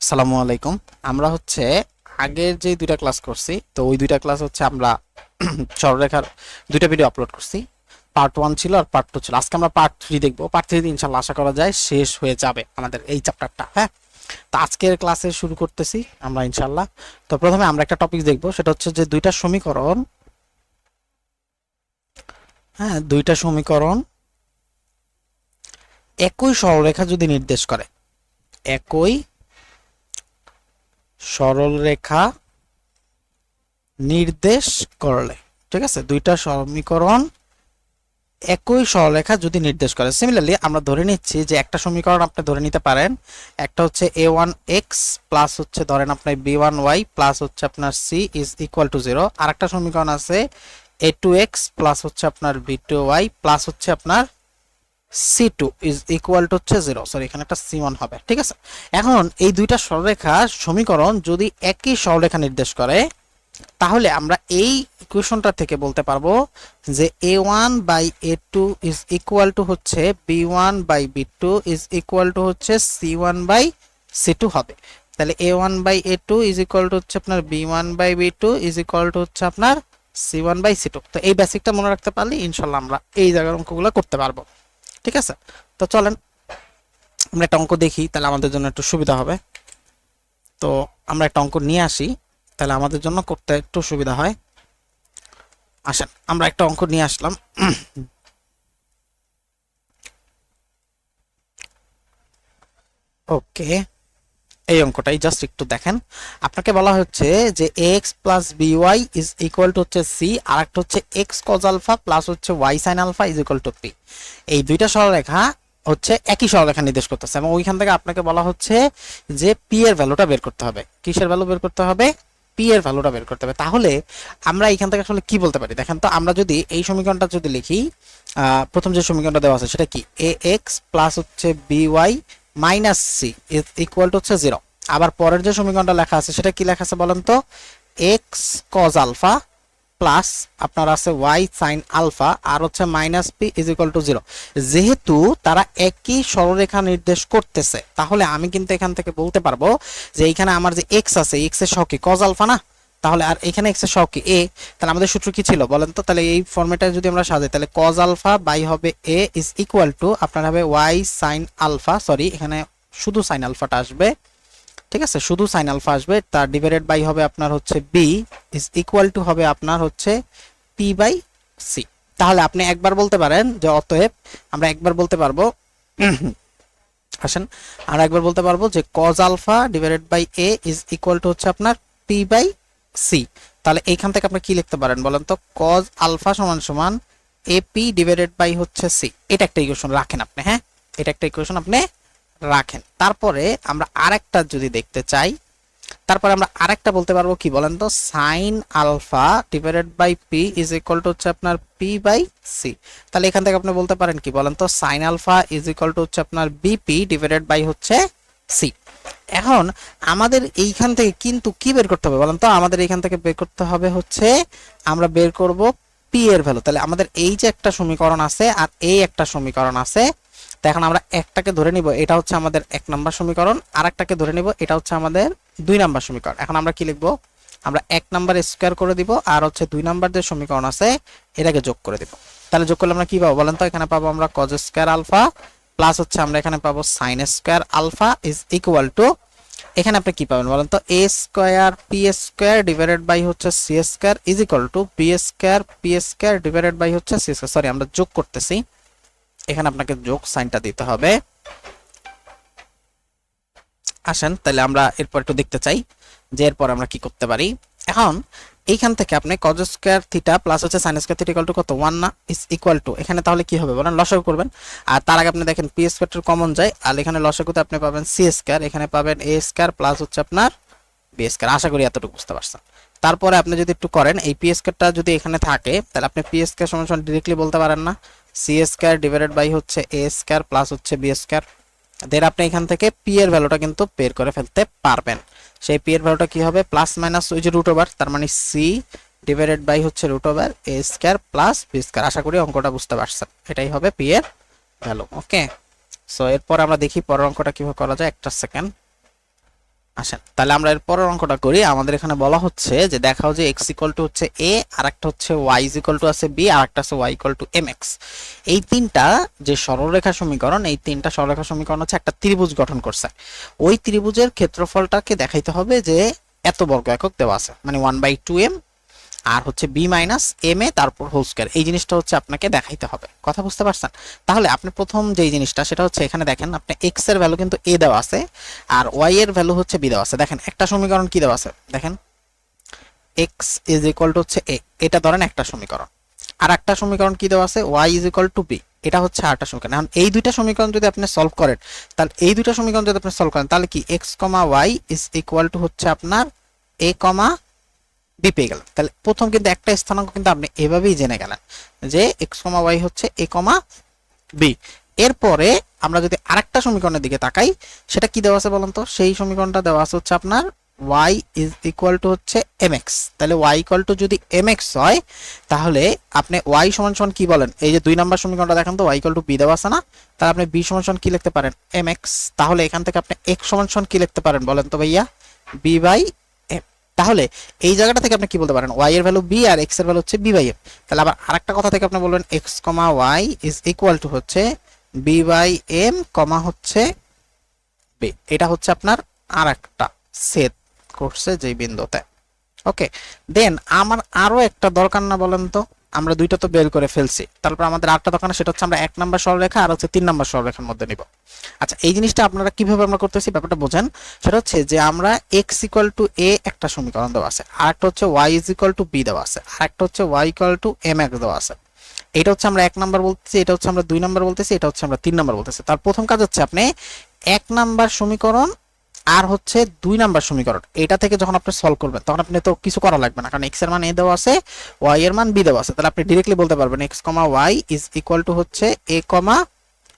আসসালামু আলাইকুম। আমরা হচ্ছে আগের যে দুইটা ক্লাস করছি, তো ওই দুইটা ক্লাস হচ্ছে আমরা সরলরেখার দুইটা ভিডিও আপলোড করছি। পার্ট 1 ছিল আর পার্ট 2 ছিল। আজকে আমরা পার্ট 3 দেখব। পার্ট 3 তে ইনশাআল্লাহ আশা করা যায় শেষ হয়ে যাবে আমাদের এই চ্যাপ্টারটা। হ্যাঁ, তো আজকের ক্লাসে শুরু করতেছি আমরা ইনশাআল্লাহ। তো প্রথমে আমরা একটা টপিক দেখব, সেটা হচ্ছে যে দুইটা সমীকরণ, হ্যাঁ দুইটা সমীকরণ একই সরলরেখা যদি নির্দেশ করে, একই সরলরেখা নির্দেশ করলে, ঠিক আছে, দুইটা সমীকরণ একই সরলরেখা যদি নির্দেশ করে। সিমিলারলি আমরা ধরে নিচ্ছি যে একটা সমীকরণ আপনি ধরে নিতে পারেন, একটা হচ্ছে a1x প্লাস হচ্ছে ধরেন আপনার b1y প্লাস হচ্ছে আপনার c ইজ ইকুয়াল টু 0। আর একটা সমীকরণ আছে a2x প্লাস হচ্ছে আপনার b2y প্লাস হচ্ছে আপনার c2 ইজ ইকুয়াল টু হচ্ছে 0। সরি, এখানে একটা c1 হবে, ঠিক আছে। এখন এই দুইটা সরলরেখা সমীকরণ যদি একই সরলরেখা নির্দেশ করে, তাহলে আমরা এই ইকুয়েশনটা থেকে বলতে পারবো যে a1 by a2 is equal to হচ্ছে b1 by b2 is equal to হচ্ছে c1 বাই c2 হবে। তাহলে a1 by a2 is equal to হচ্ছে আপনার b1 by b2 is equal to হচ্ছে আপনার c1 বাই c2। তো এই বেসিকটা মনে রাখতে পারলে ইনশাআল্লাহ আমরা এই জায়গার অঙ্কগুলো করতে পারবো, ঠিক আছে। তো চলেন আমরা একটা অঙ্ক দেখি, তাহলে আমাদের জন্য একটু সুবিধা হবে। তো আমরা একটা অঙ্ক নিয়ে আসি, তাহলে আমাদের জন্য করতে একটু সুবিধা হয়। আসেন আমরা একটা অঙ্ক নিয়ে আসলাম। ওকে, এই অঙ্কটাই জাস্ট একটু দেখেন। আপনাকে বলা হচ্ছে যে ax plus by is equal to হচ্ছে c, আর একটা হচ্ছে x cos আলফা প্লাস হচ্ছে y sin alpha is equal to p। এই দুইটা সরলরেখা হচ্ছে একই সরলরেখা নির্দেশ করতেছে, এবং ওইখান থেকে আপনাকে বলা হচ্ছে যে p এর ভ্যালুটা বের করতে হবে। কিসের ভ্যালু বের করতে হবে? p এর ভ্যালুটা বের করতে হবে। তাহলে আমরা এখান থেকে আসলে কি বলতে পারি দেখেন তো। আমরা যদি এই সমীকরণটা যদি লিখি, প্রথম যে সমীকরণটা দেওয়া আছে সেটা কি, ax প্লাস হচ্ছে by minus c is equal to হচ্ছে 0। আবার পরের যে সমীকরণটা লেখা আছে সেটা কি লেখা আছে বলেন তো, x cos আলফা প্লাস আপনার আছে y sin আলফা আর হচ্ছে minus p is equal to 0। যেহেতু তারা একই সরলরেখা নির্দেশ করতেছে, তাহলে আমি কিন্তু এখান থেকে বলতে পারবো যে এইখানে আমার যে x আছে, x এর সহগ কি cos আলফা না, তাহলে আর এখানে x এর সহগ কি a। তাহলে আমাদের সূত্র কি ছিল বলেন তো। তাহলে এই ফরম্যাটে যদি আমরা সাজাই, তাহলে cos আলফা বাই হবে a ইজ ইকুয়াল টু আপনার হবে y sin আলফা, সরি এখানে শুধু sin আলফাটা আসবে, ঠিক আছে, শুধু sin আলফা আসবে, তার ডিভাইডেড বাই হবে আপনার হচ্ছে b ইজ ইকুয়াল টু হবে আপনার হচ্ছে p বাই c। তাহলে আপনি একবার বলতে পারেন যে অতএব আমরা একবার বলতে পারবো, আসেন আমরা একবার বলতে পারবো যে cos alpha divided by a is equal to হচ্ছে আপনার p বাই c। তাহলে এইখান থেকে আপনি কি লিখতে পারেন বলেন তো, cos আলফা সমান সমান ap ডিভাইডেড বাই হচ্ছে c। এটা একটা ইকুয়েশন রাখেন আপনি, হ্যাঁ এটা একটা ইকুয়েশন আপনি রাখেন। তারপরে আমরা আরেকটা যদি দেখতে চাই, তারপরে আমরা আরেকটা বলতে পারবো কি বলেন তো, sin alpha divided by p is equal to হচ্ছে আপনার p বাই c। তাহলে এখান থেকে আপনি বলতে পারেন কি বলেন তো, sin alpha is equal to হচ্ছে আপনার bp ডিভাইডেড বাই হচ্ছে c। এখন আমাদের এইখান থেকে কিন্তু কি বের করতে হবে বলেন তো, আমাদের এইখান থেকে বের করতে হবে হচ্ছে আমরা বের করব p এর ভ্যালু। তাহলে আমাদের এই যে একটা সমীকরণ আছে আর এই একটা সমীকরণ আছে, তো এখন আমরা একটাকে ধরে নিব, এটা হচ্ছে আমাদের 1 নাম্বার সমীকরণ, আর একটাকে ধরে নিব, এটা হচ্ছে আমাদের 2 নাম্বার সমীকরণ। এখন আমরা কি লিখব, আমরা 1 নাম্বার স্কয়ার করে দিব আর হচ্ছে 2 নাম্বার যে সমীকরণ আছে এটাকে যোগ করে দিব। তাহলে যোগ করলে আমরা কি পাবো বলেন তো, এখানে পাবো আমরা cos স্কয়ার আলফা প্লাস হচ্ছে আমরা এখানে পাবো sin square alpha is equal to, এখানে আপনি কি পাবেন বলেন তো, a square p square divided by হচ্ছে c square is equal to b square p square divided by হচ্ছে c স্কয়ার। সরি আমরা যোগ করতেছি, এখানে আপনাকে যোগ সাইনটা দিতে হবে। আসেন তাহলে আমরা এরপর একটু দেখতে চাই যে এরপর আমরা কি করতে পারি। এখন এইখান থেকে আপনি cos স্কয়ার থিটা প্লাস হচ্ছে sin square theta equal two কত 1 না, ইজ ইকুয়াল টু, এখানে তাহলে কি হবে বলেন, লসাগু করবেন। আর তার আগে আপনি দেখেন p স্কয়ারটা কমন যায়, আর এখানে লসাগুতে আপনি পাবেন c স্কয়ার, এখানে পাবেন a স্কয়ার প্লাস হচ্ছে আপনার b স্কয়ার। আশা করি এতটুকু বুঝতে পারছেন। তারপরে আপনি যদি একটু করেন, এই p স্কয়ারটা যদি এখানে থাকে, তাহলে আপনি p স্কয়ার সমান সমান ডাইরেক্টলি বলতে পারেন না, c স্কয়ার ডিভাইডেড বাই হচ্ছে a স্কয়ার প্লাস হচ্ছে b স্কয়ার। দেন আপনি এখান থেকে p এর ভ্যালুটা কিন্তু বের করে ফেলতে পারবেন। সেই p এর ভ্যালুটা কি হবে, প্লাস মাইনাস ওই যে রুট ওভার, তার মানে c ডিভাইডেড বাই হচ্ছে root over a square plus b square. আশা করি অঙ্কটা বুঝতে পারছেন, এটাই হবে p এর ভ্যালু। ওকে, সো এরপর আমরা দেখি পরের অঙ্কটা কিভাবে করা যায়। একটা সেকেন্ড, আসেন তাহলে আমরা এর পরের অঙ্কটা করি। আমাদের এখানে বলা হচ্ছে যে দেখাও যে x ইকুয়াল টু হচ্ছে a, আর একটা হচ্ছে y ইকুয়াল টু আছে b, আর একটা আছে y ইকুয়াল টু mx। এই তিনটা যে সরলরেখা সমীকরণ, এই তিনটা সরলরেখা সমীকরণ হচ্ছে একটা ত্রিভুজ গঠন করছে। ওই ত্রিভুজের ক্ষেত্রফলটাকে দেখাইতে হবে যে এত বর্গ একক দেওয়া আছে, মানে 1/2m আর হচ্ছে b মাইনাস এম এ তারপর হোল স্কয়ার। এই জিনিসটা হচ্ছে আপনাকে দেখাইতে হবে। কথা বুঝতে পারছেন? তাহলে আপনি প্রথম যেই জিনিসটা সেটা হচ্ছে এখানে দেখেন আপনি x এর ভ্যালু কিন্তু a দেওয়া আছে আর y এর ভ্যালু হচ্ছে b দেওয়া আছে। দেখেন একটা সমীকরণ কি দেওয়া আছে, দেখেন x ইজ ইকুয়াল টু হচ্ছে a, এটা ধরেন একটা সমীকরণ। আর একটা সমীকরণ কি দেওয়া আছে, y is equal to b, এটা হচ্ছে আরেকটা সমীকরণ। এখন এই দুইটা সমীকরণ যদি আপনি সলভ করেন, তাহলে এই দুইটা সমীকরণ যদি আপনি সলভ করেন তাহলে কি x, y is equal to হচ্ছে আপনার a, বি পেয়ে গেলেন। তাহলে প্রথম কিন্তু একটা স্থানাঙ্ক কিন্তু আপনি এভাবেই জেনে গেলেন যে x, y হচ্ছে a, বি। এরপরে আমরা যদি আরেকটা সমীকরণের দিকে তাকাই, সেটা কি দেওয়া আছে বলুন তো? সেই সমীকরণটা দেওয়া আছে হচ্ছে আপনার y ইজ ইকুয়াল টু হচ্ছে mx। তাহলে y ইকুয়াল টু যদি mx হয় তাহলে আপনি y সমান সমান কি বলেন, এই যে 2 নাম্বার সমীকরণটা দেখেন তো, y ইকুয়াল টু b দেওয়া আছে না, তাহলে আপনি b সমান সমান কি লিখতে পারেন, mx। তাহলে এখান থেকে আপনি x সমান সমান কি লিখতে পারেন বলেন তো ভাইয়া, b বাই m। তাহলে এই জায়গাটা থেকে আপনি কি বলতে পারেন, y এর ভ্যালু b আর x এর ভ্যালু হচ্ছে b বাই m। তাহলে আবার আরেকটা কথা থেকে আপনি বলবেন x, y is equal to হচ্ছে b বাই m, হচ্ছে b। এটা হচ্ছে আপনার আরেকটা ছেদ করছে যেই বিন্দুতে। ওকে, দেন আমার আরো একটা দরকার না বলেন তো? আমরা দুইটা তো বের করে ফেলছি, তারপর আমাদের আরেকটা দরকার, সেটা হচ্ছে আমরা 1 নাম্বার সরলরেখা আর হচ্ছে 3 নাম্বার সরলরেখার মধ্যে নিব। আচ্ছা, এই জিনিসটা আপনারা কিভাবে আমরা করতেছি ব্যাপারটা বোঝেন। সেটা হচ্ছে যে আমরা x ইকুয়াল টু a একটা সমীকরণ দেওয়া আছে, আর একটা হচ্ছে y is equal to b দেওয়া আছে, আর একটা হচ্ছে y ইকুয়াল টু mx দেওয়া আছে। এটা হচ্ছে আমরা 1 নাম্বার বলতেছি, এটা হচ্ছে আমরা 2 নাম্বার বলতেছি, এটা হচ্ছে আমরা 3 নাম্বার বলতেছি। তার প্রথম কাজ হচ্ছে আপনি 1 নাম্বার সমীকরণ আর হচ্ছে 2 নাম্বার সমীকরণ, এটা থেকে যখন আপনি সলভ করবেন তখন আপনি তো কিছু করা লাগবে না, কারণ x এর মান a দেওয়া আছে, y এর মান b দেওয়া আছে। তাহলে আপনি ডাইরেক্টলি বলতে পারবেন x, y is equal to হচ্ছে a,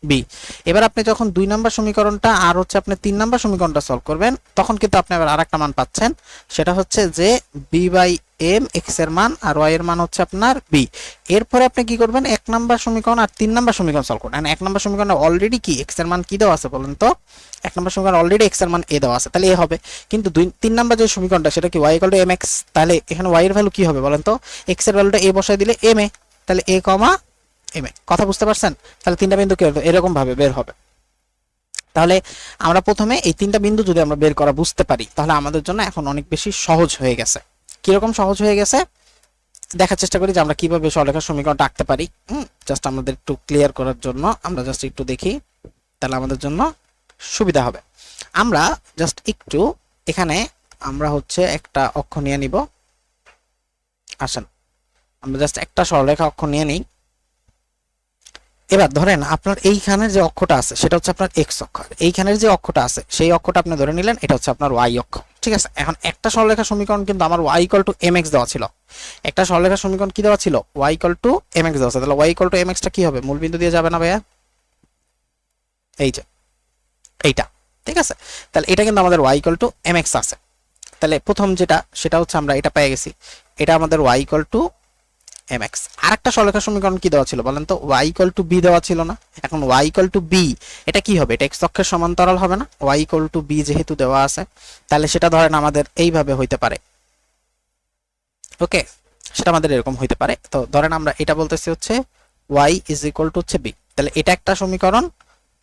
b। এবার আপনি যখন 2 নাম্বার সমীকরণটা আর হচ্ছে আপনি 3 নাম্বার সমীকরণটা সলভ করবেন, তখন কিন্তু আপনি আবার আরেকটা মান পাচ্ছেন, সেটা হচ্ছে যে b বাই m, x এর মান আর y এর মান হচ্ছে আপনার b। এরপরে আপনি কি করবেন, 1 নাম্বার সমীকরণ আর 3 নাম্বার সমীকরণ সলভ করবেন। 1 নাম্বার সমীকরণে অলরেডি কি x এর মান কি দেওয়া আছে বলেন তো? 1 নাম্বার সমীকরণ অলরেডি x এর মান a দেওয়া আছে, তাহলে a হবে। কিন্তু 3 নাম্বার যে সমীকরণটা সেটা কি y ইকুয়াল টু mx, তাহলে এখানে y এর ভ্যালু কি হবে বলেন তো? x এর ভ্যালুটা a বসায় দিলে m এ, তাহলে a, m এ। কথা বুঝতে পারছেন? তাহলে তিনটা বিন্দু কি এরকম ভাবে বের হবে। তাহলে আমরা প্রথমে এই তিনটা বিন্দু যদি আমরা বের করা বুঝতে পারি, তাহলে আমাদের জন্য এখন অনেক বেশি সহজ হয়ে গেছে। কিরকম সহজ হয়ে গেছে দেখার চেষ্টা করি যে আমরা কিভাবে সরলরেখার সমীকরণটা আঁকতে পারি। জাস্ট আমাদের একটু ক্লিয়ার করার জন্য আমরা জাস্ট একটু দেখি, তাহলে আমাদের জন্য সুবিধা হবে। আমরা জাস্ট একটু এখানে আমরা হচ্ছে একটা অক্ষ নিয়ে নিব। আসেন আমরা জাস্ট একটা সরলরেখা অক্ষ নিয়ে নিই। এবার ধরেন আপনার এইখানের যে অক্ষটা আছে সেটা হচ্ছে আপনার এক্স অক্ষ, এইখানের যে অক্ষটা আছে সেই অক্ষটা আপনি ধরে নিলেন এটা হচ্ছে আপনার ওয়াই অক্ষ। ঠিক আছে, এখন একটা সরলরেখা সমীকরণ কিন্তু আমার Y equal to M X দেওয়া ছিল, একটা সরলরেখা সমীকরণ কি দেওয়া ছিল, Y equal to M X দেওয়া আছে। তাহলে ওয়াই ইকুয়াল টু এম এক্সটা কি হবে, মূলবিন্দু দিয়ে যাবে না ভাইয়া, এই যে এইটা। ঠিক আছে, তাহলে এটা কিন্তু আমাদের Y equal to M X আছে। তাহলে প্রথম যেটা সেটা হচ্ছে আমরা এটা পেয়ে গেছি, এটা আমাদের ওয়াই ইকুয়াল টু mx। আরেকটা সরলরেখা সমীকরণ কি দেওয়া ছিল বলেন তো, y ইকুয়াল টু b দেওয়া ছিল না? এখন y ইকুয়াল টু b, এটা কি হবে, এটা x অক্ষের সমান্তরাল হবে না? y ইকুয়াল টু b যেহেতু দেওয়া আছে, তাহলে সেটা ধরেন আমাদের এইভাবে হইতে পারে। ওকে, সেটা আমাদের এরকম হইতে পারে। তো ধরেন আমরা এটা বলতেছি হচ্ছে y ইজ ইকুয়াল টু হচ্ছে b, তাহলে এটা একটা সমীকরণ,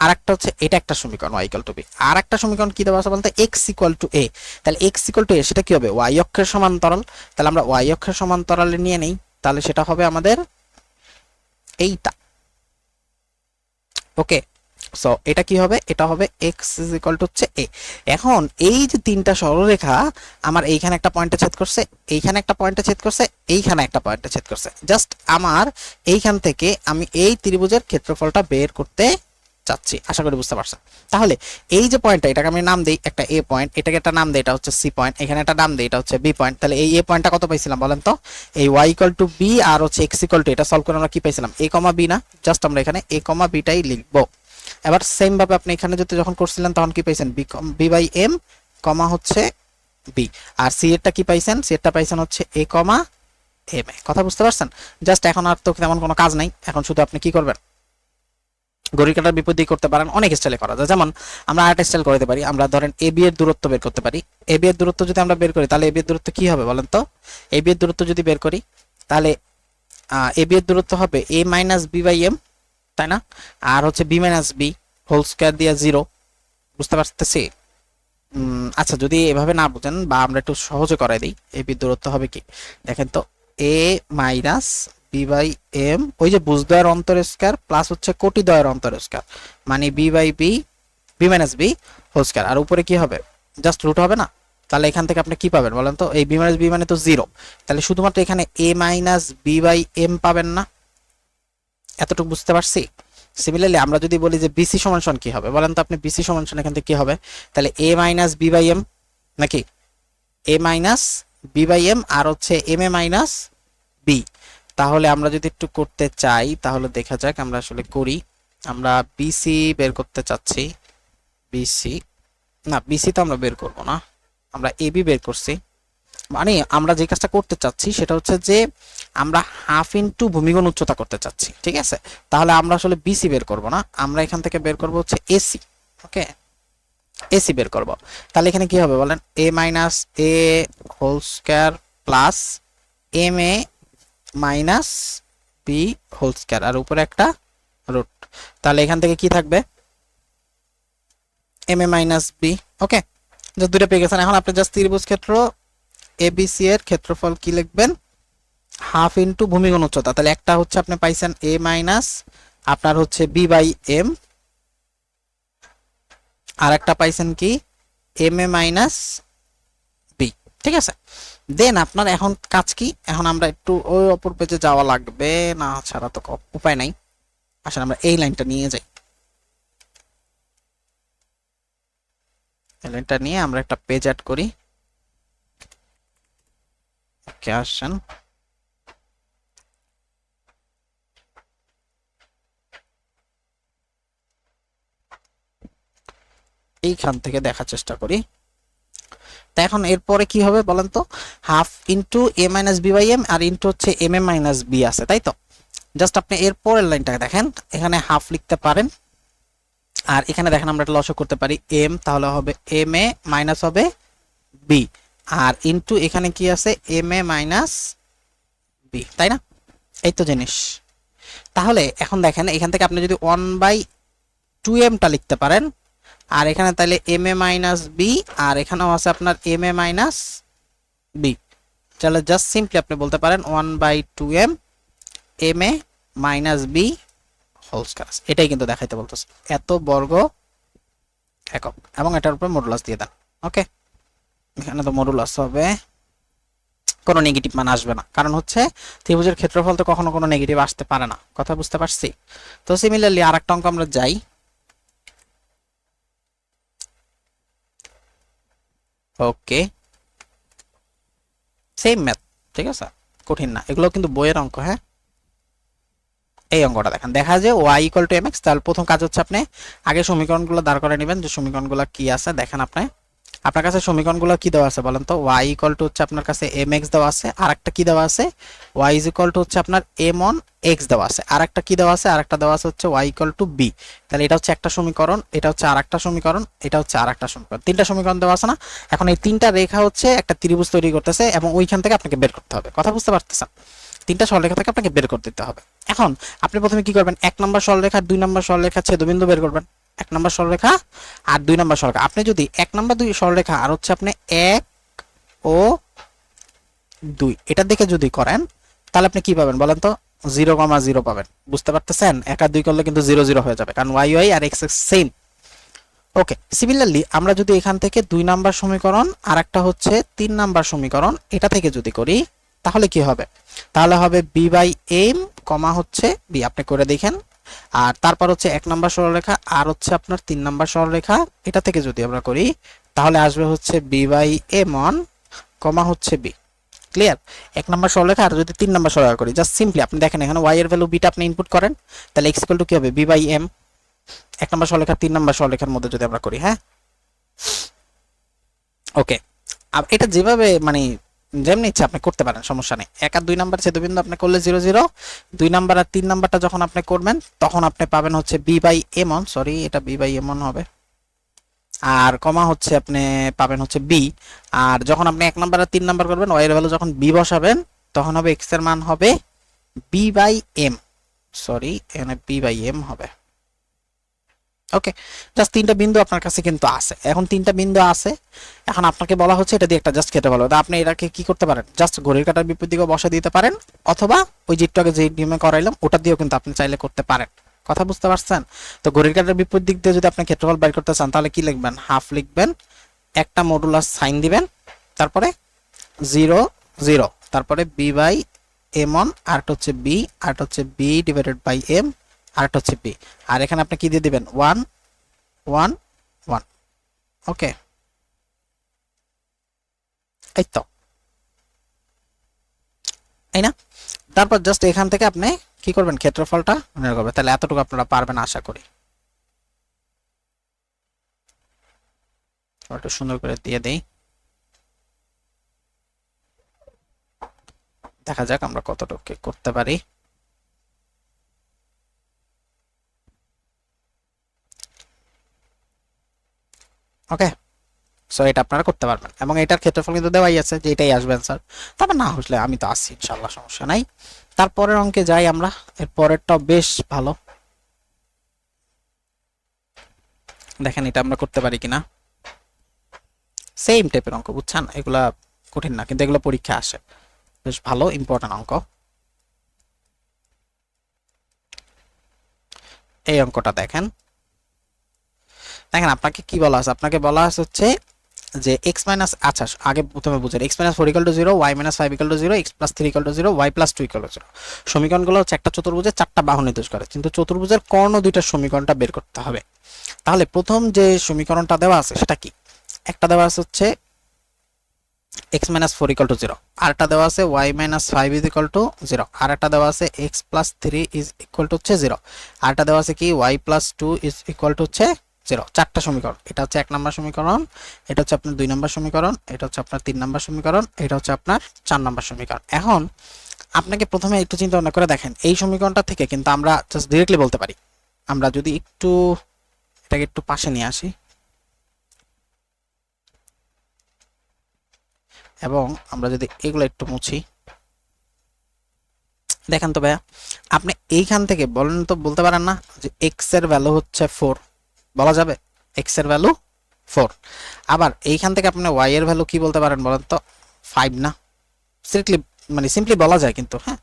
আর একটা হচ্ছে এটা একটা সমীকরণ y ইকুয়াল টু b। আর একটা সমীকরণ কি দেওয়া আছে বলতে x ইকুয়াল টু a, তাহলে x ইকুয়াল টু a সেটা কি হবে, y অক্ষের সমান্তরাল। তাহলে আমরা y অক্ষের সমান্তরালে নিয়ে নেই, তাহলে সেটা হবে আমাদের এইটা। ওকে, সো এটা কি হবে, এটা হবে x ইজ ইকুয়াল টু হচ্ছে a। এখন এই যে তিনটা সরলরেখা আমার এইখানে একটা পয়েন্টে ছেদ করছে, এইখানে একটা পয়েন্টে ছেদ করছে, এইখানে একটা পয়েন্টে ছেদ করছে। জাস্ট আমার এইখান থেকে আমি এই ত্রিভুজের ক্ষেত্রফলটা বের করতে চাচ্ছি, আশা করি বুঝতে পারছেন। তাহলে এই যে পয়েন্টটা, এটাকে আমি নাম দেই একটা a পয়েন্ট, এটাকে একটা নাম দেই এটা হচ্ছে c পয়েন্ট, এখানে একটা নাম দেই এটা হচ্ছে b পয়েন্ট। তাহলে এই a পয়েন্টটা কত পাইছিলাম বলেন তো, এই y ইকুয়াল টু b আর হচ্ছে x ইকুয়াল টু, এটা সলভ করে আমরা কি পাইছিলাম, a, b না? জাস্ট আমরা এখানে a, b টাই লিখবো। এবার সেম ভাবে আপনি এখানে যদি যখন করছিলেন তখন কি পাইছেন, b বাই m, হচ্ছে b। আর c এরটা কি পাইছেন, c এরটা পাইছেন হচ্ছে a, m এ। কথা বুঝতে পারছেন? জাস্ট এখন আর তো তেমন কোনো কাজ নাই, এখন শুধু আপনি কি করবেন, ঘড়ির কাঁটার বিপরীতে করতে পারেন, অনেক স্টাইলে করা যায়। যেমন আমরা আরেকটা স্টাইল করতে পারি, আমরা ধরেন এ বি এর দূরত্ব বের করতে পারি। এ বি এর দূরত্ব যদি আমরা বের করি তাহলে এ বি এর দূরত্ব কি হবে বলেন তো? এ বি এর দূরত্ব যদি বের করি তাহলে এ বি এর দূরত্ব হবে A minus B by M, তাই না? আর হচ্ছে B minus B whole square দিয়ে 0, বুঝতে পারতেছি? আচ্ছা, যদি এভাবে না বুঝেন বা আমরা একটু সহজে করাই দিই, এ বি দূরত্ব হবে কি দেখেন তো, এ মাইনাস বি বাই এম, ওই যে বুঝদ্বয়ের অন্তর স্কয়ার প্লাস হচ্ছে কোটি দ্বয়ের অন্তর স্কয়ার, মানে b by b, b minus B whole square, আর উপরে কি হবে জাস্ট রুট হবে না? তাহলে এখান থেকে আপনি কি পাবেন বলেন তো? এই বি মাইনাস বি মানে তো 0, তাহলে শুধুমাত্র এখানে এ মাইনাস বি বাই এম পাবেন না। এতটুকু বুঝতে পারছি? সিমিলারলি আমরা যদি বলি যে বিসি সমান সমান কি হবে বলেন তো আপনি? বিসি সমান সমান এখান থেকে কি হবে? তাহলে এ মাইনাস বি বাই এম, নাকি এ মাইনাস বি বাই এম আর হচ্ছে এম এ মাইনাস বি। তাহলে আমরা যদি একটু করতে চাই তাহলে দেখা যাক আমরা আসলে করি। আমরা বিসি বের করতে চাচ্ছি, বিসি না, বিসি তো আমরা বের করব না, আমরা এবি বের করছি। মানে আমরা যে কাজটা করতে চাচ্ছি সেটা হচ্ছে যে আমরা হাফ ইনটু ভূমিগুণ উচ্চতা করতে চাচ্ছি, ঠিক আছে? তাহলে আমরা আসলে বিসি বের করব না, আমরা এখান থেকে বের করব হচ্ছে এসি। ওকে, এসি বের করব। তাহলে এখানে কি হবে বলেন? এ minus A whole square plus M A minus B whole square আর উপরে একটা রুট। তাহলে এখান থেকে কি থাকবে? M A minus B. Okay, just দুটো পেয়ে গেছেন। এখন আপনি জাস্ট ত্রিভুজ ক্ষেত্র এবিসি এর ক্ষেত্রফল কি লিখবেন? হাফ ইনটু ভূমিগুণ উচ্চতা। তাহলে একটা হচ্ছে আপনি পাইছেন এ মাইনাস আপনার হচ্ছে বি বাই এম, আর একটা পাইছেন কি এম এ মাইনাস বি, ঠিক আছে? দেন আপনার এখন কাজ কি? এখন আমরা একটু ওই অপর পেজে যাওয়া লাগবে, না ছাড়া তো উপায় নাই। আসলে আমরা এই লাইনটা নিয়ে যাই, এই লাইনটা নিয়ে আমরা একটা পেজ অ্যাড করি। ওকে, আসেন এইখান থেকে দেখার চেষ্টা করি। তা এখন এরপরে কি হবে বলেন তো? Half into A minus B by M আর ইন্টু হচ্ছে এম এ মাইনাস বি আছে, তাই তো? জাস্ট আপনি এর পরের লাইনটাকে দেখেন, এখানে হাফ লিখতে পারেন, আর এখানে দেখেন আমরা একটা লসক করতে পারি এম, তাহলে হবে এম এ মাইনাস হবে বি, আর ইন্টু এখানে কি আছে এম এ মাইনাস বি, তাই না? এই তো জিনিস। তাহলে এখন দেখেন এখান থেকে আপনি যদি 1/2m টা লিখতে পারেন, আর এখানে তাহলে এম এ মাইনাস বি, আর এখানেও আছে আপনার এম এ মাইনাস বি। তাহলে জাস্ট সিম্পলি আপনি বলতে পারেন 1/2m M A minus B whole square. এটাই কিন্তু দেখাইতে বলতেছে, এত বর্গ একক, এবং এটার উপরে মডুলাস দিয়ে দেন। ওকে, এখানে তো মডুলাস হবে, কোনো নেগেটিভ মান আসবে না, কারণ হচ্ছে ত্রিভুজের ক্ষেত্রফল তো কখনো কোনো নেগেটিভ আসতে পারে না। কথা বুঝতে পারছি? তো সিমিলারলি আরেকটা অঙ্ক আমরা যাই। ওকে, সেম ম্যাথ, ঠিক আছে, কঠিন না, এগুলো কিন্তু বইয়ের অঙ্ক। হ্যাঁ, এই অঙ্কটা দেখেন, দেখা যায় y ইকুয়াল টু mx। তাহলে প্রথম কাজ হচ্ছে আপনি আগে সমীকরণগুলো দাঁড় করে নেবেন, যে সমীকরণগুলো কি আছে দেখেন। আপনার কাছে সমীকরণগুলো কি দেওয়া আছে বলেন তো? y ইকুয়াল টু হচ্ছে আপনার কাছে mx দেওয়া আছে, আর একটা কি দেওয়া আছে y ইজ ইকুয়াল টু হচ্ছে আপনার m on x দেওয়া আছে, আর একটা কি দেওয়া আছে, আর একটা দেওয়া আছে হচ্ছে y ইকুয়াল টু b। তাহলে এটা হচ্ছে একটা সমীকরণ, এটা হচ্ছে আরেকটা সমীকরণ, এটা হচ্ছে আরেকটা সমীকরণ, তিনটা সমীকরণ দেওয়া আছে না? এখন এই তিনটা রেখা হচ্ছে একটা ত্রিভুজ তৈরি করতেছে, এবং ওইখান থেকে আপনাকে বের করতে হবে। কথা বুঝতে পারতেছেন? তিনটা সরলরেখা থেকে আপনাকে বের করে দিতে হবে। এখন আপনি প্রথমে কি করবেন? 1 নম্বর সরলরেখা 2 নম্বর সরলরেখা ছেদবিন্দু বের করবেন। 1 নম্বর সরলরেখা আর 2 নম্বর সরলরেখা, আপনি যদি 1 নম্বর 2 সরলরেখা আর হচ্ছে আপনি 1 ও 2 এটা দেখে যদি করেন তাহলে আপনি কি পাবেন বলেন তো? 0,0 পাবেন। বুঝতে পারতেছেন? 1 আর 2 করলে কিন্তু 0 0 হয়ে যাবে, কারণ y y আর x x সেম। ওকে, সিমিলারলি আমরা যদি এখান থেকে 2 নাম্বার সমীকরণ আর একটা হচ্ছে 3 নাম্বার সমীকরণ এটা থেকে যদি করি তাহলে কি হবে? তাহলে হবে b বাই m কমা হচ্ছে b, আপনি করে দেখেন। আর তারপর হচ্ছে 1 নাম্বার সরলরেখা আর হচ্ছে আপনার 3 নাম্বার সরলরেখা এটা থেকে যদি আমরা করি তাহলে আসবে হচ্ছে b বাই m অন কমা হচ্ছে b। ক্লিয়ার? 1 নাম্বার সরলরেখা আর যদি 3 নাম্বার সরলরেখা করি, জাস্ট সিম্পলি আপনি দেখেন এখানে y এর ভ্যালু b টা আপনি ইনপুট করেন, তাহলে x ইকুয়াল টু কি হবে? b বাই m 1 নম্বর সরলরেখা 3 নম্বর সরলরেখার মধ্যে যদি আমরা করি। হ্যাঁ, ওকে, এটা যেভাবে মানে যেমনি ইচ্ছা আপনি করতে পারেন, সমস্যা নেই। 1 আর 2 নাম্বার ছেদবিন্দু আপনি করলে 0 0, 2 নাম্বার আর 3 নাম্বারটা যখন আপনি করবেন তখন আপনি পাবেন হচ্ছে b by m on, sorry এটা b বাই m অন হবে, আর কমা হচ্ছে আপনি পাবেন হচ্ছে b। আর যখন আপনি 1 নাম্বার আর 3 নাম্বার করবেন y এর ভ্যালু যখন b বসাবেন তখন হবে x এর মান হবে b বাই m, সরি এখানে b বাই m হবে। ওকে, জাস্ট 3টা বিন্দু আপনার কাছে কিন্তু আছে, এখন 3টা বিন্দু আছে, এখন আপনাকে বলা হচ্ছে এটা দিয়ে একটা জাস্ট কেটে বলো, আপনি এটাকে কি করতে পারেন, জাস্ট ঘড়ির কাঁটার বিপরীত দিকে বসা দিতে পারেন, অথবা ওই যেটাকে যে নিয়মে করাইলাম ওটা দিয়েও কিন্তু আপনি চাইলে করতে পারেন। কথা বুঝতে পারছেন? তো ঘড়ির কাঁটার বিপরীত দিক দিয়ে যদি আপনি ক্ষেত্রফল বের করতে চান তাহলে কি লিখবেন, হাফ লিখবেন, একটা মডুলাস সাইন দিবেন, তারপরে 0 0, তারপরে b বাই m অন, আর হচ্ছে b, আর হচ্ছে b ডিভাইডেড বাই m, আর হচ্ছে b, আর এখানে আপনি কি দিয়ে দিবেন 1 1 1। ওকে, এই তো, এই না? তারপর জাস্ট এখান থেকে আপনি কি করবেন, ক্ষেত্রফলটা নির্ণয় করবেন। তাহলে এতটুকু আপনারা পারবেন আশা করি। একটু সুন্দর করে দিয়ে দেই, দেখা যাক আমরা কতটুকু করতে পারি। ওকে, সো এটা আপনারা করতে পারবেন, এবং এটার ক্ষেত্রফল কিন্তু দেওয়াই আছে যে এটাই আসবে অ্যান্সার। তবে না আসলে আমি তো আসছি ইনশাআল্লাহ, সমস্যা নাই। তারপরের অঙ্কে যাই আমরা, এর পরেরটাও বেশ ভালো, দেখেন এটা আমরা করতে পারি কিনা। সেম টাইপের অঙ্ক, বুঝছেন, এগুলা কঠিন না কিন্তু এগুলো পরীক্ষা আসে, বেশ ভালো ইম্পর্টেন্ট অঙ্ক। এই অঙ্কটা দেখেন, দেখেন আপনাকে কি বলা আছে, আপনাকে বলা আছে হচ্ছে যে x মাইনাস, আচ্ছা আগে প্রথমে বুঝেন, x minus 4 equal to 0, y minus 5 equal to 0, x plus 3 equal to 0, y plus 2 equal to 0। সমীকরণগুলো হচ্ছে একটা চতুর্ভুজের 4টা বাহু নির্দেশ করে, কিন্তু চতুর্ভুজের কর্ণ দুইটার সমীকরণটা বের করতে হবে। তাহলে প্রথম যে সমীকরণটা দেওয়া আছে সেটা কি, একটা দেওয়া আছে হচ্ছে x মাইনাস 4 ইকুয়াল টু 0, আরেকটা দেওয়া আছে y minus 5 is equal to 0, আরেকটা দেওয়া আছে x plus 3 is equal to হচ্ছে 0, আরেকটা দেওয়া আছে কি y plus 2 is equal to হচ্ছে 0। 4টা সমীকরণ, এটা হচ্ছে 1 নম্বর সমীকরণ, এটা হচ্ছে আপনার 2 নম্বর সমীকরণ, এটা হচ্ছে আপনার 3 নম্বর সমীকরণ, এটা হচ্ছে আপনার 4 নম্বর সমীকরণ। এখন আপনাকে প্রথমে একটু চিন্তা ভাবনা করে দেখেন, এই সমীকরণটা থেকে কিন্তু আমরা জাস্ট ডিরেক্টলি বলতে পারি, আমরা যদি একটু এটাকে একটু পাশে নিয়ে আসি এবং আমরা যদি এগুলো একটু মুছি, দেখেন তো ভাইয়া, আপনি এইখান থেকে বলেন তো, বলতে পারেন না যে x এর ভ্যালু হচ্ছে 4, বলা যাবে x এর ভ্যালু 4, আবার এইখান থেকে আপনি y এর ভ্যালু কি বলতে পারেন বলেন তো, 5 না? স্ট্রিক্টলি মানে সিম্পলি বলা যায় কিন্তু, হ্যাঁ।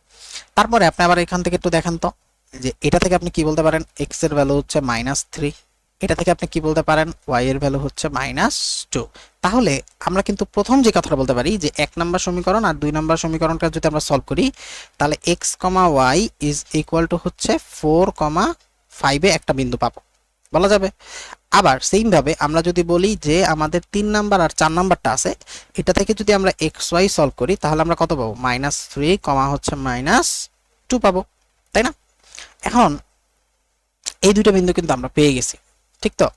তারপরে আপনি আবার এখান থেকে একটু দেখেন তো, যে এটা থেকে আপনি কি বলতে পারেন, x এর ভ্যালু হচ্ছে -3, এটা থেকে আপনি কি বলতে পারেন, y এর ভ্যালু হচ্ছে -2। তাহলে আমরা কিন্তু প্রথম যে কথাটা বলতে পারি যে 1 নম্বর সমীকরণ আর 2 নম্বর সমীকরণটা যদি আমরা সলভ করি তাহলে x, y is equal to হচ্ছে 4, 5 এ একটা বিন্দু পাবো, বলা যাবে। আবার সেম ভাবে আমরা যদি বলি যে আমাদের 3 নাম্বার আর 4 নাম্বারটা আছে, এটা থেকে যদি আমরা xy সলভ করি তাহলে আমরা কত পাবো, -3, হচ্ছে -2 পাবো, তাই না? এখন এই দুইটা বিন্দু কিন্তু আমরা পেয়ে গেছি, ঠিক তো?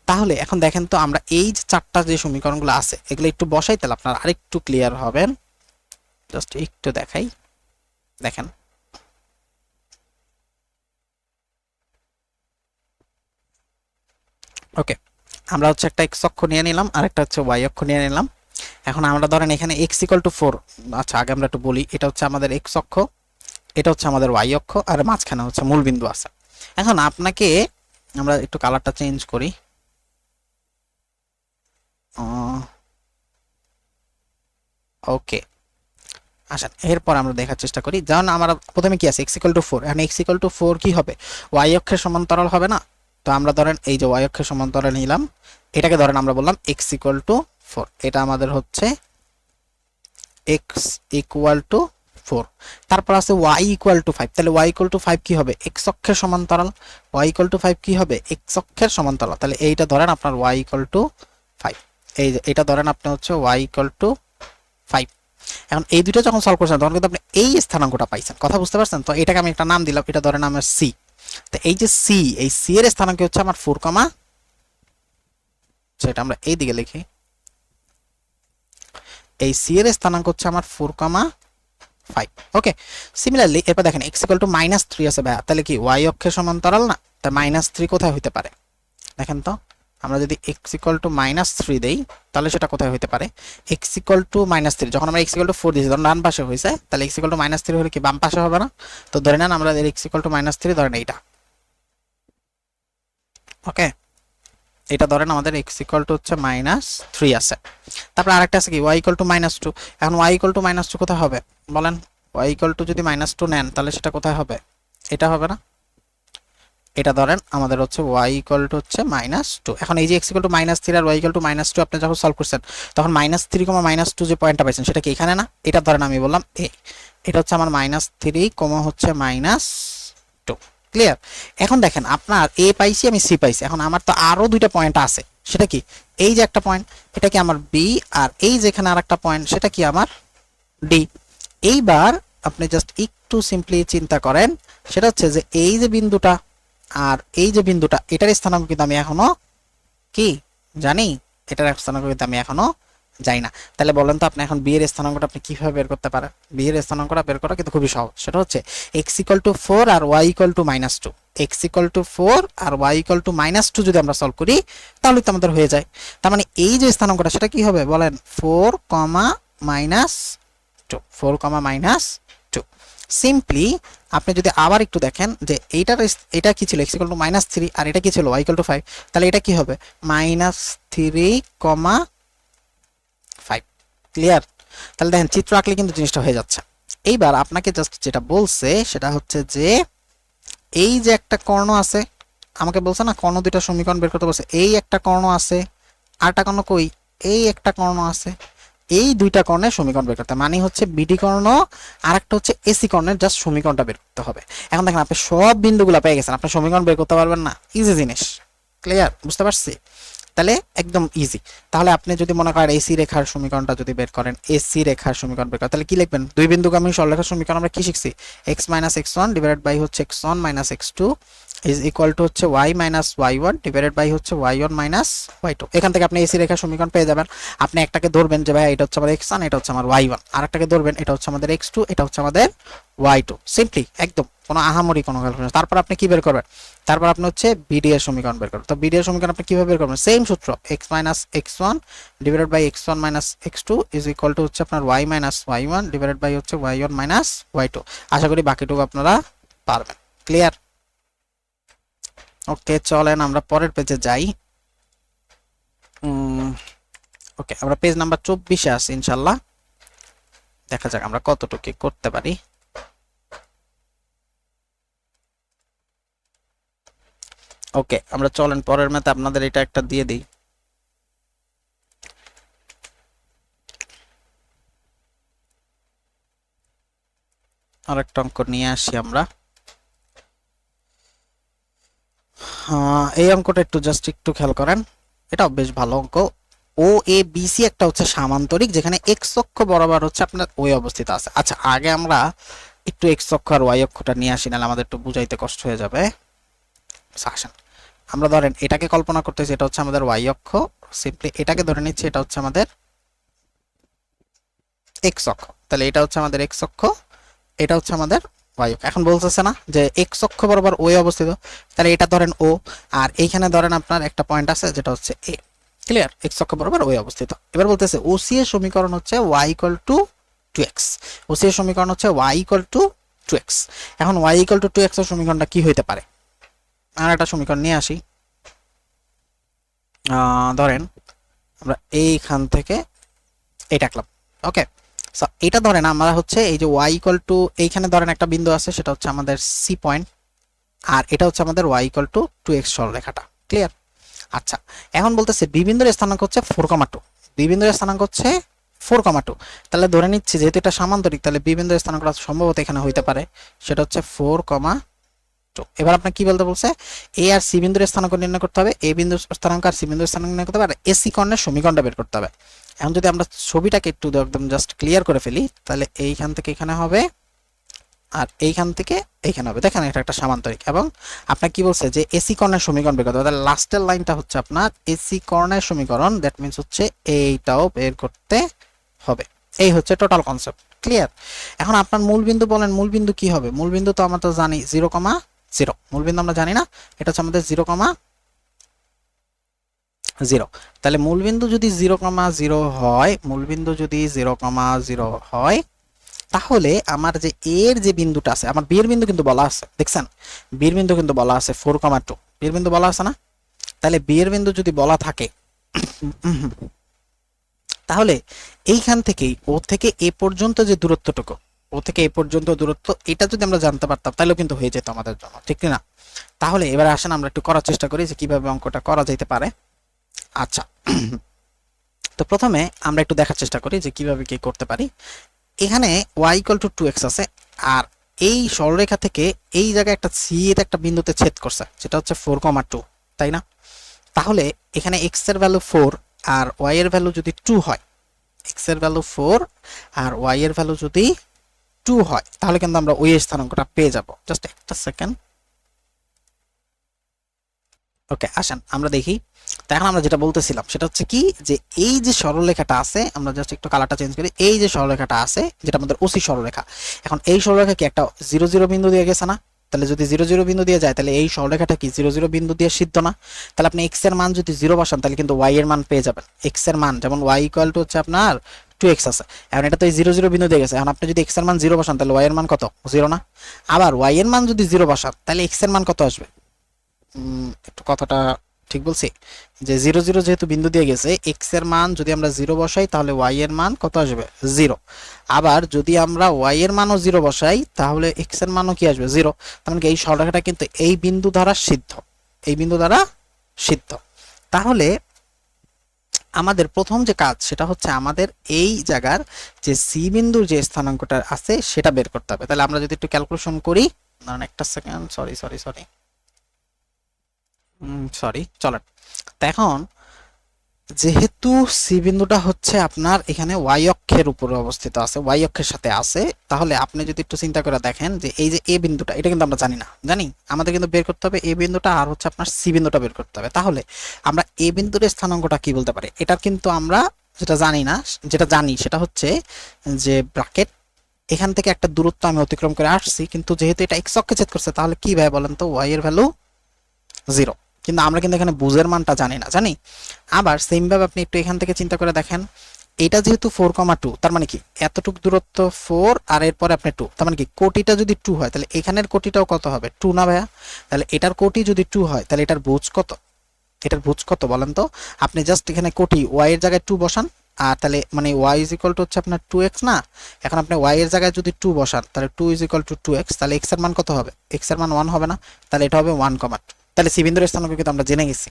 তাহলে এখন দেখেন তো, আমরা এই যে 4টা যে সমীকরণগুলো আছে এগুলো একটু বসাই, তাহলে আপনারা আরেকটু ক্লিয়ার হবেন। জাস্ট একটু দেখাই, দেখেন ওকে, আমরা হচ্ছে একটা x অক্ষ নিয়ে নিলাম আর একটা হচ্ছে y অক্ষ নিয়ে নিলাম। এখন আমরা ধরেন এখানে x ইকুয়াল টু 4, আচ্ছা আগে আমরা একটু বলি, এটা হচ্ছে আমাদের x অক্ষ, এটা হচ্ছে আমাদের y অক্ষ, আর মাঝখানে হচ্ছে মূল বিন্দু আছে। এখন আপনাকে আমরা একটু কালারটা চেঞ্জ করি, ওকে আসেন এরপর আমরা দেখার চেষ্টা করি। যেমন আমরা প্রথমে কি আছে, x ইকুয়াল টু 4, এখন x ইকুয়াল টু 4 কি হবে, y অক্ষের সমান্তরাল হবে না? তো আমরা ধরেন এই যে y অক্ষের সমান্তরাল নিলাম, এটাকে ধরেন আমরা বললাম x ইকুয়াল টু 4, এটা আমাদের হচ্ছে x ইকুয়াল টু 4। তারপর আছে y ইকুয়াল টু 5, তাহলে y ইকুয়াল টু 5 কি হবে, x অক্ষের সমান্তরাল, y ইকুয়াল টু 5 কি হবে, x অক্ষের সমান্তরাল, তাহলে এইটা ধরেন আপনার y ইকুয়াল টু 5, এই যে এটা ধরেন আপনি হচ্ছে y ইকুয়াল টু 5। এখন এই দুটো যখন সলভ করছেন তখন কিন্তু আপনি এই স্থানাঙ্কটা পাইছেন, কথা বুঝতে পারছেন তো? এটাকে আমি একটা নাম দিলাম, এটা ধরেন আমার c, তো এই যে c, এই c এর স্থানাঙ্ক হচ্ছে আমার 4, সেটা আমরা এই দিকে লিখি, এই সি এর স্থানাঙ্ক হচ্ছে আমার 4,5। ওকে, সিমিলারলি এরপর দেখেন x ইকুয়াল টু -3 আছে ভাইয়া, তাহলে কি y অক্ষের সমান্তরাল না? তা -3 কোথায় হইতে পারে দেখেন তো। আমরা যদি x ইকুয়াল টু -3 দেই তাহলে সেটা কোথায় হইতে পারে? x ইকুয়াল টু -3 যখন আমরা x ইকুয়াল টু 4 দিয়েছি তখন ডান পাশে হয়েছে, তাহলে x ইকুয়াল টু -3 হলে কি বাম পাশে হবে না? তো ধরে নেন আমরা x ইকুয়াল টু -3 ধরেন এইটা। ওকে, এটা ধরেন আমাদের x ইকুয়াল টু হচ্ছে -3 আছে। তারপর আরেকটা আছে কি y ইকুয়াল টু -2। এখন y ইকুয়াল টু -2 কোথায় হবে বলেন? y ইকুয়াল টু যদি -2 নেন তাহলে সেটা কোথায় হবে? এটা হবে না? এটা ধরেন আমাদের হচ্ছে y ইকুয়াল টু হচ্ছে -2। এখন এই যে x ইকুয়াল টু -3 আর y ইকুয়াল টু -2 আপনি যখন সলভ করছেন তখন -3, -2 যে পয়েন্টটা পাইছেন সেটা কি এখানে না? এটা ধরেন আমি বললাম এটা হচ্ছে আমার -3, হচ্ছে -2। ক্লিয়ার? এখন দেখেন আপনার a পাইছি, আমি c পাইছি, এখন আমার তো আরো দুইটা পয়েন্ট আছে। সেটা কি? এই যে একটা পয়েন্ট, এটা কি আমার b, আর এই যেখানে আরেকটা পয়েন্ট সেটা কি আমার d। এইবার আপনি জাস্ট একটু সিম্পলি চিন্তা করেন, সেটা হচ্ছে যে এই যে বিন্দুটা আর এই যে বিন্দুটা, এটার স্থানাঙ্ক কিন্তু আমি এখনো কি জানি? এটার স্থানাঙ্ক কিন্তু আমি এখনো যাই না। তাহলে বলেন তো আপনি এখন বি এর স্থানাঙ্কটা আপনি কিভাবে বের করতে পারেন? বি এর স্থানাঙ্কটা বের করা কিন্তু খুবই সহজ। সেটা হচ্ছে x ইকুয়াল টু 4 আর y equal to -2। x equal to 4 আর y ইকুয়াল টু -2 যদি আমরা সলভ করি তাহলে তো আমাদের হয়ে যায়। তার মানে এই যে স্থানাঙ্কটা সেটা কি হবে বলেন? 4, -2, 4, -2। সিম্পলি আপনি যদি আবার একটু দেখেন যে এটা কি ছিল? x ইকুয়াল টু -3 আর এটা কি ছিল? y equal two 5। তাহলে এটা কি হবে? -3, 5। ক্লিয়ার? তাহলে দেখেন চিত্র আঁকলে কিন্তু জিনিসটা হয়ে যাচ্ছে। এইবার আপনাকে জাস্ট যেটা বলছে সেটা হচ্ছে যে এই যে একটা কর্ণ আছে, আমাকে বলছে না কর্ণ দুইটা সমীকরণ বের করতে বলছে। এই একটা কর্ণ আছে, আরটা কর্ণ কই? এই একটা কর্ণ আছে, এই দুইটা কর্ণের সমীকরণ বের করতে, মানে হচ্ছে বিডি কর্ণ আর একটা হচ্ছে এসি কর্ণের জাস্ট সমীকরণটা বের করতে হবে। এখন দেখেন আপনি সব বিন্দুগুলো পেয়ে গেছেন, আপনি সমীকরণ বের করতে পারবেন না? ইজি জিনিস। ক্লিয়ার? বুঝতে পারছি? তাহলে একদম ইজি। তাহলে আপনি যদি মনে করেন এসি রেখার সমীকরণটা যদি বের করেন, এসি রেখার সমীকরণ বের করেন, তাহলে কি লিখবেন? দুই বিন্দুগামী সরলরেখার সমীকরণ আমরা কি শিখছি? x - x1 ডিভাইডেড বাই হচ্ছে x1 - x2 is equal to হচ্ছে y - y1 ডিভাইডেড বাই হচ্ছে y1 - y2। এখান থেকে আপনি এসি রেখার সমীকরণ পেয়ে যাবেন। আপনি একটাকে ধরবেন যে ভাই এটা হচ্ছে আমার x1, এটা হচ্ছে আমার y1, আরেকটাকে ধরবেন এটা হচ্ছে আমাদের x2, এটা হচ্ছে আমাদের y2। সিম্পলি একদম কোনো আহামরি কোনো ক্যালকুলেশন। তারপর আপনি কি বের করবেন? তারপর আপনি হচ্ছে বিডি এর সমীকরণ বের করবেন। তো বিডি এর সমীকরণ আপনি কিভাবে বের করবেন? সেম সূত্র, x - x1 divided by x1 - x2 is equal to হচ্ছে আপনার y - y1 ডিভাইডেড বাই হচ্ছে y1 - y2। আশা করি বাকিটুকু আপনারা পারবেন। ক্লিয়ার? ওকে, চলেন আমরা পরের পেজে যাই। ওকে, আমরা পেজ নাম্বার 24-এ আছি ইনশাআল্লাহ। দেখা যাক আমরা কতটুকু করতে পারি। ওকে, আমরা চলেন পরের ম্যাথে আপনাদের এটা একটা দিয়ে দিই। আরেকটা অঙ্ক নিয়ে আসি আমরা। এই অঙ্কটা একটু জাস্ট একটু খেয়াল করেন, এটাও বেশ ভালো অঙ্ক। ও এ বি সি একটা হচ্ছে সামান্তরিক যেখানে এক্স অক্ষ বরাবর হচ্ছে আপনার ওই অবস্থিত আছে। আচ্ছা, আগে আমরা একটু এক্স অক্ষ আর ওয়াই অক্ষটা নিয়ে আসি, নাহলে আমাদের একটু বুঝাইতে কষ্ট হয়ে যাবে। আসেন আমরা ধরেন এটাকে কল্পনা করতেছি, এটা হচ্ছে আমাদের ওয়াই অক্ষ। সিম্পলি এটাকে ধরে নিচ্ছি, এটা হচ্ছে আমাদের এক্স অক্ষ। তাহলে এটা হচ্ছে আমাদের এক্স অক্ষ, এটা হচ্ছে আমাদের ওয়াই অক্ষ। এখন বলতেছে না যে এক্স অক্ষ বরাবর ওই অবস্থিত, তাহলে এটা ধরেন ও, আর এইখানে ধরেন আপনার একটা পয়েন্ট আছে যেটা হচ্ছে এ। ক্লিয়ার? এক্স অক্ষ বরাবর ওই অবস্থিত। এবার বলতেছে ওসি এর সমীকরণ হচ্ছে y equal to 2x। OC এর সমীকরণ হচ্ছে y ইকুয়াল টু 2x। এখন y ইকুয়াল টু 2x এর সমীকরণটা কি হইতে পারে? আর একটা সমীকরণ নিয়ে আসি। ধরেন আমরা এইখান থেকে এটা আঁকলাম। ওকে, সো এটা ধরেন আমরা হচ্ছে এই যে y ইকুয়াল টু, এইখানে ধরেন একটা বিন্দু আছে সেটা হচ্ছে আমাদের সি পয়েন্ট, আর এটা হচ্ছে আমাদের y ইকুয়াল টু 2x সরলরেখাটা। ক্লিয়ার? আচ্ছা, এখন বলতেছে বি বিন্দুর স্থানাঙ্ক হচ্ছে 4,2। বি বিন্দুর স্থানাঙ্ক হচ্ছে 4,2। তাহলে ধরে নিচ্ছি যেহেতু এটা সামান্তরিক, তাহলে বি বিন্দুর স্থানাঙ্কটা সম্ভবত এখানে হইতে পারে, সেটা হচ্ছে 4,2। এবার আপনার কি বলতে বলছে? এ আর সি বিন্দুর স্থানাঙ্ক নির্ণয় করতে হবে, এ বিন্দুর স্থানাঙ্ক আর সি বিন্দুর স্থানাঙ্ক নির্ণয় করতে হবে, আর এসি কর্ণের সমীকরণটা বের করতে হবে। এখন যদি আমরা ছবিটাকে একটু একদম জাস্ট ক্লিয়ার করে ফেলি, তাহলে এইখান থেকে এখানে হবে আর এইখান থেকে এইখানে হবে। দেখেন এটা একটা সামান্তরিক, এবং আপনার কি বলছে যে এসি কর্ণের সমীকরণ বের করতে হবে। তাহলে লাস্টের লাইনটা হচ্ছে আপনার এসি কর্ণের সমীকরণ, দ্যাট মিন্স হচ্ছে এইটাও বের করতে হবে। এই হচ্ছে টোটাল কনসেপ্ট। ক্লিয়ার? এখন আপনার মূল বিন্দু বলেন, মূল বিন্দু কি হবে? মূল বিন্দু তো আমরা তো জানি 0,0। মূল বিন্দু আমরা জানি না, এটা হচ্ছে আমাদের 0,0। তাহলে মূল বিন্দু যদি 0,0 হয়, মূল বিন্দু যদি 0,0 হয়, তাহলে আমার যে এর যে বিন্দুটা আছে, আমার বিয়ের বিন্দু কিন্তু বলা আছে, দেখছেন বিয়ের বিন্দু কিন্তু বলা আছে 4,2, বিয়ের বিন্দু বলা আছে না? তাহলে বিয়ের বিন্দু যদি বলা থাকে তাহলে এইখান থেকেই ও থেকে এ পর্যন্ত যে দূরত্বটুকু, ও থেকে এ পর্যন্ত দূরত্ব, এটা যদি আমরা জানতে পারতাম তাহলেও কিন্তু হয়ে যেত আমাদের জন্য, ঠিক না? তাহলে এবার আসেন আমরা একটু করার চেষ্টা করি যে কিভাবে অঙ্কটা করা যেতে পারে। আচ্ছা, তো প্রথমে আমরা একটু দেখার চেষ্টা করি যে কিভাবে কি করতে পারি। এখানে y = 2x আছে, আর এই সরলরেখা থেকে এই জায়গায় একটা c এর একটা বিন্দুতে ছেদ করছে, যেটা হচ্ছে 4,2, তাই না? তাহলে এখানে x এর ভ্যালু 4 আর y এর ভ্যালু যদি 2 হয়, x এর ভ্যালু 4 আর y এর ভ্যালু যদি 2 হয়, তাহলে কিন্তু আমরা ওই স্থানাঙ্কটা পেয়ে যাব। জাস্ট একটা সেকেন্ড। ওকে, আসেন আমরা দেখি। তো এখন আমরা যেটা বলতেছিলাম সেটা হচ্ছে কি, যে এই যে সরলরেখাটা আছে, আমরা জাস্ট একটু কালারটা চেঞ্জ করি, এই যে সরলরেখাটা আছে যেটা আমাদের ওসি সরলরেখা, এখন এই সরলরেখা কি একটা 0,0 বিন্দু দিয়ে গেছে না? তাহলে যদি 0,0 বিন্দু দিয়ে যায়, তাহলে এই সরলরেখাটা কি 0,0 বিন্দু দিয়ে সিদ্ধ না? তাহলে আপনি x এর মান যদি 0 বসান, তাহলে কিন্তু y এর মান পেয়ে যাবেন। x এর মান যেমন y = হচ্ছে আপনার 2x আছে, এখন এটা তো এই 0,0 বিন্দু দিয়ে গেছে, এখন আপনি যদি x এর মান 0 বসান, তাহলে y এর মান কত? 0 না? আবার y এর মান যদি 0 বসান, তাহলে x এর মান কত আসবে? একটু কথাটা ঠিক বলছি, যে 0,0 যেহেতু বিন্দু দিয়ে গেছে, x এর মান যদি আমরা 0 বসাই, তাহলে y এর মান কত আসবে? 0। আবার যদি আমরা y এর মানও 0 বসাই, তাহলে x এর মানও কি আসবে? 0। তার মানে এই সরলরেখাটা কিন্তু এই বিন্দু দ্বারা সিদ্ধ, এই বিন্দু দ্বারা সিদ্ধ। তাহলে আমাদের প্রথম যে কাজ সেটা হচ্ছে আমাদের এই জায়গার যে সি বিন্দুর যে স্থানাঙ্কটা আছে সেটা বের করতে হবে। তাহলে আমরা যদি একটু ক্যালকুলেশন করি, ধরেন একটা সেকেন্ড, সরি চলেন। তো এখন যেহেতু সি বিন্দুটা হচ্ছে আপনার এখানে ওয়াই অক্ষের উপরে অবস্থিত আছে, ওয়াই অক্ষের সাথে আছে, তাহলে আপনি যদি একটু চিন্তা করে দেখেন যে এই যে এ বিন্দুটা, এটা কিন্তু আমরা জানি না, জানি আমাদের কিন্তু বের করতে হবে এ বিন্দুটা, আর হচ্ছে আপনার সি বিন্দুটা বের করতে হবে। তাহলে আমরা এ বিন্দুর স্থানাঙ্কটা কি বলতে পারি? এটা কিন্তু আমরা যেটা জানি না, যেটা জানি সেটা হচ্ছে যে ব্র্যাকেট, এখান থেকে একটা দূরত্ব আমি অতিক্রম করে আসছি, কিন্তু যেহেতু এটা এক্স অক্ষে ছেদ করছে, তাহলে কি ভাই বলেন তো? ওয়াই এর ভ্যালু 0, কিন্তু আমরা কিন্তু এখানে বুঝের মানটা জানি না, জানি। আবার সেম ভাবে আপনি একটু এখান থেকে চিন্তা করে দেখেন, এটা যেহেতু 4,2, তার মানে কি এতটুক দূরত্ব 4 আর এরপরে আপনি 2, তার মানে কি কোটিটা যদি 2 হয়, তাহলে এখানের কোটিটাও কত হবে? 2 না ভাইয়া? তাহলে এটার কোটি যদি 2 হয়, তাহলে এটার ভুজ কত? এটার ভুজ কত বলেন তো? আপনি জাস্ট এখানে কোটি y এর জায়গায় 2 বসান, আর তাহলে মানে y = হচ্ছে আপনার 2x না? এখন আপনি y এর জায়গায় যদি 2 বসান, তাহলে 2 = 2x, তাহলে x এর মান কত হবে? x এর মান 1 হবে না? তাহলে এটা হবে 1,2। তাহলে সি বিন্দুর স্থানাঙ্ক কিন্তু আমরা জেনে গেছি।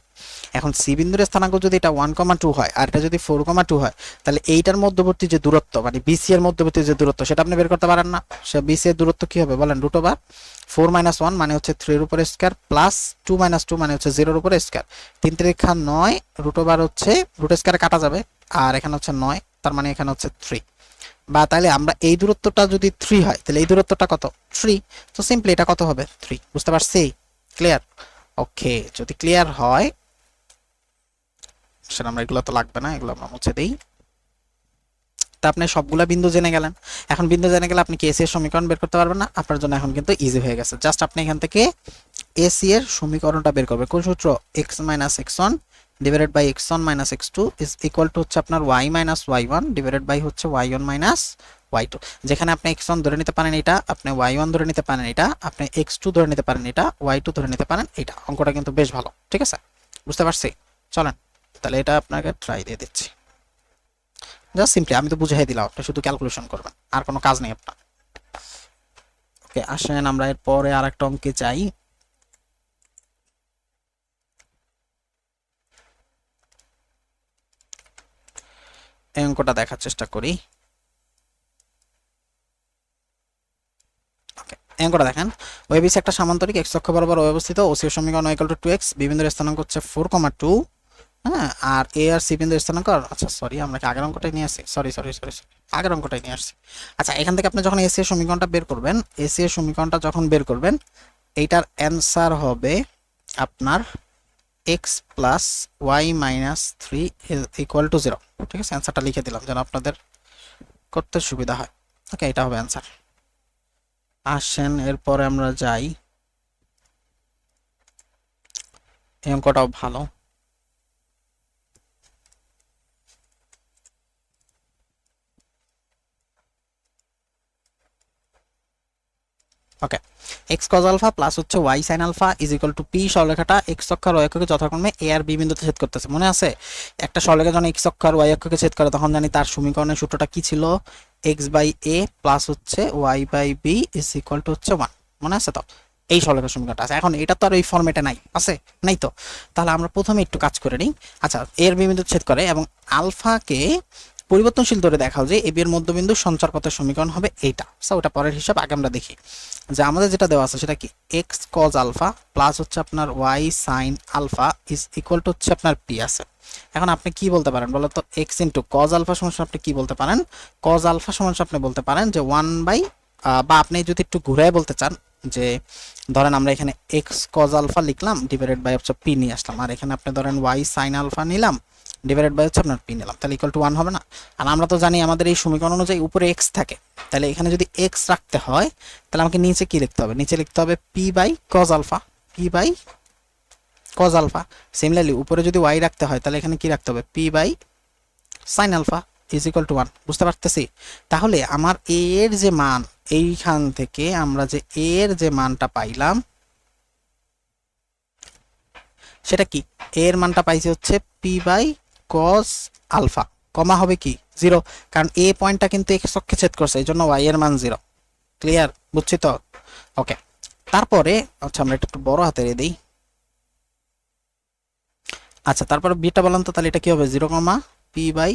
এখন সি বিন্দুর স্থানাঙ্ক যদি এটা 1,2 হয় আর এটা যদি 4,2 হয়, তাহলে এইটার মধ্যবর্তী যে দূরত্ব, মানে বিসি এর মধ্যবর্তী যে দূরত্ব, সেটা আপনি বের করতে পারেন না? সে বিসি এর দূরত্ব কি হবে বলেন? √4 - 1 মানে হচ্ছে 3 এর উপরে স্কয়ার, প্লাস 2 - 2 মানে হচ্ছে 0 এর উপরে স্কয়ার, 3 × 9, √, হচ্ছে রুট স্কয়ারে কাটা যাবে, আর এখানে হচ্ছে 9, তার মানে এখানে হচ্ছে 3। বা তাহলে আমরা এই দূরত্বটা যদি 3 হয়, তাহলে এই দূরত্বটা কত? 3। তো সিম্পলি এটা কত হবে? 3। বুঝতে পারছি? ক্লিয়ার? ওকে, যদি ক্লিয়ার হয় সেটা আমরা, এগুলো তো লাগবে না, এগুলো আমরা মুছে দেই। তা আপনি সবগুলা বিন্দু জেনে গেলেন। এখন বিন্দু জেনে গেলে আপনি কি এসি এর সমীকরণ বের করতে পারবেন না? আপনার জন্য এখন কিন্তু ইজি হয়ে গেছে। জাস্ট আপনি এখান থেকে এসি এর সমীকরণটা বের করবেন। কোন সূত্র? x - x1 divided by x1 - x2 is equal to হচ্ছে আপনার y - y1 ডিভাইডেড বাই হচ্ছে y1 - y2। যেখানে আপনি x1 ধরে নিতে পারেন এটা, আপনি y1 ধরে নিতে পারেন এটা, আপনি x2 ধরে নিতে পারেন এটা, y2 ধরে নিতে পারেন এটা। অঙ্কটা কিন্তু বেশ ভালো, ঠিক আছে? বুঝতে পারছি? চলেন তাহলে এটা আপনাকে ট্রাই দিয়ে দিচ্ছি। জাস্ট সিম্পলি আমি তো বুঝাই দিলাম, আপনি শুধু ক্যালকুলেশন করবেন, আর কোনো কাজ নেই আপনার। ওকে, আসেন আমরা এরপরে আরেকটা অঙ্কে যাই। এই অঙ্কটা দেখার চেষ্টা করি। এই অঙ্কটা দেখেন, ওএবিসি একটা সামান্তরিক, এক্স অক্ষ বরাবর অবস্থিত, ওসি এর সমীকরণ y = 2x, বি বিন্দুর স্থানাঙ্ক হচ্ছে 4,2, হ্যাঁ, আর এ আর সি বিন্দুর স্থানাঙ্ক, আচ্ছা সরি আমরা কি আগের অঙ্কটাই নিয়ে আসছি? সরি, আগের অঙ্কটাই নিয়ে আসছি। আচ্ছা, এখান থেকে আপনি যখন এসি এর সমীকরণটা বের করবেন, এসি এর সমীকরণটা যখন বের করবেন, এইটার অ্যান্সার হবে আপনার x + y - 3 = 0। ঠিক আছে, অ্যান্সারটা লিখে দিলাম যেন আপনাদের করতে সুবিধা হয়। ওকে, এটা হবে অ্যান্সার। আসেন এরপরে আমরা যাই, এই অঙ্কটাও ভালো। Okay, x cos alpha plus হচ্ছে y sine alpha is equal to p. সরলরেখাটা এক্স অক্ষ আর ওয়াই অক্ষকে যথাক্রমে এ আর বি বিন্দুতে ছেদ করতেছে। মনে আছে একটা সরলরেখা যখন এক্স অক্ষ আর ওয়াই অক্ষকে ছেদ করে তখন জানি তার সমীকরণের সূত্রটা কি ছিল, এক্স বাই এ প্লাস হচ্ছে Y by B is equal to হচ্ছে 1। মনে আছে তো? এই সরলরেখার সমীকরণটা আছে। এখন এটা তো আর এই ফরম্যাটে নাই, আছে নাই তো? তাহলে আমরা প্রথমে একটু কাজ করে নিই। আচ্ছা, এর বি বিন্দু ছেদ করে এবং আলফাকে পরিবর্তনশীল ধরে দেখাও যে এ বি এর মধ্যবিন্দু সঞ্চার পথের সমীকরণ হবে এইটা। সো ওটা পরের হিসাব, আগে আমরা দেখি যে আমাদের যেটা দেওয়া আছে সেটা কি, এক্স কজ আলফা প্লাস হচ্ছে আপনার Y sine alpha is equal to হচ্ছে আপনার পি আছে। এখন আপনি কি বলতে পারেন বলো তো, এক্স ইন্টু কজ আলফা সমান আপনি কি বলতে পারেন, কজ আলফা সমান আপনি বলতে পারেন যে 1 বাই, বা আপনি যদি একটু ঘুরে বলতে চান যে ধরেন আমরা এখানে এক্স কজ আলফা লিখলাম ডিভাইডেড বাই হচ্ছে পি নিয়ে আসলাম, আর এখানে আপনি ধরেন ওয়াই সাইন আলফা নিলাম ডিভাইডেড বাই হচ্ছে আপনার পি নিলাম, তাহলে ইকুয়াল টু 1 হবে না? আর আমরা তো জানি আমাদের এই সমীকরণ অনুযায়ী উপরে এক্স থাকে, তাহলে এখানে যদি এক্স রাখতে হয় তাহলে আমাকে নিচে কি লিখতে হবে, নিচে লিখতে হবে P by cos alpha, P by cos alpha. Similarly উপরে যদি ওয়াই রাখতে হয় তাহলে এখানে কি রাখতে হবে, P by sine alpha is equal to 1। বুঝতে পারতেছি? তাহলে আমার এ এর যে মান, এইখান থেকে আমরা যে এ এর যে মানটা পাইলাম সেটা কি, এর মানটা পাইছি হচ্ছে পি বাই কস আলফা, কমা হবে কি 0, কারণ এ পয়েন্টটা কিন্তু এক্স অক্ষে ছেদ করছে, এই জন্য ওয়াই এর মান 0। ক্লিয়ার? বুঝছি তো? ওকে, তারপরে আচ্ছা আমরা একটু বড় হাতের দিই। আচ্ছা, তারপরে বিটা বললাম তো, তাহলে এটা কি হবে 0 comma P by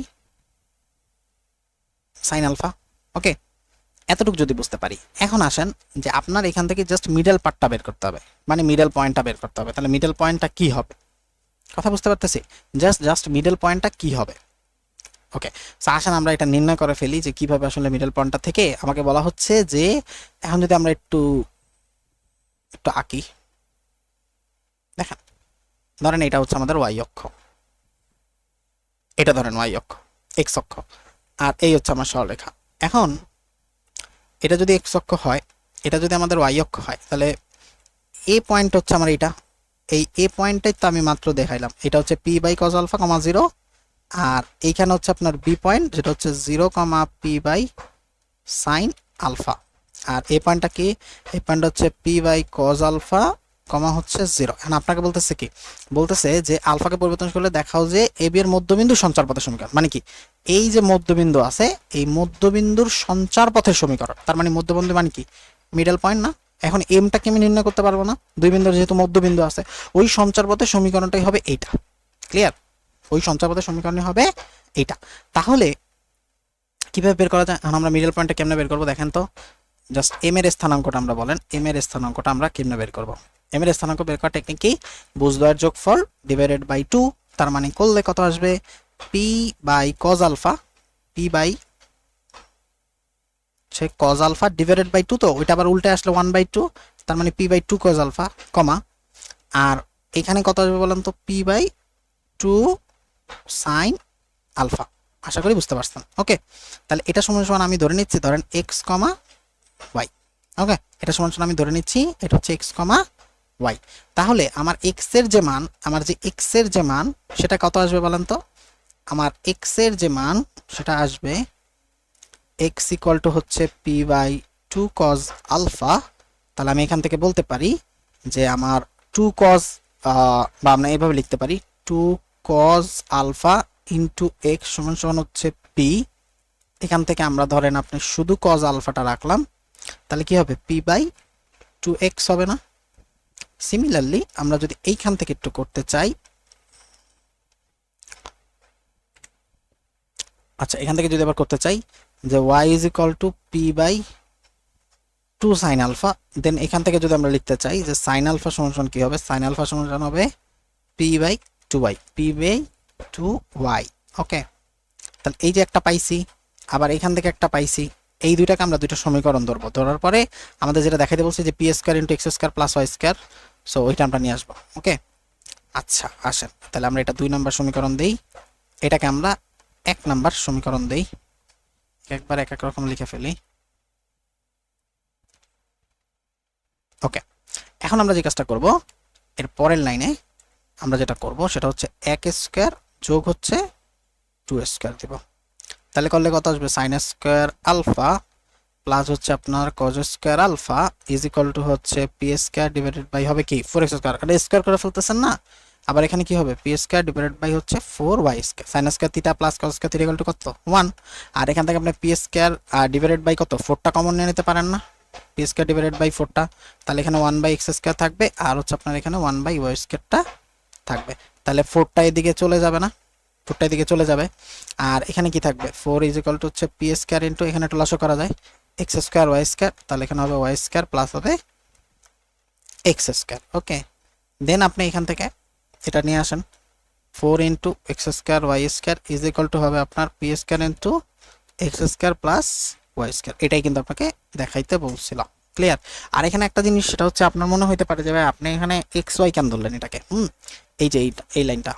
sine alpha. ওকে, এতটুকু যদি বুঝতে পারি। এখন আসেন যে আপনার এখান থেকে জাস্ট মিডল পার্টটা বের করতে হবে, মানে মিডল পয়েন্টটা বের করতে হবে। তাহলে মিডল পয়েন্টটা কি হবে, কথা বুঝতে পারতেছি? জাস্ট মিডল পয়েন্টটা কি হবে। ওকে, সো আসেন আমরা এটা নির্ণয় করে ফেলি যে কিভাবে আসলে মিডল পয়েন্টটা থেকে আমাকে বলা হচ্ছে যে, এখন যদি আমরা একটু একটু আঁকি, দেখেন ধরেন এটা হচ্ছে আমাদের ওয়াই অক্ষ, এটা ধরেন ওয়াই অক্ষ, এক্স অক্ষ, আর এই হচ্ছে আমার সরলরেখা। এখন এটা যদি এক্স অক্ষ হয়, এটা যদি আমাদের ওয়াই অক্ষ হয়, তাহলে এ পয়েন্ট হচ্ছে আমার এটা, এই এ পয়েন্টটাই তো আমি মাত্র দেখাইলাম, এটা হচ্ছে P by cos alpha comma 0, আর এইখানে হচ্ছে আপনার বি পয়েন্ট যেটা হচ্ছে 0 comma P by sine alpha, আর এই পয়েন্টটা কি, এই পয়েন্ট হচ্ছে P by cos alpha comma হচ্ছে 0। এখন আপনাকে বলতেছে কি, বলতেছে যে আলফাকে পরিবর্তন করলে দেখাও যে এ বি এর মধ্যবিন্দু সঞ্চার পথের সমীকরণ, মানে কি এই যে মধ্যবিন্দু আছে এই মধ্যবিন্দুর সঞ্চার পথের সমীকরণ, তার মানে মধ্যবিন্দু মানে কি মিডল পয়েন্ট না? এখন এমটাকে আমি নির্ণয় করতে পারবো না, দুই বিন্দুর যেহেতু মধ্যবিন্দু আছে, ওই সঞ্চার পথের সমীকরণটাই হবে এইটা। ক্লিয়ার? ওই সঞ্চার পথের সমীকরণই হবে এইটা। তাহলে কিভাবে বের করা যায়, এখন আমরা মিডল পয়েন্টটা কেমনে বের করবো দেখেন তো। জাস্ট এম এর স্থানাঙ্কটা আমরা বলেন, এম এর স্থানাঙ্কটা আমরা কেমনে বের করব। এম এর স্থানাঙ্ক বের করার টেকনিক কি, বুঝদ্বয়ের যোগফল ডিভাইডেড বাই 2, তার মানে করলে কত আসবে, p by cos alpha, P by সে কজ আলফা ডিভাইডেড বাই 2, তো ওইটা আবার উল্টে আসলে 1/2, তার মানে p by 2 cos alpha comma, আর এখানে কত আসবে বলেন তো, পি বাই 2 সাইন আলফা। আশা করি বুঝতে পারছেন। ওকে, তাহলে এটা সমান সমান আমি ধরে নিচ্ছি ধরেন এক্স কমা ওয়াই। ওকে, এটা সমান সমান আমি ধরে নিচ্ছি এটা হচ্ছে এক্স কমা ওয়াই। তাহলে আমার এক্স এর যে মান, আমার যে এক্স এর যে মান সেটা কত আসবে বলেন তো, আমার এক্স এর যে মান সেটা আসবে এক্স ইকুয়াল টু হচ্ছে পি বাই 2 কজ আলফা। তাহলে আমি এখান থেকে বলতে পারি যে আমার 2 কজ, বা আমরা এইভাবে লিখতে পারি 2 কজ আলফা ইন্টু এক্স সমান সমান হচ্ছে পি। এখান থেকে আমরা ধরেন আপনি শুধু কজ আলফাটা রাখলাম, তাহলে কি হবে পি বাই 2x হবে না? সিমিলারলি আমরা যদি এইখান থেকে একটু করতে চাই, আচ্ছা এখান থেকে যদি আবার করতে চাই যে y is equal to p by 2 sine alpha, then এখান থেকে যদি আমরা লিখতে চাই যে সাইন আলফা সমান কি হবে, সাইন আলফা সমান হবে P by 2y, P by 2y। Okay, তাহলে এই যে একটা পাইছি, আবার এখান থেকে একটা পাইছি, এই দুইটাকে আমরা দুইটা সমীকরণ ধরবো, ধরার পরে আমাদের যেটা দেখাতে বলছি যে P square into X square plus Y square, so ওইটা আমরা নিয়ে আসবো। ওকে, আচ্ছা আসেন তাহলে আমরা এটা 2 নম্বর সমীকরণ দেই, এটাকে আমরা 1 নম্বর সমীকরণ দেই, একবার এক এক রকম লিখে ফেলি। ওকে, এখন আমরা যে কাজটা করব, এর পরের লাইনে আমরা যেটা করব সেটা হচ্ছে এক স্কোয়ার যোগ হচ্ছে 2 স্কোয়ার দিব। তাহলে করলে কত আসবে, সাইন স্কোয়ার আলফা প্লাস হচ্ছে আপনার cos square alpha is equal to হচ্ছে পি স্কোয়ার ডিভাইডেড বাই হবে কি 4 স্কোয়ার, এটা স্কোয়ার করে ফেলতেছেন না। আবার এখানে কি হবে, পি স্কোয়ার ডিভাইডেড বাই হচ্ছে 4y square, sine square theta plus cos square theta equal two কত 1। আর এখান থেকে আপনি পি স্কোয়ার ডিভাইডেড বাই কত 4টা কমন নিয়ে নিতে পারেন না, পি স্কোয়ার ডিভাইডেড বাই 4টা, তাহলে এখানে 1/x স্কোয়ার থাকবে আর হচ্ছে আপনার এখানে 1/y স্কোয়ারটা থাকবে। তাহলে 4টা এদিকে চলে যাবে না, 4টা এদিকে চলে যাবে। আর এখানে কি থাকবে, 4 ইজ ইকুয়াল টু হচ্ছে পি স্কোয়ার ইন্টু এখানে টলাসও করা যায় এক্স স্কোয়ার ওয়াই স্কোয়ার, তাহলে এখানে হবে ওয়াই স্কোয়ার প্লাস হবে এক্স স্কোয়ার। ওকে, দেন আপনি এখান থেকে এটা নিয়ে আসেন, 4 into X square Y square is equal to হবে আপনার P square into X square plus Y square. এটাই কিন্তু আপনাকে দেখাইতে বলছিলাম, ক্লিয়ার। আর এখানে একটা জিনিস সেটা হচ্ছে আপনার মনে হইতে পারে যে ভাই আপনি এখানে এক্স ওয়াই কেন ধরলেন এটাকে, এই যে এই লাইনটা।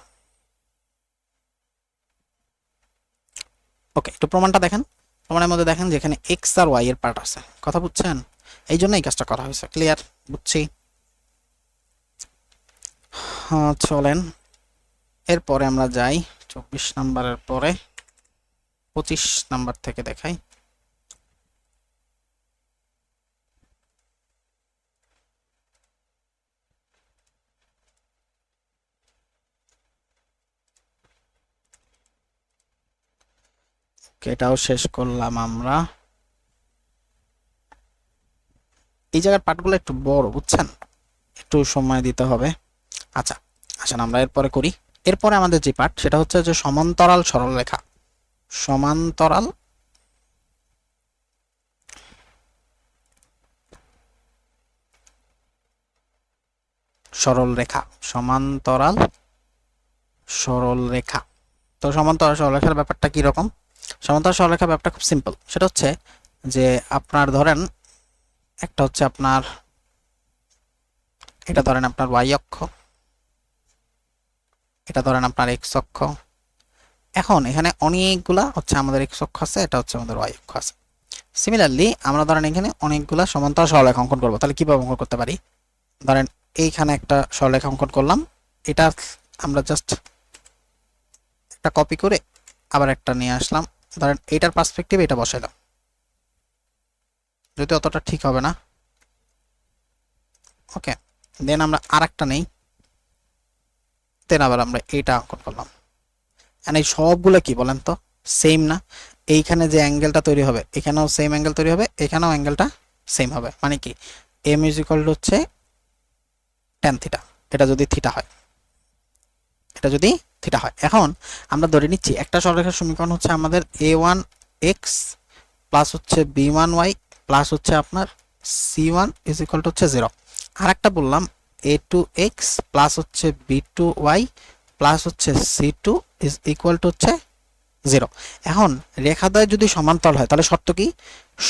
ওকে, একটু প্রমাণটা দেখেন, প্রমাণের মধ্যে দেখেন যে এখানে এক্স আর ওয়াই এর পার্ট আছে, কথা বুঝছেন, এই জন্য এই কাজটা করা হয়েছে, ক্লিয়ার, বুঝছি। হ্যাঁ চলেন এরপরে আমরা যাই 24 নাম্বারের পরে 25 নাম্বার থেকে দেখাই। এটাও শেষ করলাম আমরা। এই জায়গার পার্টগুলো একটু বড়, বুঝছেন, একটু সময় দিতে হবে। আচ্ছা আসেন আমরা এরপরে করি। এরপরে আমাদের যে পার্ট সেটা হচ্ছে যে সমান্তরাল সরলরেখা, সমান্তরাল সরলরেখা, সমান্তরাল সরলরেখা। তো সমান্তরাল সরলরেখার ব্যাপারটা কি রকম, সমান্তরাল সরলরেখার ব্যাপারটা খুব সিম্পল, সেটা হচ্ছে যে আপনার ধরেন একটা হচ্ছে আপনার এটা ধরেন আপনার ওয়াই অক্ষ, এটা ধরেন আপনার এক্স অক্ষ। এখন এখানে অনেকগুলা হচ্ছে আমাদের এক্স অক্ষ আছে, এটা হচ্ছে আমাদের ওয়াই অক্ষ আছে। সিমিলারলি আমরা ধরেন এখানে অনেকগুলা সমান্তরাল সরলরেখা অঙ্কন করবো, তাহলে কিভাবে অঙ্কন করতে পারি, ধরেন এইখানে একটা সরলরেখা অঙ্কন করলাম, এটা আমরা জাস্ট একটা কপি করে আবার একটা নিয়ে আসলাম, ধরেন এইটার পার্সপেক্টিভ এটা বসাইলাম, যদি অতটা ঠিক হবে না। ওকে, দেন আমরা আরেকটা নেই, দেন আবার আমরা এইটা অঙ্কন করলাম। এন্ড এই সবগুলো কি বলেন তো সেম না, এইখানে যে অ্যাঙ্গেলটা তৈরি হবে এখানেও সেম অ্যাঙ্গেল তৈরি হবে, এখানেও অ্যাঙ্গেলটা সেম হবে, মানে কি এম ইজ ইকুয়াল টু হচ্ছে ট্যান থিটা, এটা যদি থিটা হয়, এটা যদি থিটা হয়। এখন আমরা ধরে নিচ্ছি একটা সরলরেখার সমীকরণ হচ্ছে আমাদের a1x প্লাস হচ্ছে b1y প্লাস হচ্ছে আপনার c1 ইজ ইকুয়াল টু হচ্ছে 0। আর একটা বললাম a2x প্লাস হচ্ছে b2y প্লাস হচ্ছে c2 ইজ ইকুয়াল টু হচ্ছে 0। এখন রেখাদ্বয় যদি সমান্তরাল হয় তাহলে শর্ত কি,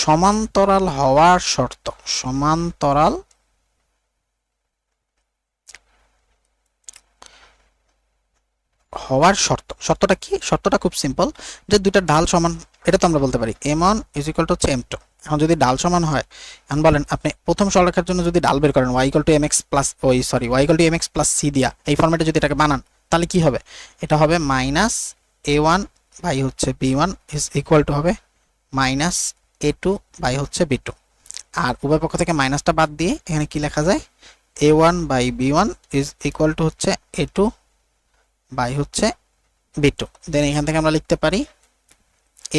সমান্তরাল হওয়ার শর্ত, সমান্তরাল হওয়ার শর্ত, শর্তটা কি, শর্তটা খুব সিম্পল, যে দুইটা ঢাল সমান, এটা তো আমরা বলতে পারি m1 ইজ ইকুয়াল টু হচ্ছে m2। এখন যদি ঢাল সমান হয়, এখন বলেন আপনি প্রথম সরলরেখার জন্য যদি ঢাল বের করেন y equal to mx plus y equal to mx plus c দিয়া এই ফরম্যাটে যদি এটাকে বানান তাহলে কি হবে, এটা হবে মাইনাস a1 বাই হচ্ছে b1 ইজ ইকুয়াল টু হবে মাইনাস a2 বাই হচ্ছে b2। আর উভয় পক্ষ থেকে মাইনাসটা বাদ দিয়ে এখানে কি লেখা যায়, a1 by b1 is equal to হচ্ছে a2 বাই হচ্ছে b2। দেন এখান থেকে আমরা লিখতে পারি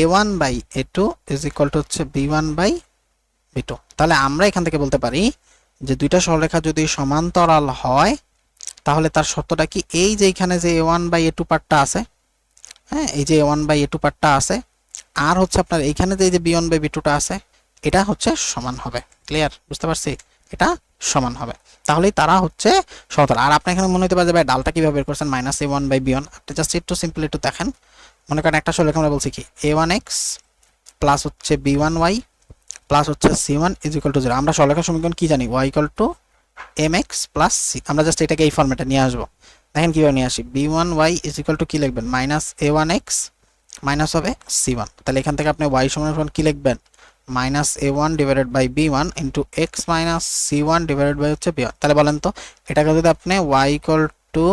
a1 by a2 is equal to হচ্ছে b1 বাই b2। তাহলে আমরা এখান থেকে বলতে পারি যে দুইটা সরলরেখা যদি সমান্তরাল হয় তাহলে তার শর্তটা কি, এই যে এখানে যে a1 বাই a2 পার্টটা আছে, হ্যাঁ এই যে a1 বাই a2 পার্টটা আছে, আর হচ্ছে আপনার এইখানে যে b1 বাই b2টা আছে, এটা হচ্ছে সমান হবে, ক্লিয়ার, বুঝতে পারছি, এটা সমান হবে, তাহলেই তারা হচ্ছে সমান্তরাল। আর আপনি এখানে মনে হতে পারে যে ভাই ডালটা কিভাবে বের করছেন, মাইনাস a1 বাই b1, আপনি জাস্ট একটু সিম্পল একটু দেখেন, মনে করেন একটা সরলরেখা আমরা বলছি কি a1x প্লাস হচ্ছে b1y প্লাস হচ্ছে c1 ইজ ইকুয়াল টু 0। আমরা সরলরেখার সমীকরণ কি জানি, y equal to mx plus c, আমরা জাস্ট এটাকে এই ফরম্যাটে নিয়ে আসবো। দেখেন কিভাবে নিয়ে আসি, b1y ইজ ইকুয়াল টু কি লিখবেন, মাইনাস a1x মাইনাস হবে c1। তাহলে এখান থেকে আপনি y সমান কি লিখবেন, minus a1 divided by b1 into x minus c1 divided by হচ্ছে b1। তাহলে বলেন তো এটাকে যদি আপনি y equal to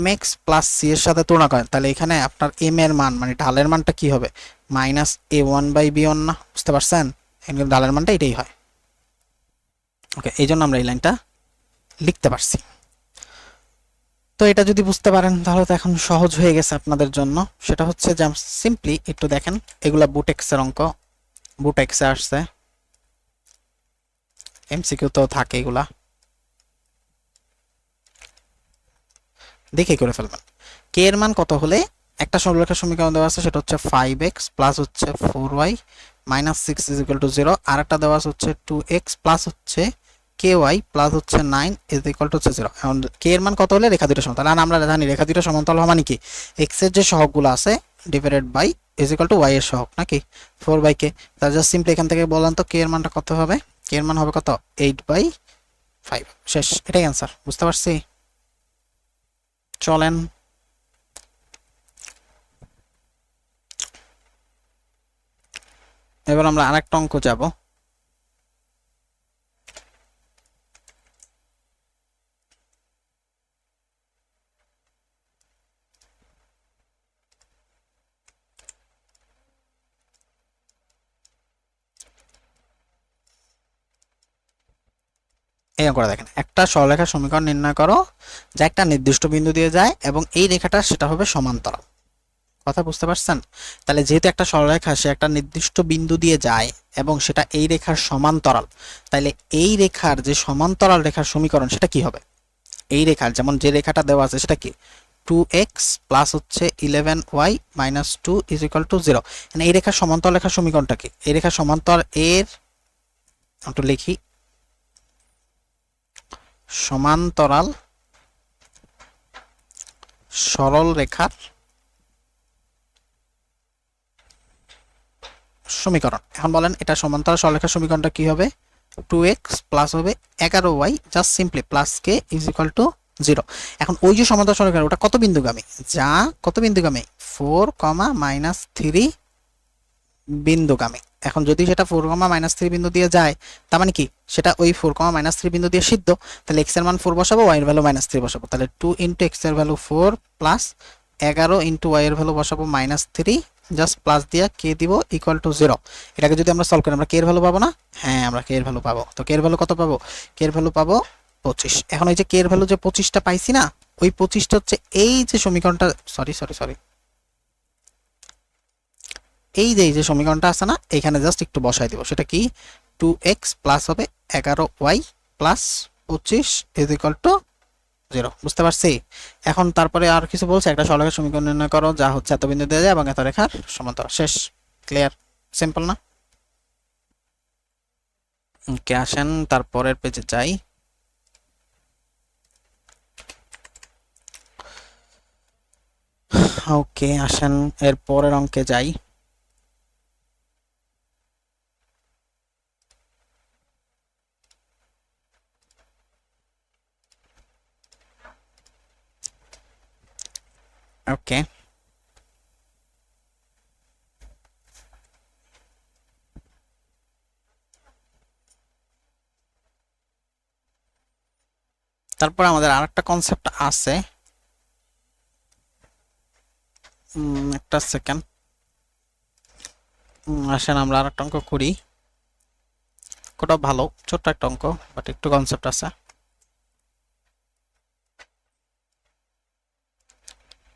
mx plus c এর সাথে তুলনা করেন, তাহলে এখানে আপনার m এর মান মানে ঢালের মানটা কি হবে, মাইনাস a1 বাই b1 না, বুঝতে পারছেন? এখানে ঢালের মানটা এটাই হয়। ওকে, এই জন্য আমরা এই লাইনটা লিখতে পারছি। তো এটা যদি বুঝতে পারেন তাহলে তো এখন সহজ হয়ে গেছে আপনাদের জন্য। সেটা হচ্ছে যে সিম্পলি একটু দেখেন, এগুলা বুটেক্সের অঙ্ক, বুটেক্সে আসছে, এমসিকিউ তো থাকে, এগুলা দেখে করে ফেলবেন। কে এর মান কত হলে একটা সরলরেখার সমীকরণ দেওয়া আছে, সেটা হচ্ছে 5x প্লাস হচ্ছে 4y minus 6 is equal to 0, আর একটা দেওয়া আছে হচ্ছে 2x প্লাস হচ্ছে ky প্লাস হচ্ছে 9 ইজ ইকুয়াল টু 0। এখন কে এর মান কত হলে রেখা দুটো সমান্তরাল, আর আমরা জানি রেখা দুটো সমান্তরাল হওয়া মানে কি, x এর যে সহগগুলো আছে divided by is equal to y এর সহগ নাকি 4/k। তাহলে জাস্ট সিম্পলি এখান থেকে বললাম তো কে এর মানটা কত হবে, কে এর মান হবে কত 8/5, শেষ, এটাই অ্যান্সার। বুঝতে পারছি? চলেন এবার আমরা আরেকটা অঙ্ক যাব। এই অঙ্কটা দেখেন, একটা সরলরেখার সমীকরণ নির্ণয় করো যা একটা নির্দিষ্ট বিন্দু দিয়ে যায় এবং এই রেখাটা সেটা হবে সমান্তরাল। কথা বুঝতে পারছেন? তাহলে যেহেতু একটা সরলরেখা সে একটা নির্দিষ্ট বিন্দু দিয়ে যায় এবং সেটা এই রেখার সমান্তরাল, তাহলে এই রেখার যে সমান্তরাল রেখার সমীকরণ সেটা কি হবে, এই রেখার যেমন যে রেখাটা দেওয়া আছে সেটা কি 2x প্লাস হচ্ছে 11y minus 2 is equal to 0। এই রেখার সমান্তরাল রেখার সমীকরণটা কি, এই রেখার সমান্তরাল এর একটু লিখি, সমান্তরাল সরল রেখার সমীকরণ। এখন বলেন এটা সমান্তরাল সরলরেখার সমীকরণটা কি হবে, 2x প্লাস হবে 11y just simply plus k is equal to 0। এখন ওই যে সমান্তরাল সরলরেখা ওটা কত বিন্দুগামী, যা কত বিন্দুগামী 4, -3 বিন্দুগামী। এখন যদি সেটা 4, -3 বিন্দু দিয়ে যায়, তার মানে কি সেটা ওই 4, -3 বিন্দু দিয়ে সিদ্ধ। তাহলে x এর মান 4 বসাবো, y এর ভ্যালু -3 বসাবো। তাহলে 2 ইন্টু x এর ভ্যালু 4 প্লাস 11 ইন্টু y এর ভ্যালু বসাবো -3, জাস্ট প্লাস দিয়ে কে দিব ইকুয়াল টু 0। এটাকে যদি আমরা সলভ করি আমরা কে এর ভ্যালু পাবো না, হ্যাঁ আমরা কে এর ভ্যালু পাবো। তো কে এর ভ্যালু কত পাবো, কে এর ভ্যালু পাবো 25। এখন ওই যে কে এর ভ্যালু যে 25টা পাইছি না, ওই 25টা হচ্ছে এই যে সমীকরণটা, সরি এই যে সমীকরণটা আছে না, এখানে জাস্ট একটু বসাই দিব। সেটা কি 2x প্লাস হবে 11y plus 25 is equal to 0। বুঝতে পারছি? এখন তারপরে আর কিছু বলছে, একটা সরলরেখার সমীকরণ নির্ণয় করো যা হচ্ছে এত বিন্দু দেওয়া যায় এবং এত রেখার সমান্তরাল। শেষ, ক্লিয়ার, সিম্পল না? ওকে, আসেন তারপরের পেজে যাই। ওকে, আসেন এর পরের অঙ্কে যাই। ওকে, তারপর আমাদের আরেকটা কনসেপ্ট আছে, একটা সেকেন্ড, আসেন আমরা আরেকটা অঙ্ক করি। ওটা ভালো, ছোট্ট একটা অঙ্ক, বাট একটু কনসেপ্ট আছে।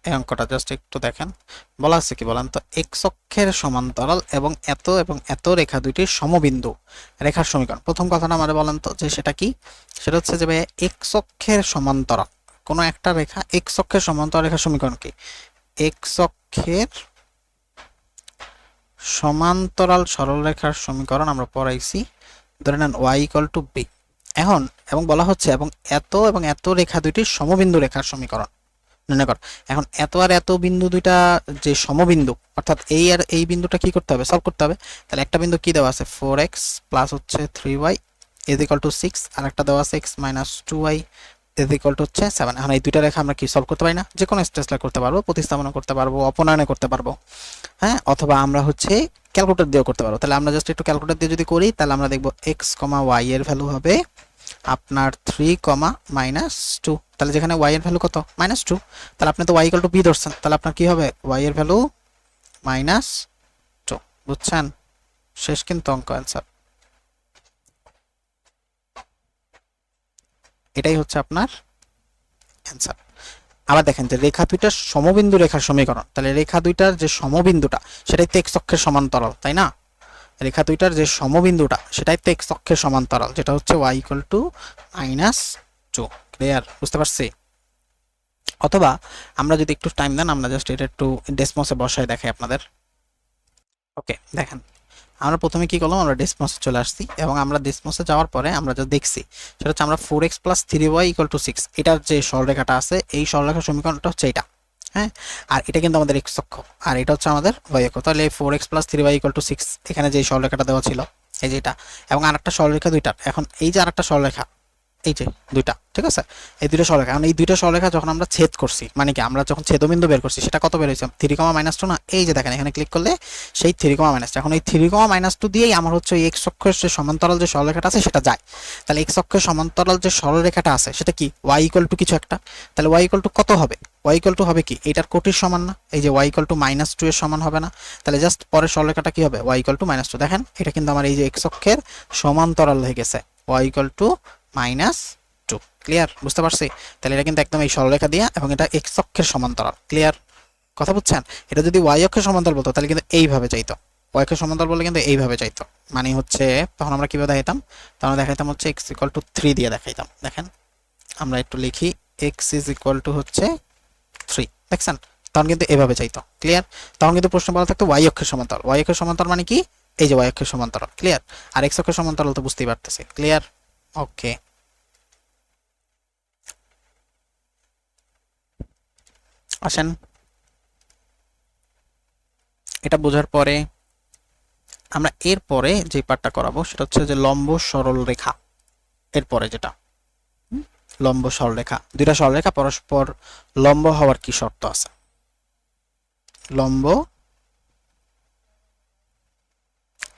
এই অঙ্কটা জাস্ট একটু দেখেন, বলা আছে কি বলেন তো, এক্স অক্ষের সমান্তরাল এবং এত রেখা দুইটির সমবিন্দু রেখার সমীকরণ। প্রথম কথাটা আমাদের বলেন তো যে সেটা কি, সেটা হচ্ছে যে ভাই এক্স অক্ষের সমান্তরাল কোনো একটা রেখা, এক্স অক্ষের সমান্তরাল রেখার সমীকরণ কি, এক্স অক্ষের সমান্তরাল সরলরেখার সমীকরণ আমরা পড়াইছি, ধরে নেন y ইকুয়াল টু b। এখন এবং বলা হচ্ছে এবং এত রেখা দুইটির সমবিন্দু রেখার সমীকরণ নির্ণয় কর। এখন এত আর এত বিন্দু দুইটা যে সমবিন্দু, অর্থাৎ এই আর এই বিন্দুটা কি করতে হবে, সলভ করতে হবে। তাহলে একটা বিন্দু কি দেওয়া আছে 4x প্লাস হচ্ছে 3y ইজ ইকুয়াল টু 6, আর একটা দেওয়া আছে x minus 2y is equal to হচ্ছে 7। এখন এই দুইটা রেখা আমরা কি সলভ করতে পারি না? যে কোনো স্ট্রেস লাইন করতে পারবো, প্রতিস্থাপন করতে পারবো, অপনয়নে করতে পারবো, হ্যাঁ, অথবা আমরা হচ্ছে ক্যালকুলেটর দিয়েও করতে পারবো। তাহলে আমরা জাস্ট একটু ক্যালকুলেটর দিয়ে যদি করি, তাহলে আমরা দেখবো এক্স কমা ওয়াই এর ভ্যালু হবে আপনার 3, -2। তাহলে যেখানে ওয়াই এর ভ্যালু কত? -2। তাহলে আপনি তো ওয়াই ইকুয়াল টু বি ধরছেন, তাহলে আপনার কি হবে? ওয়াই এর ভ্যালু -2। বুঝছেন? শেষ কিন্তু অঙ্ক অ্যান্সার। এটাই হচ্ছে আপনার অ্যান্সার। আবার দেখেন যে রেখা দুইটার সমবিন্দু রেখার সমীকরণ, তাহলে রেখা দুইটার যে সমবিন্দুটা সেটাই তো এক্স অক্ষের সমান্তরাল, তাই না? রেখা দুইটার যে সমবিন্দুটা সেটাই তো এক্স অক্ষের সমান্তরাল, যেটা হচ্ছে ওয়াই ইকুয়াল টু -2। ক্লিয়ার? বুঝতে পারছি? অথবা আমরা যদি একটু টাইম দেন, আমরা জাস্ট এটা একটু ডেসমসে বসায় দেখাই আপনাদের। ওকে, দেখেন আমরা প্রথমে কি করলাম, আমরা ডেসমসে চলে আসছি এবং আমরা ডেসমসে যাওয়ার পরে আমরা যা দেখছি সেটা হচ্ছে আমরা 4x + 3y = 6, এটার যে সরলরেখাটা আছে এই সরলরেখার সমীকরণটা হচ্ছে এটা, হ্যাঁ। আর এটা কিন্তু আমাদের x অক্ষ, আর এটা হচ্ছে আমাদের y অক্ষ। তাহলে 4x + 3y = 6 এখানে যে সরলরেখাটা দেওয়া ছিল এই যে এটা, এবং আরেকটা সরলরেখা দুইটা। এখন এই যে আরেকটা সরলরেখা, এই যে দুইটা, ঠিক আছে, এই দুইটা সরলরেখা। এখন এই দুইটা সরলরেখা যখন আমরা ছেদ করছি, মানে কি আমরা যখন ছেদবিন্দু বের করছি সেটা কত বের হয়েছে? 3, -2 না? এই যে দেখেন এখানে ক্লিক করলে সেই 3, -2। এখন এই 3, -2 দিয়েই আমার হচ্ছে এই এক্স অক্ষের যে সমান্তরাল যে সরলরেখাটা আছে সেটা যায়। তাহলে এক্স অক্ষের সমান্তরাল যে সরলরেখাটা আছে সেটা কি? y = কিছু একটা। তাহলে y = কত হবে? y = হবে কি? এটার কোটির সমান না? এই যে y = -2 এর সমান হবে না? তাহলে জাস্ট পরের সরলরেখাটা কি হবে? y = -2। দেখেন এটা কিন্তু আমার এই যে এক্স অক্ষের সমান্তরাল হয়ে গেছে, y = -2। ক্লিয়ার? বুঝতে পারছি? তাহলে এটা কিন্তু একদম এই সরলরেখা দিয়া, এবং এটা এক্স অক্ষের সমান্তরাল। ক্লিয়ার? কথা বুঝছেন? এটা যদি y অক্ষের সমান্তরাল বলতো তাহলে কিন্তু এইভাবে চাইতো, y অক্ষের সমান্তরাল বলে কিন্তু এইভাবে চাইতো। মানে হচ্ছে তখন আমরা কিভাবে দেখাইতাম? তখন দেখাইতাম হচ্ছে x = 3 দিয়ে দেখাইতাম। দেখেন আমরা একটু লিখি, x = হচ্ছে 3। দেখছেন? তখন কিন্তু এভাবে চাইতো। ক্লিয়ার? তখন কিন্তু প্রশ্ন বলা থাকতো y অক্ষের সমান্তরাল। y অক্ষের সমান্তরাল মানে কি? এই যে y অক্ষের সমান্তরাল। ক্লিয়ার? আর x অক্ষের সমান্তরাল তো বুঝতেই পারতেছি। ক্লিয়ার? ওকে, আসেন এটা বোঝার পরে আমরা এরপরে যে পার্টটা করাবো সেটা হচ্ছে যে লম্ব সরল রেখা। এরপরে যেটা লম্ব সরলরেখা, দুইটা সরলরেখা পরস্পর লম্ব হওয়ার কি শর্ত আছে? লম্ব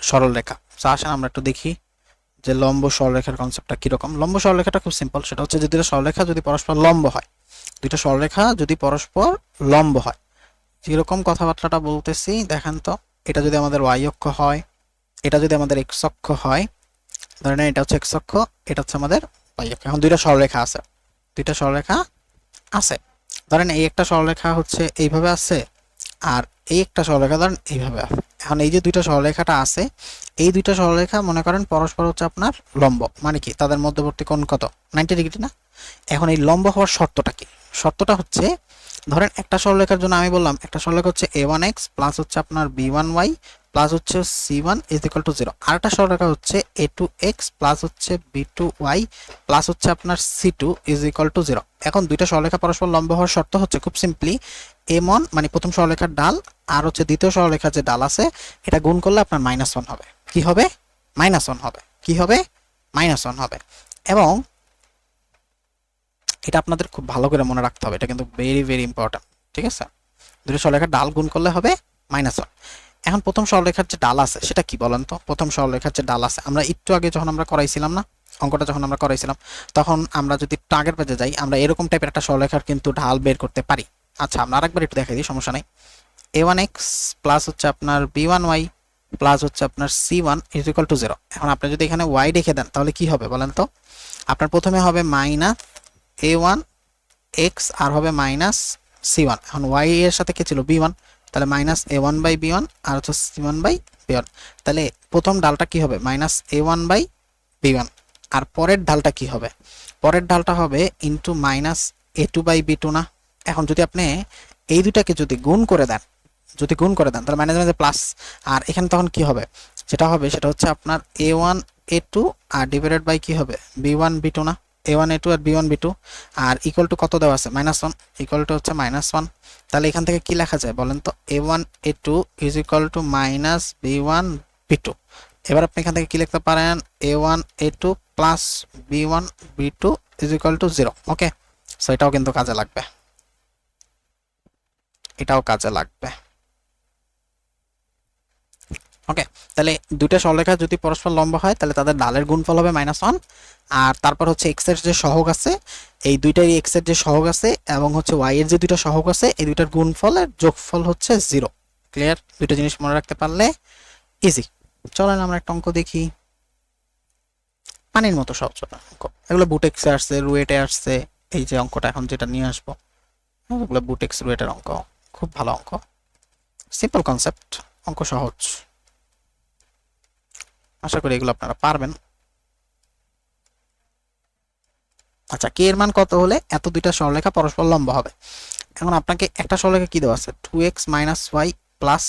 সরলরেখা। আসেন আমরা একটু দেখি যে লম্ব সরলরেখার কনসেপ্টটা কিরকম। লম্ব সরলরেখাটা খুব সিম্পল, সেটা হচ্ছে যে দুইটা সরলরেখা যদি পরস্পর লম্ব হয়, দুইটা সরলরেখা যদি পরস্পর লম্ব হয়, যেরকম কথাবার্তাটা বলতেছি দেখেন তো, এটা যদি আমাদের y অক্ষ হয়, এটা যদি আমাদের x অক্ষ হয়, ধরেন এটা হচ্ছে x অক্ষ, এটা হচ্ছে আমাদের y অক্ষ। এখন দুইটা সরলরেখা আছে, দুইটা সরলরেখা আছে, ধরেন এই একটা সরলরেখা হচ্ছে এইভাবে আছে, আর এই একটা সরলরেখা ধরেন এইভাবে আছে। এখন এই যে দুইটা সরলরেখাটা আছে, এই দুইটা সরলরেখা মনে করেন পরস্পর হচ্ছে আপনার লম্ব, মানে কি তাদের মধ্যবর্তী কোণ কত? 90 ডিগ্রি না? এখন এই লম্ব হওয়ার শর্তটা কি? শর্তটা হচ্ছে ধরেন একটা সরলরেখার জন্য আমি বললাম একটা সরলরেখা হচ্ছে a1x প্লাস হচ্ছে আপনার b1y প্লাস হচ্ছে c1 = 0। আরেকটা সরলরেখা হচ্ছে a2x প্লাস হচ্ছে b2y প্লাস হচ্ছে আপনার c2 = 0। এখন দুইটা সরলরেখা পরস্পর লম্ব হওয়ার শর্ত হচ্ছে খুব সিম্পলি m1 মানে প্রথম সরলরেখার ডাল আর হচ্ছে দ্বিতীয় সরলরেখার যে ডাল আছে এটা গুণ করলে আপনার -1 হবে। কি হবে? -1 হবে। কি হবে? -1 হবে। এবং এটা আপনাদের খুব ভালো করে মনে রাখতে হবে, এটা কিন্তু ভেরি ভেরি ইম্পর্টেন্ট। ঠিক আছে? দুটো সরলরেখার ডাল গুণ করলে হবে -1। এখন প্রথম সরলরেখার যে ডাল আছে সেটা কি বলেন তো? প্রথম সরলরেখার যে ডাল আছে আমরা একটু আগে যখন আমরা করাইছিলাম না, অঙ্কটা যখন আমরা করাইছিলাম, তখন আমরা যদি একটু আগের পেজে যাই আমরা এরকম টাইপের একটা সরলরেখার কিন্তু ঢাল বের করতে পারি। আচ্ছা আমরা আরেকবার একটু দেখাই দিই, সমস্যা নাই। a1x প্লাস হচ্ছে আপনার b1y প্লাস হচ্ছে আপনার c1 = 0। এখন আপনি যদি এখানে y রেখে দেন তাহলে কি হবে বলেন তো? আপনার প্রথমে হবে -a1x আর হবে -c1। এখন y এর সাথে কি ছিল? b1, তাহলে -a1/b1 আর হচ্ছে c1/b1। তাহলে প্রথম ডালটা কি হবে? -a1/b1। আর পরের ডালটা কি হবে? পরের ডালটা হবে ইনটু -a2/b2 না? এখন যদি আপনি এই দুটাকে যদি গুণ করে দেন, যদি গুণ করে দেন তাহলে মাইনাস প্লাস, আর এখানে তখন কি হবে? যেটা হবে সেটা হচ্ছে আপনার a1 a2 R divided by কি হবে? b1 b2 না? a1 a2 R b1 b2 R equal to কত দেওয়া আছে? -1, ইকুয়াল টু হচ্ছে -1। তাহলে এখান থেকে কি লেখা যায় বলেন তো? a1 a2 = -b1 b2। এবার আপনি এখান থেকে কি লিখতে পারেন? a1 a2 plus b1 b2 is equal to 0। Okay, so এটাও কিন্তু কাজে লাগবে, এটাও কাজে লাগবে। ওকে, তাহলে দুইটা সরলরেখা যদি পরস্পর লম্ব হয় তাহলে তাদের ঢালের গুণফল হবে -1, আর তারপর হচ্ছে এক্স এর যে সহগ আছে, এই দুইটাই এক্স এর যে সহগ আছে এবং হচ্ছে ওয়াই এর যে দুইটা সহগ আছে, এই দুইটার গুণফলের যোগফল হচ্ছে 0। ক্লিয়ার? দুইটা জিনিস মনে রাখতে পারলে ইজি। চলেন আমরা একটা অঙ্ক দেখি, পানির মতো সহজ অঙ্ক। এগুলো বুটেক্সে আসছে, রুয়েটে আসছে। এই যে অঙ্কটা এখন যেটা নিয়ে আসবো, এগুলো বুটেক্স রুয়েটের অঙ্ক, খুব ভালো অঙ্ক, সিম্পল কনসেপ্ট, অঙ্ক সহজ। আশা করি এগুলো আপনারা পারবেন। আচ্ছা, কে এর মান কত হলে এত দুইটা সরলরেখা পরস্পর লম্ব হবে? এখন আপনাকে একটা সরলরেখা কি দেওয়া আছে, 2x - y +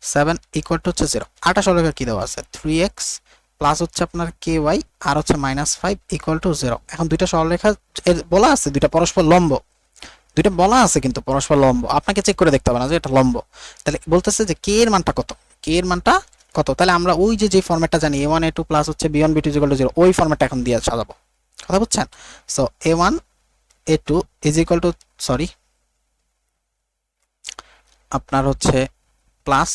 7 = হচ্ছে 0। আরেকটা সরলরেখা কি দেওয়া আছে, 3x প্লাস হচ্ছে আপনার ky আর হচ্ছে -5 = 0। এখন দুইটা সরলরেখা বলা আছে দুইটা পরস্পর লম্ব, দুইটা বলা আছে কিন্তু পরস্পর লম্ব, আপনাকে চেক করে দেখতে হবে না যে এটা লম্ব। তাহলে বলতেছে যে কে এর মানটা কত, কে এর মানটা কত। তাহলে আমরা ওই যে ফরম্যাটটা জানি, a1 a2 প্লাস হচ্ছে b1 b2 = 0, ওই ফরম্যাটটা এখন দিয়ে সাজাবো। কথা বুঝছেন? সো a1 a2 সরি আপনার হচ্ছে প্লাস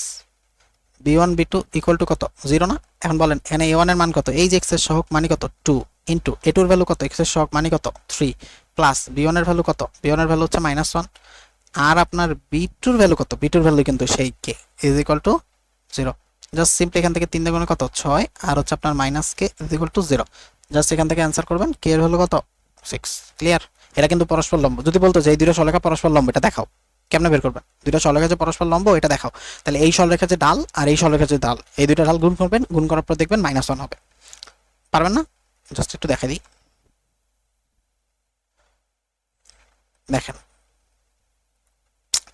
b1 b2 = কত, 0 না? এখন বলেন এখানে a1 এর মান কত, এই যে x এর সহগ মানে কত 2 ইনটু a2 এর ভ্যালু কত, x এর সহগ মানে কত 3 প্লাস b1 এর ভ্যালু কত, b1 এর ভ্যালু হচ্ছে -1, আর আপনার b2 এর ভ্যালু কত, b2 এর ভ্যালু কিন্তু সেই k = 0। জাস্ট সিম্পলি এখান থেকে 3 দিয়ে গুণে কত 6, আর হচ্ছে আপনার -k = 0। জাস্ট এখান থেকে অ্যানসার করবেন, k এর ভ্যালু কত 6। ক্লিয়ার? এটা কিন্তু পরস্পর লম্ব। যদি বলতো যে এই দুটো সরলরেখা পরস্পর লম্ব, এটা দেখাও, কেমনে বের করবেন? দুটো সরলরেখা যে পরস্পর লম্ব এটা দেখাও। তাহলে এই সরলরেখার যে ডাল আর এই সরলরেখার যে ডাল, এই দুটো ডাল গুণ করবেন, গুণ করার পর দেখবেন -1 হবে। পারবেন না? জাস্ট একটু দেখাই দিই, দেখেন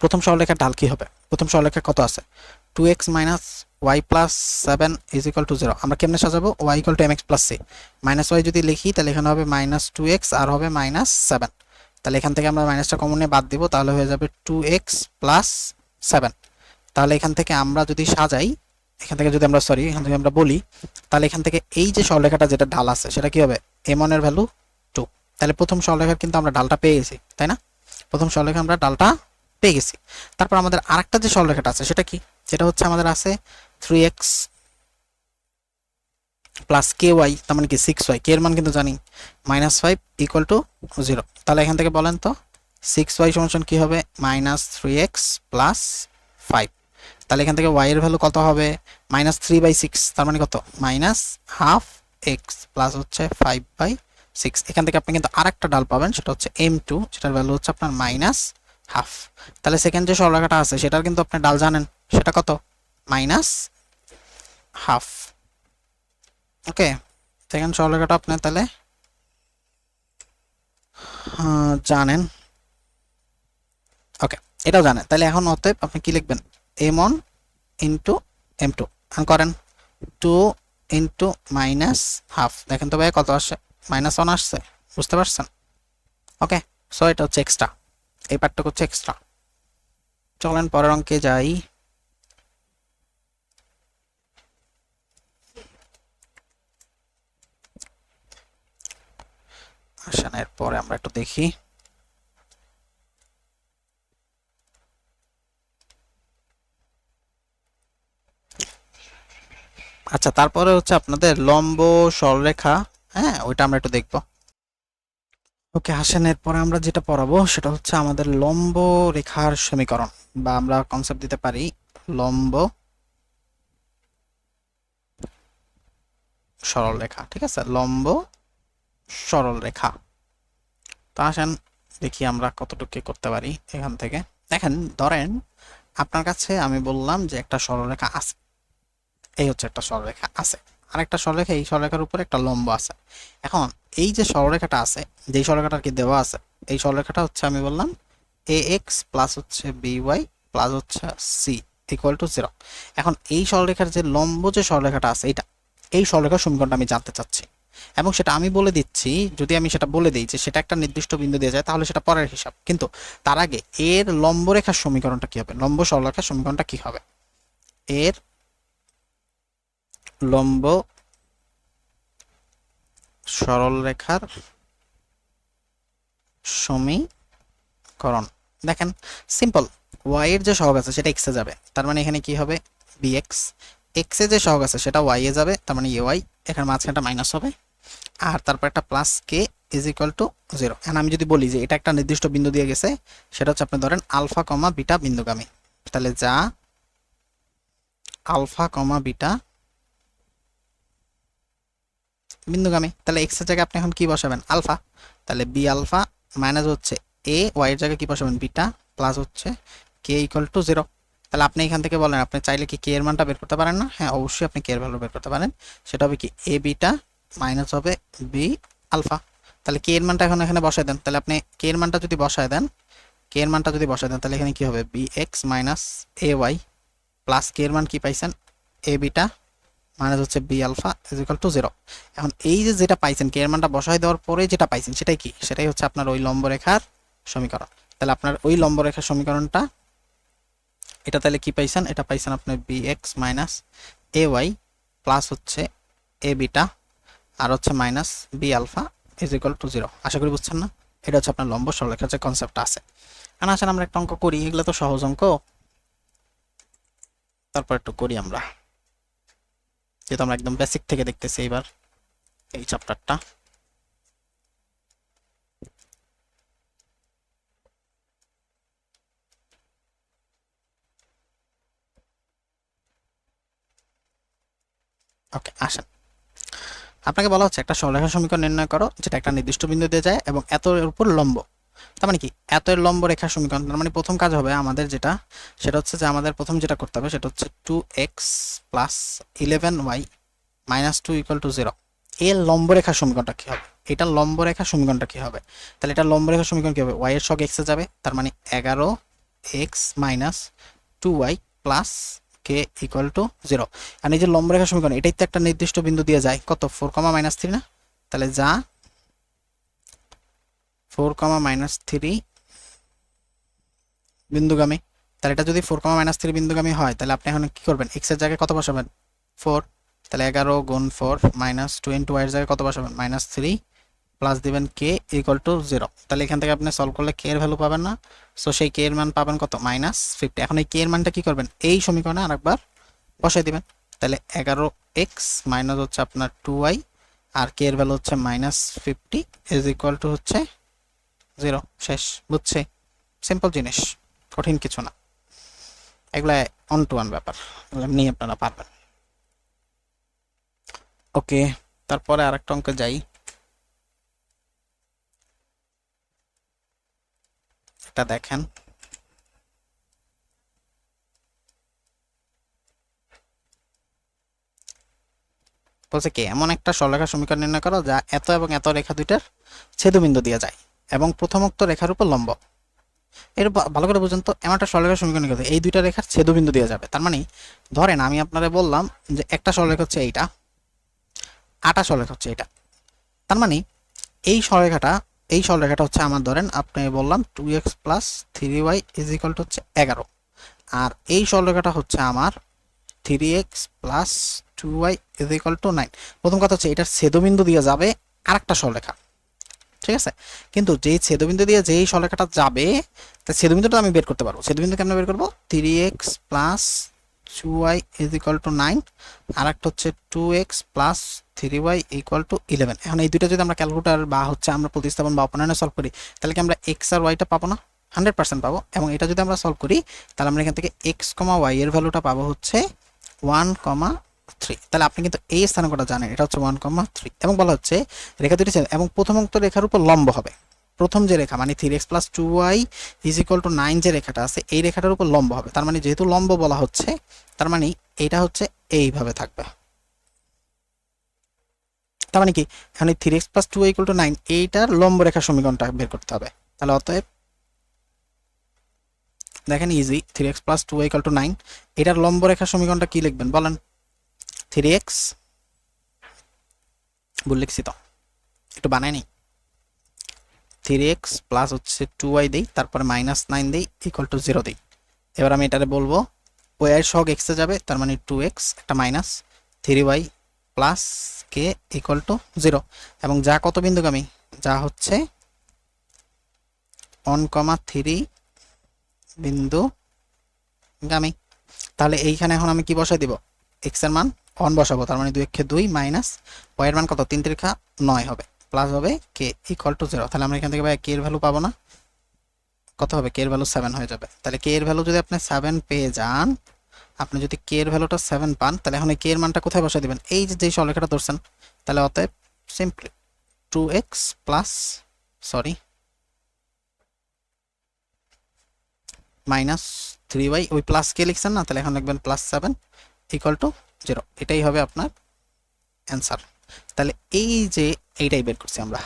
প্রথম সরলরেখার ঢাল কি হবে? প্রথম সরলরেখা কত আছে, 2x - y + 7 = 0। আমরা কেমনে সাজাবো, y = mx + c, -y যদি লিখি তাহলে এখানে হবে -2x আর হবে -7। তাহলে এখান থেকে আমরা মাইনাসটা কমন নিয়ে বাদ দিব, তাহলে হয়ে যাবে 2x + 7। তাহলে এখান থেকে আমরা যদি সাজাই, এখান থেকে যদি আমরা এখান থেকে আমরা বলি, তাহলে এখান থেকে এই যে সরলরেখাটা যেটা ঢাল আছে সেটা কি হবে, m1 এর ভ্যালু 2। তাহলে প্রথম সরলরেখার কিন্তু আমরা ঢালটা পেয়ে গেছি, তাই না? প্রথম সরলরেখা আমরা ঢালটা পেয়ে গেছি। তারপর আমাদের আরেকটা যে সরলরেখাটা আছে সেটা কি, যেটা হচ্ছে আমাদের আছে 3x + ky, তার মানে কি 6y, k এর মান কিন্তু জানি, -5 = 0। তাহলে এখান থেকে বলেন তো 6y = কি হবে, -3x + 5। তাহলে এখান থেকে y এর ভ্যালু কত হবে, -3/6, তার মানে কত, -12x প্লাস হচ্ছে 5/6। এখান থেকে আপনি কিন্তু আরেকটা ডাল পাবেন, সেটা হচ্ছে m2, যেটার ভ্যালু হচ্ছে আপনার -12। তাহলে সেকেন্ড যে সরলরেখাটা আছে সেটার কিন্তু আপনি ডাল জানেন, সেটা কত, -12। ওকে, সেকেন্ড সরলরেখাটা আপনি তাহলে জানেন। ওকে, এটাও জানেন। তাহলে এখন অতএব আপনি কি লিখবেন, m1 ইন্টু m2 করেন, 2 ইন্টু -12। দেখেন তো ভাই কত আসছে, -1 আসছে, বুঝতে পারছেন? ওকে, সো এটা হচ্ছে এক্সট্রা, এই পার্টটুকু হচ্ছে এক্সট্রা। চলেন পরের অঙ্কে যাই। আসেন এরপরে আমরা একটু দেখি। আচ্ছা, তারপরে হচ্ছে আপনাদের লম্ব সরলরেখা, হ্যাঁ ওইটা আমরা একটু দেখব। ওকে, আসেন এরপরে আমরা যেটা পড়াবো সেটা হচ্ছে আমাদের লম্ব রেখার সমীকরণ, বা আমরা কনসেপ্ট দিতে পারি লম্ব সরলরেখা। ঠিক আছে, লম্ব সরলরেখা। তো আসেন দেখি আমরা কতটুকু করতে পারি এখান থেকে। দেখেন, ধরেন আপনার কাছে আমি বললাম যে একটা সরলরেখা আছে, এই হচ্ছে একটা সরলরেখা আছে, আর একটা সরলরেখা, এই সরলরেখার উপরে একটা লম্ব আছে। এখন এই যে সরলরেখাটা আছে, যেই সরলরেখাটা কি দেওয়া আছে, এই সরলরেখাটা হচ্ছে আমি বললাম ax প্লাস হচ্ছে by প্লাস হচ্ছে c = 0। এখন এই সরলরেখার যে লম্ব যে সরলরেখাটা আছে, এই সরলরেখার সমীকরণটা আমি জানতে চাচ্ছি, এবং সেটা আমি বলে দিচ্ছি। যদি আমি সেটা বলে দিই যে সেটা একটা নির্দিষ্ট বিন্দু দিয়ে যায়, তাহলে সেটা পরের হিসাব, কিন্তু তার আগে এর লম্ব রেখার সমীকরণটা কি হবে, লম্ব সরলরেখার সমীকরণটা কি হবে, এর লম্ব সরলরেখার সমীকরণ। দেখেন সিম্পল, ওয়াই এর যে সহগ আছে সেটা এক্সে যাবে, তার মানে এখানে কি হবে বিএক্স, এক্স এ যে সহগ আছে সেটা ওয়াই এ যাবে, তার মানে এ ওয়াই, এখানে মাঝখানটা মাইনাস হবে, আর তারপর একটা plus K is equal to 0। এখন আমি যদি বলি যে এটা একটা নির্দিষ্ট বিন্দু দিয়ে গেছে, সেটা হচ্ছে আপনি ধরেন আলফা কমা বিটা বিন্দুগামী, তাহলে যা আলফা কমা বিটা বিন্দুগামী, তাহলে এক্স এর জায়গায় আপনি এখন কি বসাবেন আলফা, তাহলে বি আলফা মাইনাস হচ্ছে এ ওয়াই এর জায়গায় কি বসাবেন বিটা, প্লাস হচ্ছে কে ইকুয়াল টু 0। তাহলে আপনি এখান থেকে বলেন আপনি চাইলে কি কে এর মানটা বের করতে পারেন না? হ্যাঁ অবশ্যই আপনি কে এর ভ্যালু বের করতে পারেন। সেটা হবে কি এ বিটা মাইনাস হবে বি আলফা। তাহলে কে এর মানটা এখন এখানে বসায় দেন, তাহলে আপনি কে এর মানটা যদি বসায় দেন, কে এর মানটা যদি বসায় দেন তাহলে এখানে কি হবে B x minus A Y plus K এর মান কি পাইছেন এ বিটা মাইনাস হচ্ছে B alpha is equal to 0। এখন এই যে যেটা পাইছেন কে এর মানটা বসায় দেওয়ার পরে যেটা পাইছেন সেটাই কি, সেটাই হচ্ছে আপনার ওই লম্ব রেখার সমীকরণ। তাহলে আপনার ওই লম্ব রেখার সমীকরণটা এটা, তাহলে কি পাইছেন, এটা পাইছেন আপনার b x minus A Y plus হচ্ছে এ বিটা আর হচ্ছে minus b alpha is equal to 0। আশা করি বুঝছেন না? এটা হচ্ছে আপনার লম্ব সরলরেখার যে কনসেপ্টটা আছে। এখন আসেন আমরা একটা অঙ্ক করি, এগুলো তো সহজ অঙ্ক, তারপর একটু করি আমরা, যেহেতু আমরা একদম বেসিক থেকে দেখতেছি এবার এই চ্যাপ্টারটা। ওকে আসেন, আপনাকে বলা হচ্ছে একটা সরলরেখা সমীকরণ নির্ণয় করো যেটা একটা নির্দিষ্ট বিন্দু দিয়ে যায় এবং এত এর উপর লম্ব। তার মানে কি এত এর লম্ব রেখার সমীকরণ, তার মানে প্রথম কাজ হবে আমাদের যেটা, সেটা হচ্ছে যে আমাদের প্রথম যেটা করতে হবে সেটা হচ্ছে 2x plus 11y minus 2 equal to 0। এর লম্ব রেখার সমীকরণটা কি হবে, এটার লম্ব রেখার সমীকরণটা কি হবে, তাহলে এটা লম্ব রেখার সমীকরণ কি হবে, y এর সহগ x এ যাবে, তার মানে 11x minus 2y plus K equal to 0। আর এই যে লম্ব রেখার সমীকরণ এটাই তো একটা নির্দিষ্ট বিন্দু দিয়ে যায়, কত 4 কমা মাইনাস 3 না, তাহলে যা 4 কমা মাইনাস 3 বিন্দুগামী। তাহলে এটা যদি 4 কমা মাইনাস 3 বিন্দুগামী হয় তাহলে আপনি এখন কি করবেন, x এর জায়গায় কত বসাবেন 4, তাহলে 11 গুণ 4 মাইনাস 2 ইন্টু y এর জায়গায় কত বসাবেন মাইনাস 3 প্লাস দিবেন কে ইকুয়াল টু 0। তাহলে এখান থেকে আপনি সলভ করলে কে এর ভ্যালু পাবেন না, সো সেই কে এর মান পাবেন কত মাইনাস 50। এখন এই কে এর মানটা কি করবেন এই সমীকরণে আরেকবার বসাই দিবেন, তাহলে 11x মাইনাস হচ্ছে আপনার 2y আর কে এর ভ্যালু হচ্ছে মাইনাস 50 ইজ ইকুয়াল টু হচ্ছে 0। শেষ, বুঝছে? সিম্পল জিনিস, কঠিন কিছু না, এগুলা অন টু ওয়ান ব্যাপার, এগুলো নিয়ে আপনারা পারবেন। ওকে, তারপরে আরেকটা অঙ্কে যাই, এটা দেখেন বলছে কি এমন একটা সরলরেখার সমীকরণ নির্ণয় করো যা এত এবং এত রেখা দুইটার ছেদবিন্দু দিয়ে যায় এবং প্রথমোক্ত রেখার উপর লম্ব। এর ভালো করে বুঝুন তো, এমন একটা সরলরেখার সমীকরণ করতে এই দুইটা রেখার ছেদবিন্দু দিয়ে যাবে, তার মানে ধরেন আমি আপনারা বললাম যে একটা সরলরেখা হচ্ছে এইটা, আটা সরলরেখা হচ্ছে এটা, তার মানে এই সরলরেখাটা, এই সরলরেখাটা হচ্ছে আমার ধরেন আপনি বললাম 2x plus 3y is equal to হচ্ছে 11, আর এই সরলরেখাটা হচ্ছে আমার 3x plus 2y is equal two 9। প্রথম কথা হচ্ছে এটার ছেদবিন্দু দিয়ে যাবে আরেকটা সরলরেখা, ঠিক আছে, কিন্তু যেই ছেদবিন্দু দিয়ে যেই সরলরেখাটা যাবে তার ছেদবিন্দুটা আমি বের করতে পারবো। ছেদবিন্দু কেমনে বের করবো, 3x plus 2y is equal two 9 আর একটা হচ্ছে 2x plus 3y equal two 11। এখন এই দুইটা যদি আমরা ক্যালকুলেটর বা হচ্ছে আমরা প্রতিস্থাপন বা অপনয়নে সলভ করি তাহলে কি আমরা x আর y-টা পাবো না, 100% পাবো। এবং এটা যদি আমরা সলভ করি তাহলে আমরা এখান থেকে x, y এর ভ্যালুটা পাবো হচ্ছে 1,3। তাহলে আপনি কিন্তু এই স্থানাঙ্কটা জানেন, এটা হচ্ছে 1,3 এবং বলা হচ্ছে রেখা দুটি এবং প্রথমোক্ত রেখার উপর লম্ব হবে। প্রথম যে রেখা মানে 3x plus 2y is equal two 9 যে রেখাটা আছে এই রেখাটার উপর লম্ব হবে, তার মানে যেহেতু লম্ব বলা হচ্ছে তার মানে এটা হচ্ছে এইভাবে থাকবে। তার মানে কি এখানে 3x plus 2y equal to 9 এইটার লম্ব রেখার সমীকরণটা বের করতে হবে। তাহলে অতএব দেখেন easy, 3x plus 2y equal to 9, এটার লম্ব রেখার সমীকরণটা কি লিখবেন বলেন, 3x ভুল লিখছি তো, একটু বানাই নি, 3x প্লাস হচ্ছে 2y দেই তারপরে মাইনাস 9 দেই ইকুয়াল টু 0 দেই। এবার আমি এটারে বলবো ওই এর সহগ x এ যাবে, তার মানে 2x একটা minus 3y plus K equal to 0 এবং যা কত বিন্দুগামী, যা হচ্ছে 1,3 বিন্দু গামী। তাহলে এইখানে এখন আমি কি বসাই দিব, x এর মান 1 বসাবো, তার মানে 2 একে 2 মাইনাস y এর মান কত, 3 3 9 হবে, প্লাস হবে k ইকুয়াল টু 0। তাহলে আমরা এখান থেকে ভাই k এর ভ্যালু পাবো না, কত হবে, k এর ভ্যালু 7 হয়ে যাবে। তাহলে k এর ভ্যালু যদি আপনি 7 পেয়ে যান, আপনি যদি k এর ভ্যালুটা 7 পান, তাহলে এখন এই k এর মানটা কোথায় বসাই দিবেন, এই যে সরলরেখাটা ধরছেন। তাহলে অতএব simply 2x plus sorry minus 3y, ওই প্লাস কে লিখছেন না, তাহলে এখন লিখবেন প্লাস 7 ইকুয়াল টু 0। এটাই হবে আপনার অ্যান্সার। তাহলে এই যে এইটাই বের করছি আমরা,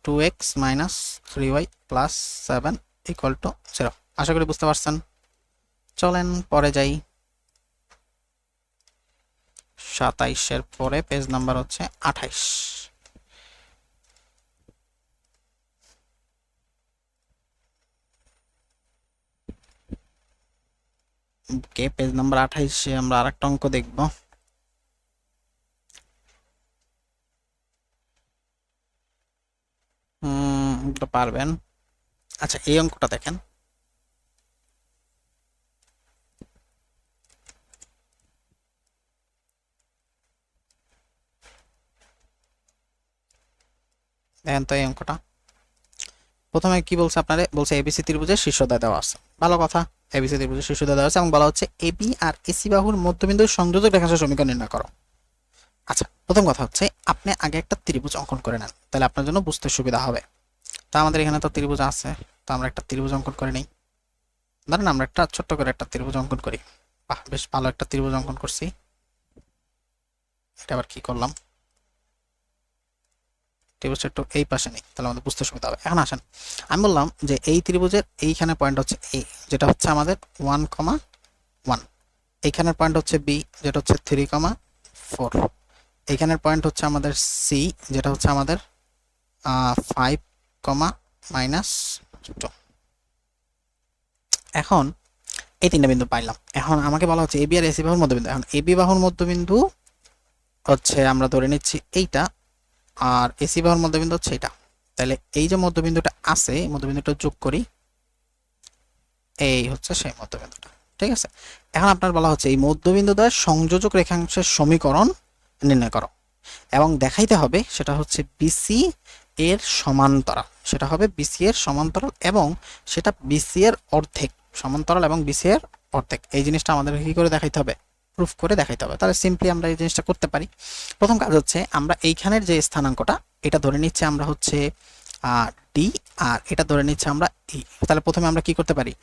2x minus 3y plus 7 equal to 0। আশা করি বুঝতে পারছেন। চলেন পরে যাই, 27-এর পরে পেজ নাম্বার হচ্ছে 28। ওকে, পেজ নাম্বার 28-এ আমরা আরেকটা অঙ্ক দেখব। এটা পারবেন। আচ্ছা, এই অঙ্কটা দেখেন, দেখেন তো এই অঙ্কটা। প্রথমে কি বলছে আপনারে, বলছে এবিসি ত্রিভুজের শীর্ষদ্বয় দেওয়া আছে, ভালো কথা। এবিসি ত্রিভুজের শীর্ষদ্বয় দেওয়া আছে এবং বলা হচ্ছে এবি আর এসি বাহুর মধ্যবিন্দুর সংযোজক রেখাংশের সমীকরণ নির্ণয় করো। আচ্ছা, প্রথম কথা হচ্ছে আপনি আগে একটা ত্রিভুজ অঙ্কন করে নেন, তাহলে আপনার জন্য বুঝতে সুবিধা হবে। তো আমাদের এখানে তো ত্রিভুজ আছে, তো আমরা একটা ত্রিভুজ অঙ্কন করে নিই। ধরেন আমরা একটা ছোট্ট করে একটা ত্রিভুজ অঙ্কন করি। বাহ, বেশ ভালো একটা ত্রিভুজ অঙ্কন করছি। এটা আবার কি করলাম, ত্রিভুজটা একটু এই পাশে নেই, তাহলে আমাদের বুঝতে সুবিধা হবে। এখন আসেন, আমি বললাম যে এই ত্রিভুজের এইখানে পয়েন্ট হচ্ছে এ, যেটা হচ্ছে আমাদের 1,1। এইখানের পয়েন্ট হচ্ছে বি, যেটা হচ্ছে 3,4। এইখানের পয়েন্ট হচ্ছে আমাদের সি, যেটা হচ্ছে আমাদের 5, -2। এখন এই তিনটা বিন্দু পাইলাম। এখন আমাকে বলা হচ্ছে এবি আর এসি বাহুর মধ্যবিন্দু। এখন এবি বাহুর মধ্যবিন্দু হচ্ছে আমরা ধরে নিচ্ছি এইটা, আর এসি বাহুর মধ্যবিন্দু হচ্ছে এটা। তাহলে এই যে মধ্যবিন্দুটা আছে, মধ্যবিন্দুটা যোগ করি, এই হচ্ছে সেই মধ্যবিন্দুটা। ঠিক আছে, এখন আপনার বলা হচ্ছে এই মধ্যবিন্দু দ্বয়ের সংযোজক রেখাংশের সমীকরণ নির্ণয় করো এবং দেখাইতে হবে সেটা হচ্ছে বিসি এর সমান্তরাল, সেটা হবে বিসি এর সমান্তরাল এবং সেটা বিসি এর অর্ধেক, সমান্তরাল এবং বিসি এর অর্ধেক। এই জিনিসটা আমাদের কি করে দেখাইতে হবে, প্রুফ করে দেখাইতে হবে। তাহলে সিম্পলি আমরা এই জিনিসটা করতে পারি। প্রথম কাজ হচ্ছে আমরা এইখানের যে স্থানাঙ্কটা, এটা ধরে নিচ্ছি আমরা হচ্ছে ডি, আর এটা ধরে নিচ্ছি আমরা ই। তাহলে প্রথমে আমরা কি করতে পারি,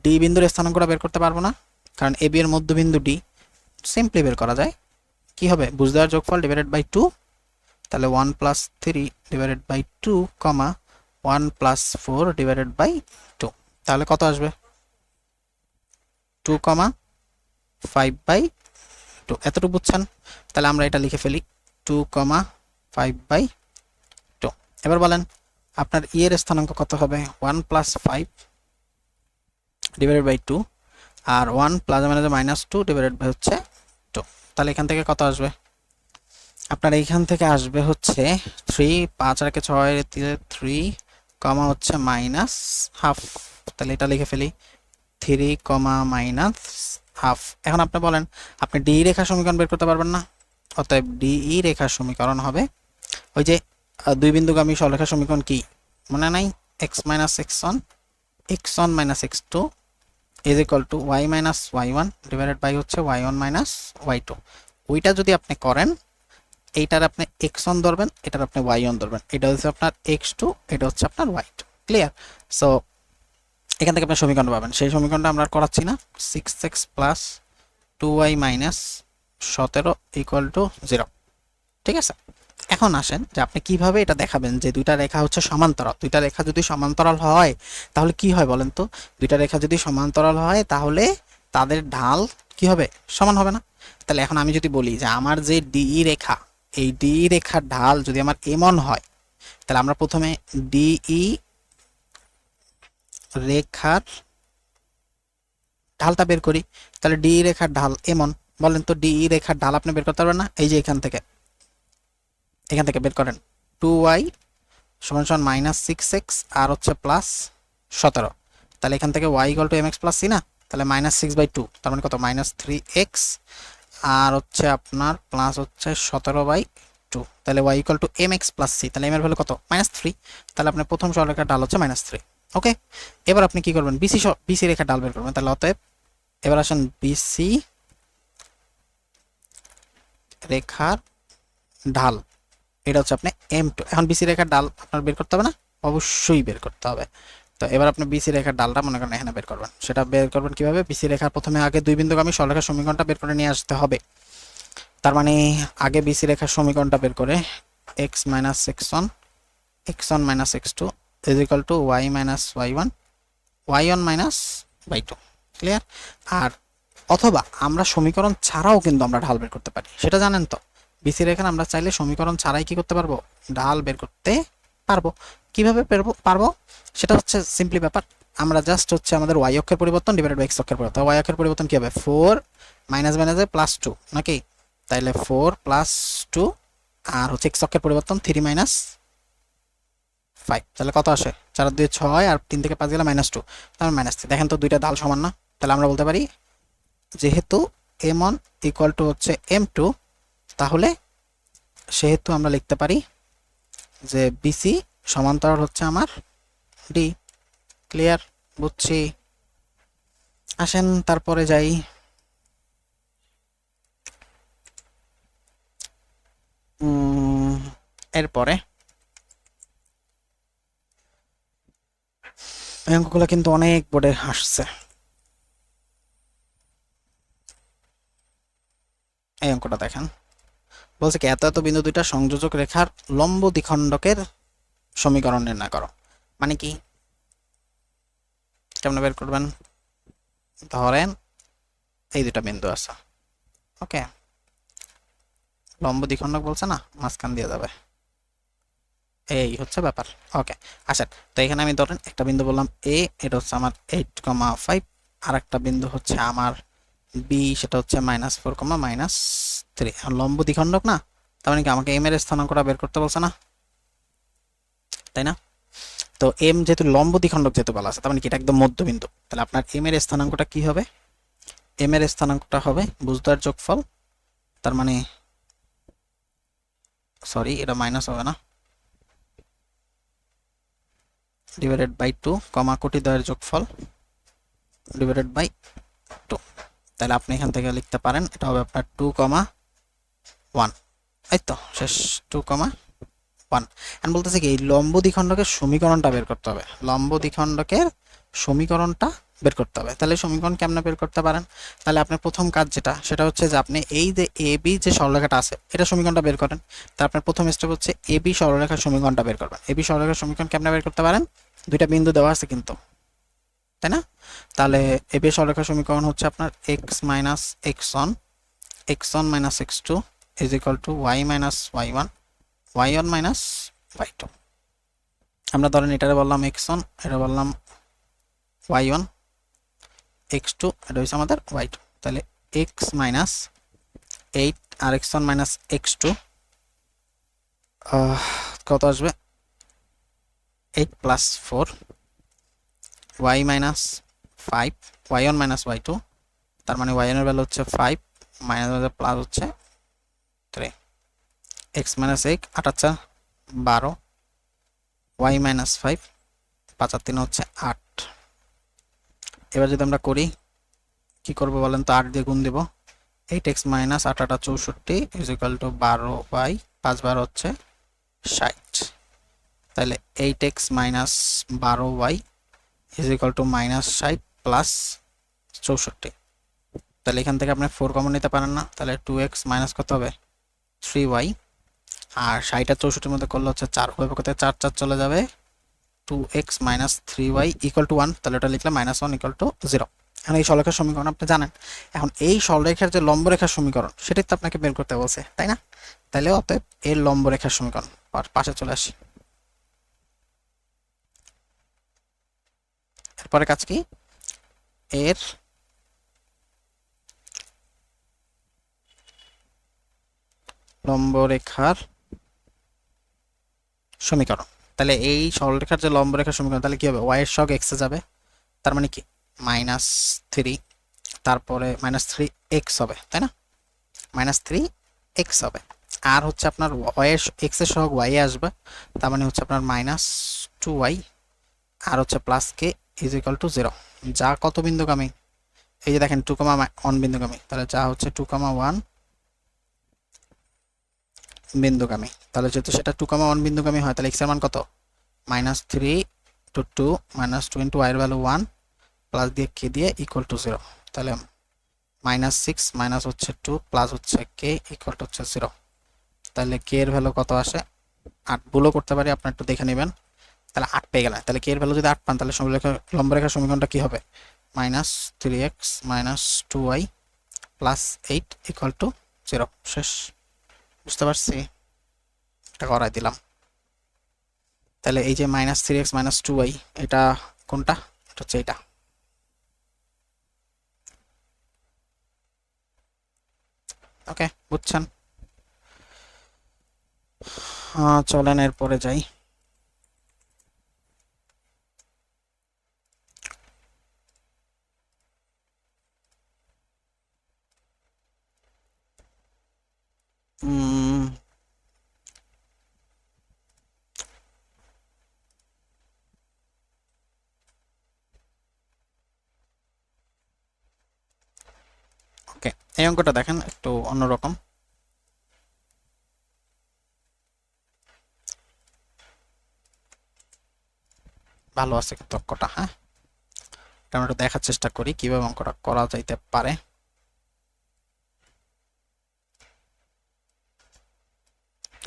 ডি বিন্দুর স্থানাঙ্কটা বের করতে পারবো না, কারণ এ বি এর মধ্যবিন্দু ডি। সিম্পলি বের করা যায়, কি হবে, বুঝ দেওয়ার যোগফল ডিভাইডেড বাই 2। তাহলে 1 + 3 ডিভাইডেড বাই 2, 1 + 4 ডিভাইডেড বাই 2। তাহলে কত আসবে, 2, 5/2। এতটুকু বুঝছেন? তাহলে আমরা এটা লিখে ফেলি 2, 5/2। এবার বলেন আপনার ই এর স্থানাঙ্ক কত হবে, 1 + 5 ডিভাইডেড বাই 2, আর 1 ± -2 ডিভাইডেড বাই হচ্ছে 2। তাহলে এখান থেকে কত আসবে, আপনার এইখান থেকে আসবে হচ্ছে 3, 5 আর 6 3, হচ্ছে -½ তাহলে এটা লিখে ফেলি 3, -½ এখন আপনি বলেন আপনি ডি রেখা সমীকরণ বের করতে পারবেন না, অতএব ডিই রেখার সমীকরণ হবে ওই যে দুই বিন্দুগামী সরলরেখার সমীকরণ কি মনে নাই, x - x1 x1 - x2 is equal to y - y1 divided by হচ্ছে y1 - y2। ওইটা যদি আপনি করেন, এইটার আপনি x1 ধরবেন, এটার আপনি y1 ধরবেন, এটা হচ্ছে আপনার x2, এটা হচ্ছে আপনার y2। ক্লিয়ার? সো এখান থেকে আপনি সমীকরণ পাবেন, সেই সমীকরণটা আমরা আর করাচ্ছি না। 6x + 2y - 17 = 0। ঠিক আছে, এখন আসেন যে আপনি কিভাবে এটা দেখাবেন যে দুইটা রেখা হচ্ছে সমান্তরাল। দুইটা রেখা যদি সমান্তরাল হয় তাহলে কি হয় বলেন তো, দুইটা রেখা যদি সমান্তরাল হয় তাহলে তাদের ঢাল কি হবে, সমান হবে না? তাহলে এখন আমি যদি বলি যে আমার যে ডিই রেখা, এই ডিই রেখার ঢাল যদি আমার এমন হয়, তাহলে আমরা প্রথমে ডিই রেখার ঢালটা বের করি। তাহলে ডিই রেখার ঢাল এমন, বলেন তো ডিই রেখার ঢাল আপনি বের করতে পারবেন না? এই যে এখান থেকে বের করেন 2y সমান সমান মাইনাস 6x আর হচ্ছে প্লাস 17। তাহলে এখান থেকে y equal to mx plus c না, তাহলে মাইনাস 6/2 তার মানে কত মাইনাস 3x আর হচ্ছে আপনার প্লাস হচ্ছে 17/2। তাহলে y equal to mx plus c, তাহলে m এর ভ্যালু কত মাইনাস 3। তাহলে আপনার প্রথম সরলরেখার ঢাল হচ্ছে -3। ওকে, এবার আপনি কি করবেন, বিসি রেখার ঢাল বের করবেন। তাহলে অতএব এবার আসেন বিসি রেখার ঢাল, এটা হচ্ছে আপনি m2। এখন বিসি রেখার ঢাল আপনার বের করতে হবে না, অবশ্যই বের করতে হবে। তো এবার আপনি বিসি রেখার ডালটা মনে করেন এখানে বের করবেন। সেটা বের করবেন কিভাবে, বিসি রেখার প্রথমে আগে দুই বিন্দুগামী সরলরেখার সমীকরণটা বের করে নিয়ে আসতে হবে। তার মানে আগে বিসি রেখার সমীকরণটা বের করে x minus x1 minus x2 is equal to y minus y1 minus y2। Clear? আর অথবা আমরা সমীকরণ ছাড়াও কিন্তু আমরা ঢাল বের করতে পারি, সেটা জানেন তো। বিসি রেখার আমরা চাইলে সমীকরণ ছাড়াই কি করতে পারবো, ঢাল বের করতে পারবো। কিভাবে পারবো সেটা হচ্ছে সিম্পলি ব্যাপার, আমরা জাস্ট হচ্ছে আমাদের y অক্ষের পরিবর্তন ডিভাইডেড বাই x অক্ষের পরিবর্তন। y অক্ষের পরিবর্তন কি হবে, 4 মাইনাস মাইনাসে প্লাস 2 নাকি, তাইলে 4 প্লাস 2 আর হচ্ছে x অক্ষের পরিবর্তন 3 মাইনাস 5, তাহলে কত আসে 4 2 6 আর 3 থেকে 5 গেলে -2, তাহলে -3। দেখেন তো দুইটা ঢাল সমান না, তাহলে আমরা বলতে পারি যেহেতু m1 ইকুয়াল টু হচ্ছে m2, তাহলে সেহেতু আমরা লিখতে পারি যে বিসি সমান্তরাল হচ্ছে আমার ডি। ক্লিয়ার? বুঝছি। আসেন তারপরে যাই, এরপরে অঙ্কগুলো কিন্তু অনেক বোর্ডে আসছে। এই অঙ্কটা দেখেন, বলছে কি এত এত বিন্দু দুইটা সংযোজক রেখার লম্ব দ্বিখণ্ডকের সমীকরণ নির্ণয় করো। মানে কি, কেমন বের করবেন, ধরেন এই দুটা বিন্দু আছে, ওকে, লম্ব দ্বিখণ্ডক বলছে না, মাঝখান দিয়ে যাবে, এই হচ্ছে ব্যাপার। ওকে, আচ্ছা, তো এখানে আমি ধরেন একটা বিন্দু বললাম এ, এটা হচ্ছে আমার 8,5, আর একটা বিন্দু হচ্ছে আমার বি, সেটা হচ্ছে -4, -3। লম্ব দ্বিখণ্ডক না, তার মানে কি আমাকে এম এর স্থানাঙ্কটা বের করতে বলছে না, তাই না? তো এম যেহেতু লম্ব দ্বিখণ্ডক যেহেতু বলা আছে, তার মানে কি এটা একদম মধ্যবিন্দু, তাহলে আপনার এম এর স্থানাঙ্কটা কি হবে, এম এর স্থানাঙ্কটা হবে বুজদার যোগফল, তার মানে সরি এটা মাইনাস হবে না, ডিভাইডেড বাই 2, কোটি দ্বয়ের যোগফল ডিভাইডেড বাই 2। তাহলে আপনি এখান থেকে লিখতে পারেন এটা হবে আপনার 2,1, এই তো শেষ, 2,1। এখন বলতেছে কি এই লম্ব দ্বিখণ্ডকের সমীকরণটা বের করতে হবে, লম্ব দ্বিখণ্ডকের সমীকরণটা বের করতে হবে। তাহলে সমীকরণ কেমনে বের করতে পারেন, তাহলে আপনার প্রথম কাজ যেটা সেটা হচ্ছে যে আপনি এই যে এ বি যে সরলরেখাটা আছে এটা সমীকরণটা বের করেন। তার আপনার প্রথম স্টেপ হচ্ছে এ বি সরলরেখার সমীকরণটা বের করবেন। এ বি সরলরেখার সমীকরণ কেমনে বের করতে পারেন, দুইটা বিন্দু দেওয়া আছে কিন্তু, তাই না? তাহলে এ বি সরলরেখার সমীকরণ হচ্ছে আপনার x minus x1 minus x2 is equal to y minus y1 minus y2। আমরা ধরেন এটারে বললাম x1, এটা বললাম y1, x2 এটা হচ্ছে আমাদের y2। তাহলে x মাইনাস 8 আর x1 মাইনাস x2 কত আসবে, 8 plus 4, y minus 5, y1 minus y2, তার মানে y1 এর ভ্যালু হচ্ছে 5 মাইনাস প্লাস হচ্ছে 3, x মাইনাস 8 8 12, y মাইনাস 5 5 আর 3 হচ্ছে 8। এবার যদি আমরা করি কি করব বলেন তো, 8 দিয়ে গুণ দেব, 8x minus 8 8 64 is equal two 12/5 12 হচ্ছে 60। তাহলে 8x minus 12y is equal two -60 plus 64। তাহলে এখান থেকে আপনি 4 কমন নিতে পারেন না, তাহলে 2x মাইনাস কত হবে 3y, আর 60 আর 64 মধ্যে করলে হচ্ছে 4, উভয় পক্ষ থেকে 4 4 চলে যাবে, 2x minus 3y equal to 1। তাহলে এটা লিখলাম -1 ইকুয়াল টু 0। এখন এই সরলরেখার সমীকরণ আপনি জানেন, এখন এই সরলরেখার যে লম্ব রেখার সমীকরণ সেটাই তো আপনাকে বের করতে বলছে, তাই না? তাহলে অতএব এর লম্ব রেখার সমীকরণ পাশে চলে আসি। এরপরে কাজ কি, এর লম্ব রেখার সমীকরণ। তাহলে এই সরলরেখার যে লম্বরেখার সমীকরণ, তাহলে কি হবে, ওয়াই এর সহগ এক্সে যাবে, তার মানে কি -3, তারপরে -3x হবে, তাই না, -3x হবে। আর হচ্ছে আপনার ওয়াই এর এক্স এর সহগ ওয়াই এ আসবে, তার মানে হচ্ছে আপনার -2y, আর হচ্ছে +k ইজ ইকুয়াল টু 0। যা কত বিন্দুগামী, এই যে দেখেন 2,1 বিন্দুগামী, তাহলে যা হচ্ছে 2,1 বিন্দুগামী। তাহলে যেহেতু সেটা 2,1 বিন্দুগামী হয়, তাহলে x এর মান কত, -3 to 2 -2 ইন্টু y এর ভ্যালু 1 প্লাস দিয়ে k দিয়ে ইকুয়াল টু 0। তাহলে -6 মাইনাস হচ্ছে 2 প্লাস হচ্ছে k ইকুয়াল টু হচ্ছে 0। তাহলে k এর ভ্যালু কত আসে, 8 ভুলও করতে পারি, আপনার একটু দেখে নেবেন। তাহলে 8 পেয়ে গেলেন। তাহলে k এর ভ্যালু যদি 8 পান, তাহলে লম্বরেখার সমীকরণটা কি হবে, -3x -2y plus 8 equal to 0। শেষ। বুঝতে পারছি, এটা করাই দিলাম। তাহলে এই যে -3x -2y, এটা কোনটা, এটা হচ্ছে এটা। ওকে, বুঝছেন। চলেন এরপরে যাই। ওকে, এই অঙ্কটা দেখেন একটু অন্যরকম। ভালো আছে কিন্তু অঙ্কটা, হ্যাঁ, এটা আমরা একটু দেখার চেষ্টা করি কিভাবে অঙ্কটা করা যাইতে পারে।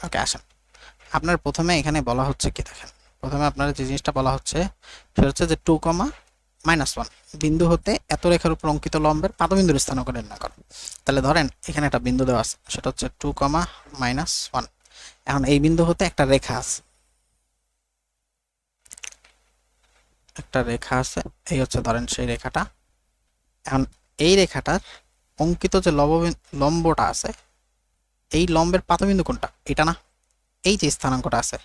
ওকে, আসেন। আপনার প্রথমে এখানে বলা হচ্ছে কি দেখেন, প্রথমে আপনার যে জিনিসটা বলা হচ্ছে সেটা হচ্ছে যে 2,-1 বিন্দু হতে এত রেখার উপর অঙ্কিত লম্বের পাদবিন্দুর স্থানাঙ্ক নির্ণয় করো। তাহলে ধরেন এখানে একটা বিন্দু দেওয়া আছে, সেটা হচ্ছে 2,-1। এখন এই বিন্দু হতে একটা রেখা আছে, এই হচ্ছে ধরেন সেই রেখাটা। এখন এই রেখাটার অঙ্কিত যে লম্বটা আছে, এই লম্বের পাদবিন্দু কোনটা, এটা না, এই যে স্থানাঙ্কটা আছে,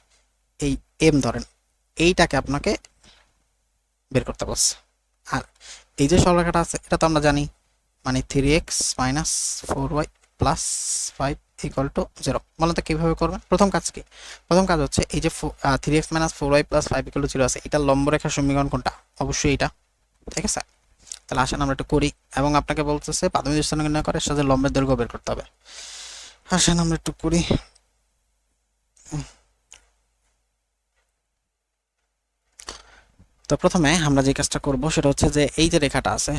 এই এম ধরেন, এইটাকে আপনাকে বের করতে বলছে। আর এই যে সরলরেখাটা আছে, এটা তো আমরা জানি, মানে 3x - 4y + 5 ইকুয়াল টু 0। বলেন তো কীভাবে করবেন। প্রথম কাজ কি, প্রথম কাজ হচ্ছে এই যে 3x - 4y + 5 ইকুয়াল টু 0 আছে, এটা লম্বরেখার সমীকরণ কোনটা, অবশ্যই এটা, ঠিক আছে। তাহলে আসেন আমরা একটু করি, এবং আপনাকে বলতেছে পাদবিন্দু স্থানাঙ্ক নির্ণয় করে সাথে লম্বের দৈর্ঘ্য বের করতে হবে। আসেন আমরা একটু করি। তো প্রথমে আমরা যে কাজটা করব সেটা হচ্ছে যে এই যে রেখাটা আছে,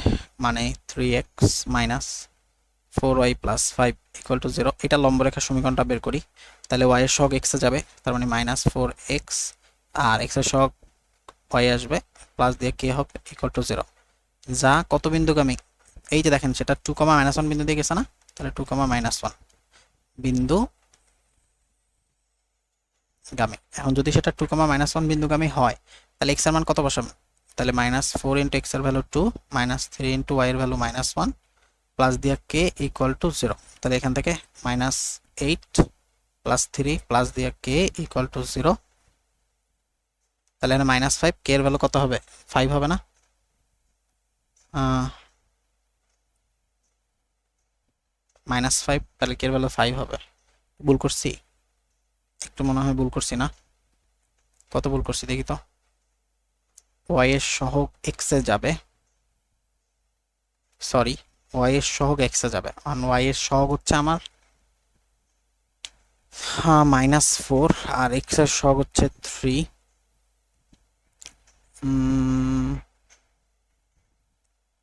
মানে 3x - 4y + 5 ইকুয়াল টু 0, এটা লম্বরেখার সমীকরণটা বের করি। তাহলে y এর সহগ x এ যাবে, তার মানে -4x, আর x এর সহগ y আসবে, প্লাস দিয়ে k হবে ইকুয়াল টু 0। যা কত বিন্দুগামী, এই যে দেখেন সেটা 2,-1 বিন্দু দিয়ে গেছে না, তাহলে 2,-1 বিন্দু গামী। এখন যদি সেটা 2,-1 বিন্দুগামী হয়, তাহলে x এর মান কত বসাবেন, তাহলে -4 × x এর ভ্যালু 2 -3 × y এর ভ্যালু -1 প্লাস দিয়ে k ইকুয়াল টু 0। তাহলে এখান থেকে -8 + 3 প্লাস দিয়ে k ইকুয়াল টু 0। তাহলে এখানে -5, k এর ভ্যালু কত হবে, 5 হবে না, -5, তাহলে k এর ভ্যালু 5 হবে। ভুল করছি, একটু মনে হয় ভুল করছি না, কত ভুল করছি দেখি তো। y এর সহগ x এ যাবে, সরি, y এর সহগ x এ যাবে, আর y এর সহগ হচ্ছে আমার -4, আর x এর সহগ হচ্ছে 3।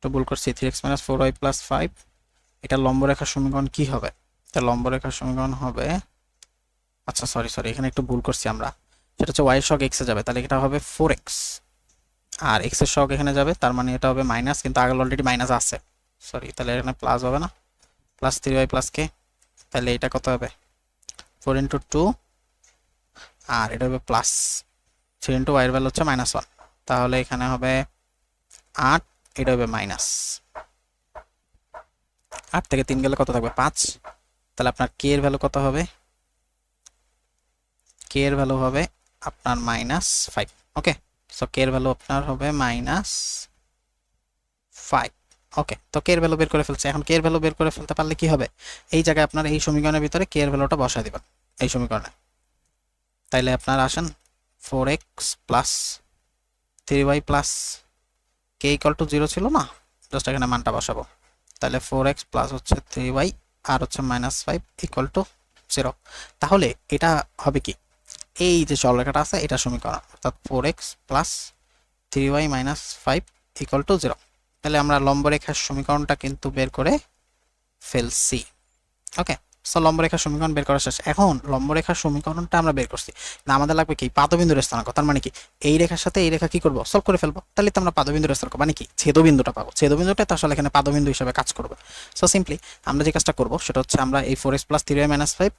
তো ভুল করছি, 3x - 4y + 5, এটা লম্বরেখার সমীকরণ কি হবে, এটা লম্বরেখার সমীকরণ হবে, আচ্ছা সরি সরি, এখানে একটু ভুল করছি আমরা, সেটা হচ্ছে y এর সহগ x এ যাবে, তাহলে এটা হবে 4x, আর x এর সহগ এখানে যাবে, তার মানে এটা হবে মাইনাস, কিন্তু আগে অলরেডি মাইনাস আছে, সরি, তাহলে এখানে প্লাস হবে না, +3y + k, তাহলে এটা কত হবে, 4 × 2, আর এটা হবে প্লাস 3 × y এর ভ্যালু হচ্ছে -1, তাহলে এখানে হবে 8, এটা হবে মাইনাস 8 থেকে 3 গেলে কত থাকবে, 5। তাহলে আপনার k এর ভ্যালু কত হবে, k এর ভ্যালু হবে আপনার -5। ওকে, সো কে এর ভ্যালু আপনার হবে -5। ওকে, তো কে এর ভ্যালু বের করে ফেলছে। এখন কে এর ভ্যালু বের করে ফেলতে পারলে কি হবে, এই জায়গায় আপনার এই সমীকরণের ভিতরে কে এর ভ্যালুটা বসায় দিবেন এই সমীকরণে। তাইলে আপনার আসেন 4x plus 3y plus K equal to 0 ছিল না, জাস্ট এখানে মানটা বসাবো। তাহলে 4x প্লাস হচ্ছে 3y আর হচ্ছে -5 ইকুয়াল টু 0। তাহলে এটা হবে কি, এই যে সরলরেখাটা আছে এটা সমীকরণ, অর্থাৎ 4x plus 3y -5 equal to 0। তাহলে আমরা লম্বরেখার সমীকরণটা কিন্তু বের করে ফেলছি। ওকে, সো লম্বরেখার সমীকরণ বের করা শেষ। এখন লম্বরেখার সমীকরণটা আমরা বের করছি, না আমাদের লাগবে কি পাদবিন্দুর স্থানাঙ্ক। তার মানে কি এই রেখার সাথে এই রেখা কি করব, সলভ করে ফেলবো। তাহলে তো আমরা পাদবিন্দুর স্থানাঙ্ক মানে কি ছেদবিন্দুটা পাবো। ছেদবিন্দুটা তো আসলে এখানে পাদবিন্দু হিসেবে কাজ করবে। সো সিম্পলি আমরা যে কাজটা করব সেটা হচ্ছে আমরা এই 4x প্লাস 3y -5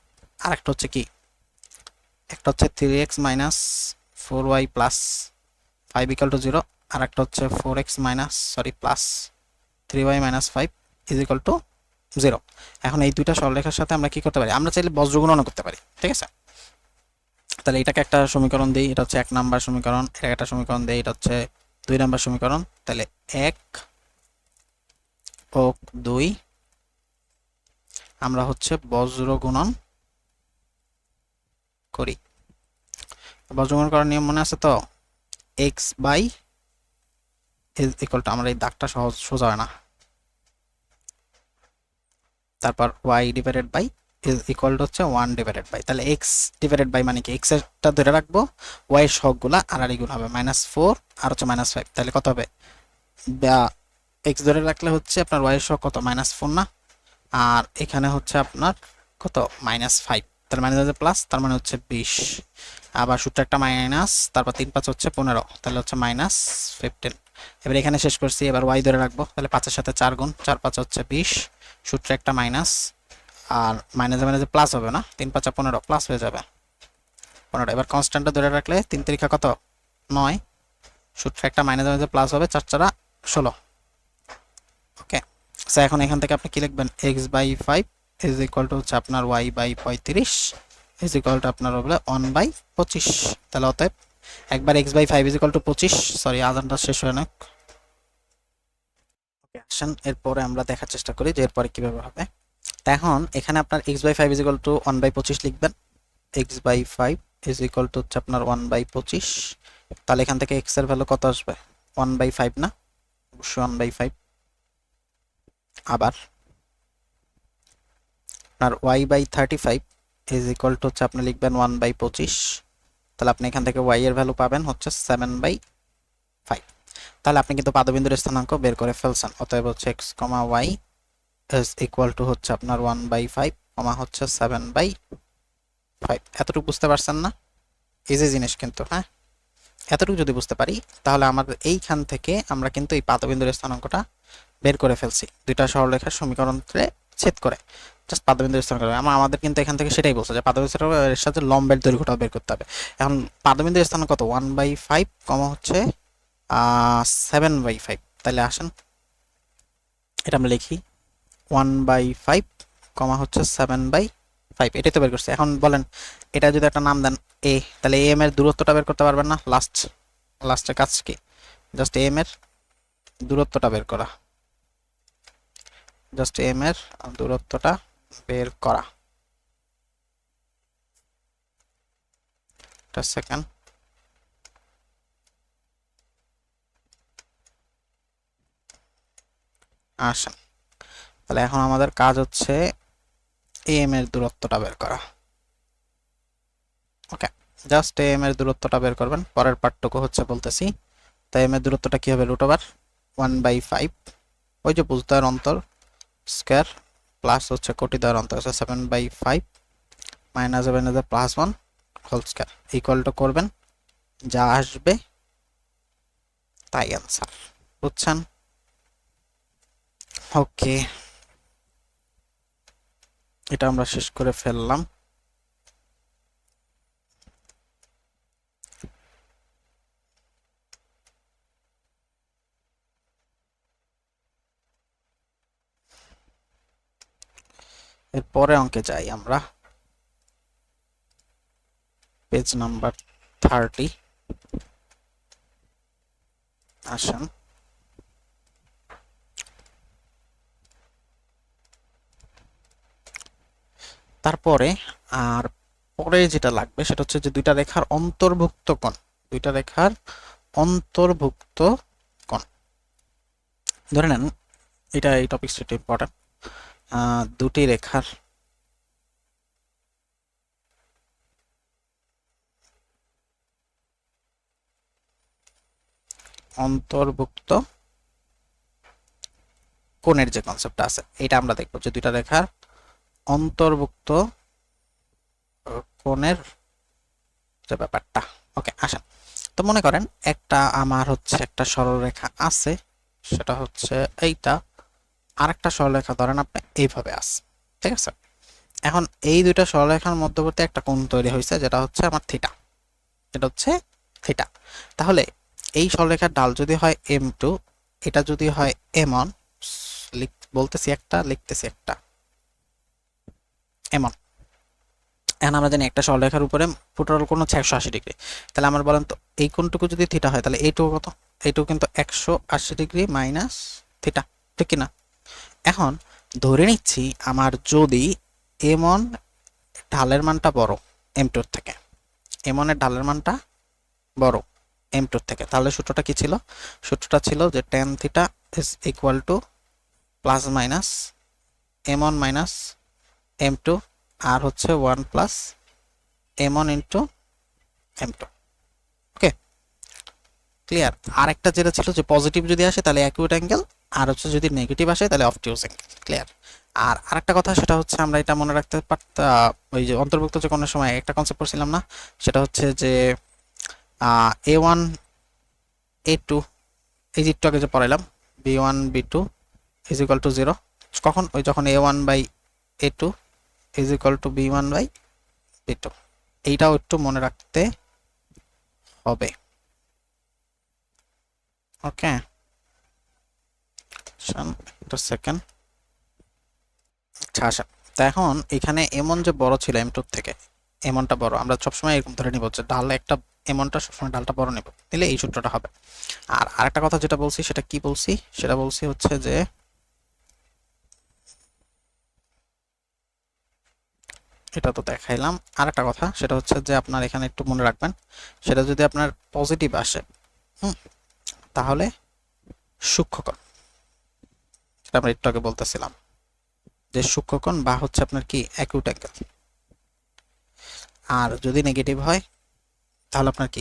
আর একটা হচ্ছে কি, একটা হচ্ছে 3x minus 4y plus 5 equal to 0, আর একটা হচ্ছে 4x plus 3y -5 is equal to 0। এখন এই দুইটা সরলরেখার সাথে আমরা কি করতে পারি, আমরা চাইলে বজ্রগুণনও করতে পারি। ঠিক আছে, তাহলে এটাকে একটা সমীকরণ দিই, এটা হচ্ছে 1 নাম্বার সমীকরণ। এটা একটা সমীকরণ দিই, এটা হচ্ছে 2 নাম্বার সমীকরণ। তাহলে 1 ও 2 আমরা হচ্ছে বজ্র গুণন করি। বজ্রগুণন করার নিয়ম মনে আছে তো, x by is equal to, আমরা এই দাগটা সহজ সোজা হয় না, তারপর y divided by is equal to হচ্ছে 1 ডিভাইডেড বাই, তাহলে x ডিভাইডেড বাই মানে কি x এরটা ধরে রাখবো, y এর সহগগুলা আর আর গুণ হবে -4 আর হচ্ছে -5। তাহলে কত হবে, x ধরে রাখলে হচ্ছে আপনার y এর সহগ কত -4 না, আর এখানে হচ্ছে আপনার কত -5, তার মানে হচ্ছে প্লাস, তার মানে হচ্ছে 20। আবার সূত্র একটা মাইনাস, তারপর 3 5 হচ্ছে 15, তাহলে হচ্ছে -15। এবার এখানে শেষ করছি, এবার y ধরে রাখবো, তাহলে 5 এর সাথে 4 গুণ, 4 5 হচ্ছে 20, সূত্রে একটা মাইনাস, আর মাইনাসে মাইনাসে প্লাস হবে না, 3 5 15 প্লাস হয়ে যাবে 15। এবার কনস্ট্যান্টটা ধরে রাখলে 3 3 কত 9, সূত্রে একটা মাইনাসে মাইনাসে প্লাস হবে, 4 4 16। ওকে, সো এখন এখান থেকে আপনি কি লিখবেন, x by 5 is equal to হচ্ছে আপনার y by 35 is equal to আপনার হবে 1 বাই 25। তাহলে অতএব একবার x by 5 is equal to 25, sorry আজানটা শেষ হয় না। ওকে, আসেন এরপরে আমরা দেখার চেষ্টা করি যে এরপরে কিভাবে হবে। এখন এখানে আপনার x by 5 is equal to 1 by 25 লিখবেন, x by 5 is equal to হচ্ছে আপনার 1 বাই 25। তাহলে এখান থেকে x এর ভ্যালু কত আসবে, 1 বাই 5 না, অবশ্যই 1 বাই 5। আবার আপনার y by 35 is equal to হচ্ছে আপনি লিখবেন 1 বাই 25। তাহলে আপনি এখান থেকে y এর ভ্যালু পাবেন হচ্ছে 7 বাই 5। তাহলে আপনি কিন্তু পাদবিন্দুর স্থানাঙ্ক বের করে ফেলছেন। অতএব হচ্ছে x, y is equal to হচ্ছে আপনার 1 বাই 5, হচ্ছে 7 বাই 5। এতটুকু বুঝতে পারছেন না, ইজি জিনিস কিন্তু। হ্যাঁ, এতটুকু যদি বুঝতে পারি তাহলে আমাদের এইখান থেকে আমরা কিন্তু এই পাদবিন্দুর স্থানাঙ্কটা বের করে ফেলছি, দুইটা সরলরেখার সমীকরণকে ছেদ করে জাস্ট পাদবিন্দুর স্থানাঙ্ক। আমাদের কিন্তু এখান থেকে সেটাই বলছে যে পাদবিন্দুর সাথে লম্বের দৈর্ঘ্যটাও বের করতে হবে। এখন পাদবিন্দুর স্থানাঙ্ক কত, 1 বাই 5 হচ্ছে 7 বাই 5। তাহলে আসেন এটা আমরা লিখি, 1 বাই 5 হচ্ছে 7 বাই 5, এটাই তো বের করছে। এখন বলেন এটা যদি একটা নাম দেন a, তাহলে am এর দূরত্বটা বের করতে পারবেন না, লাস্টের কাজ কি, জাস্ট am এর দূরত্বটা বের করা, জাস্ট am এর দূরত্বটা বের করা। একটা সেকেন্ড, আসেন তাহলে এখন আমাদের কাজ হচ্ছে am এর দূরত্বটা বের করা। ওকে, জাস্ট am এর দূরত্বটা বের করবেন, পরের পার্টটুকু হচ্ছে বলতেছি। তাই am এর দূরত্বটা কি হবে, √1 বাই 5, ওই যে বুঝদার অন্তর স্কয়ার প্লাস হচ্ছে কোটিদ্বয়ের অন্তর হচ্ছে 7 বাই 5 মাইনাস হবে plus 1 whole square equal to করবেন, যা আসবে তাই অ্যান্সার। বুঝছেন? ওকে, এটা আমরা শেষ করে ফেললাম। এরপরে অঙ্কে যাই আমরা, পেজ নাম্বার 30 আসেন তারপরে আর পরে যেটা লাগবে সেটা হচ্ছে যে দুইটা রেখার অন্তর্ভুক্ত কোণ, দুইটা রেখার অন্তর্ভুক্ত কোণ। ধরে নেন এটা এই টপিকটা ইম্পর্টেন্ট, দুটি রেখার অন্তর্ভুক্ত কোণের যে কনসেপ্টটা আছে এটা আমরা দেখবো যে দুইটা রেখার অন্তর্ভুক্ত কোণের যে ব্যাপারটা। ওকে আসেন, তো মনে করেন একটা আমার হচ্ছে একটা সরলরেখা আছে, সেটা হচ্ছে এইটা, আর একটা সরলরেখা ধরেন আপনি এইভাবে আছে, ঠিক আছে। এখন এই দুইটা সরলরেখার মধ্যবর্তী একটা কোণ তৈরি হয়েছে যেটা হচ্ছে আমার থিটা, এটা হচ্ছে থিটা। তাহলে এই সরলরেখার ঢাল যদি হয় m2, এটা যদি হয় m1, বলতেছি একটা লিখতেছি একটা m1। এখন আমরা জানি একটা সরলরেখার উপরে টোটাল কোণ হচ্ছে 180 ডিগ্রি, তাহলে আমার বলেন তো এই কোণটুকু যদি থিটা হয় তাহলে এইটুকু কত? এইটুকু কিন্তু 180 ডিগ্রি মাইনাস থিটা, ঠিক কিনা? এখন ধরে নিচ্ছি আমার যদি m1 ঢালের মানটা বড় m2 এর থেকে, m1 এর ঢালের মানটা বড় m2 এর থেকে, তাহলে সূত্রটা কি ছিল? সূত্রটা ছিল যে tan theta is equal to plus minus m1 minus m2 আর হচ্ছে 1 plus m1 into m2। Okay clear? আর একটা যেটা ছিল যে পজিটিভ যদি আসে তাহলে অ্যাকিউট অ্যাঙ্গেল, আর হচ্ছে যদি নেগেটিভ আসে তাহলে অবটিউজ অ্যাঙ্গেল। ক্লিয়ার? আর আরেকটা কথা সেটা হচ্ছে আমরা এটা মনে রাখতে পারতাম, ওই যে অন্তর্ভুক্ত যে কোণের সময় একটা কনসেপ্ট পড়ছিলাম না, সেটা হচ্ছে যে a1 a2, এই যে একটু আগে যে পড়াইলাম b1 b2 is equal to 0, কখন? ওই যখন a1 by a2 is equal to b1 by b2। এইটাও একটু মনে রাখতে হবে। ওকে একটা সেকেন্ড। আচ্ছা আসা, তা এখন এখানে এমন যে বড় ছিল m2 থেকে, এমনটা বড়, আমরা সবসময় এরকম ধরে নিব যে ঢাল একটা এমনটা সবসময় ঢালটা বড় নেব, নিলে এই সূত্রটা হবে। আর আরেকটা কথা যেটা বলছি সেটা কি বলছি? সেটা বলছি হচ্ছে যে এটা তো দেখাইলাম। আর একটা কথা সেটা হচ্ছে যে আপনার এখানে একটু মনে রাখবেন, সেটা যদি আপনার পজিটিভ আসে তাহলে সূক্ষ্মকোণ, সেটা আমরা একটু আগে বলতেছিলাম যে সূক্ষ্মকোণ বা হচ্ছে আপনার কি অ্যাকিউট অ্যাঙ্গেল। আর যদি নেগেটিভ হয় তাহলে আপনার কি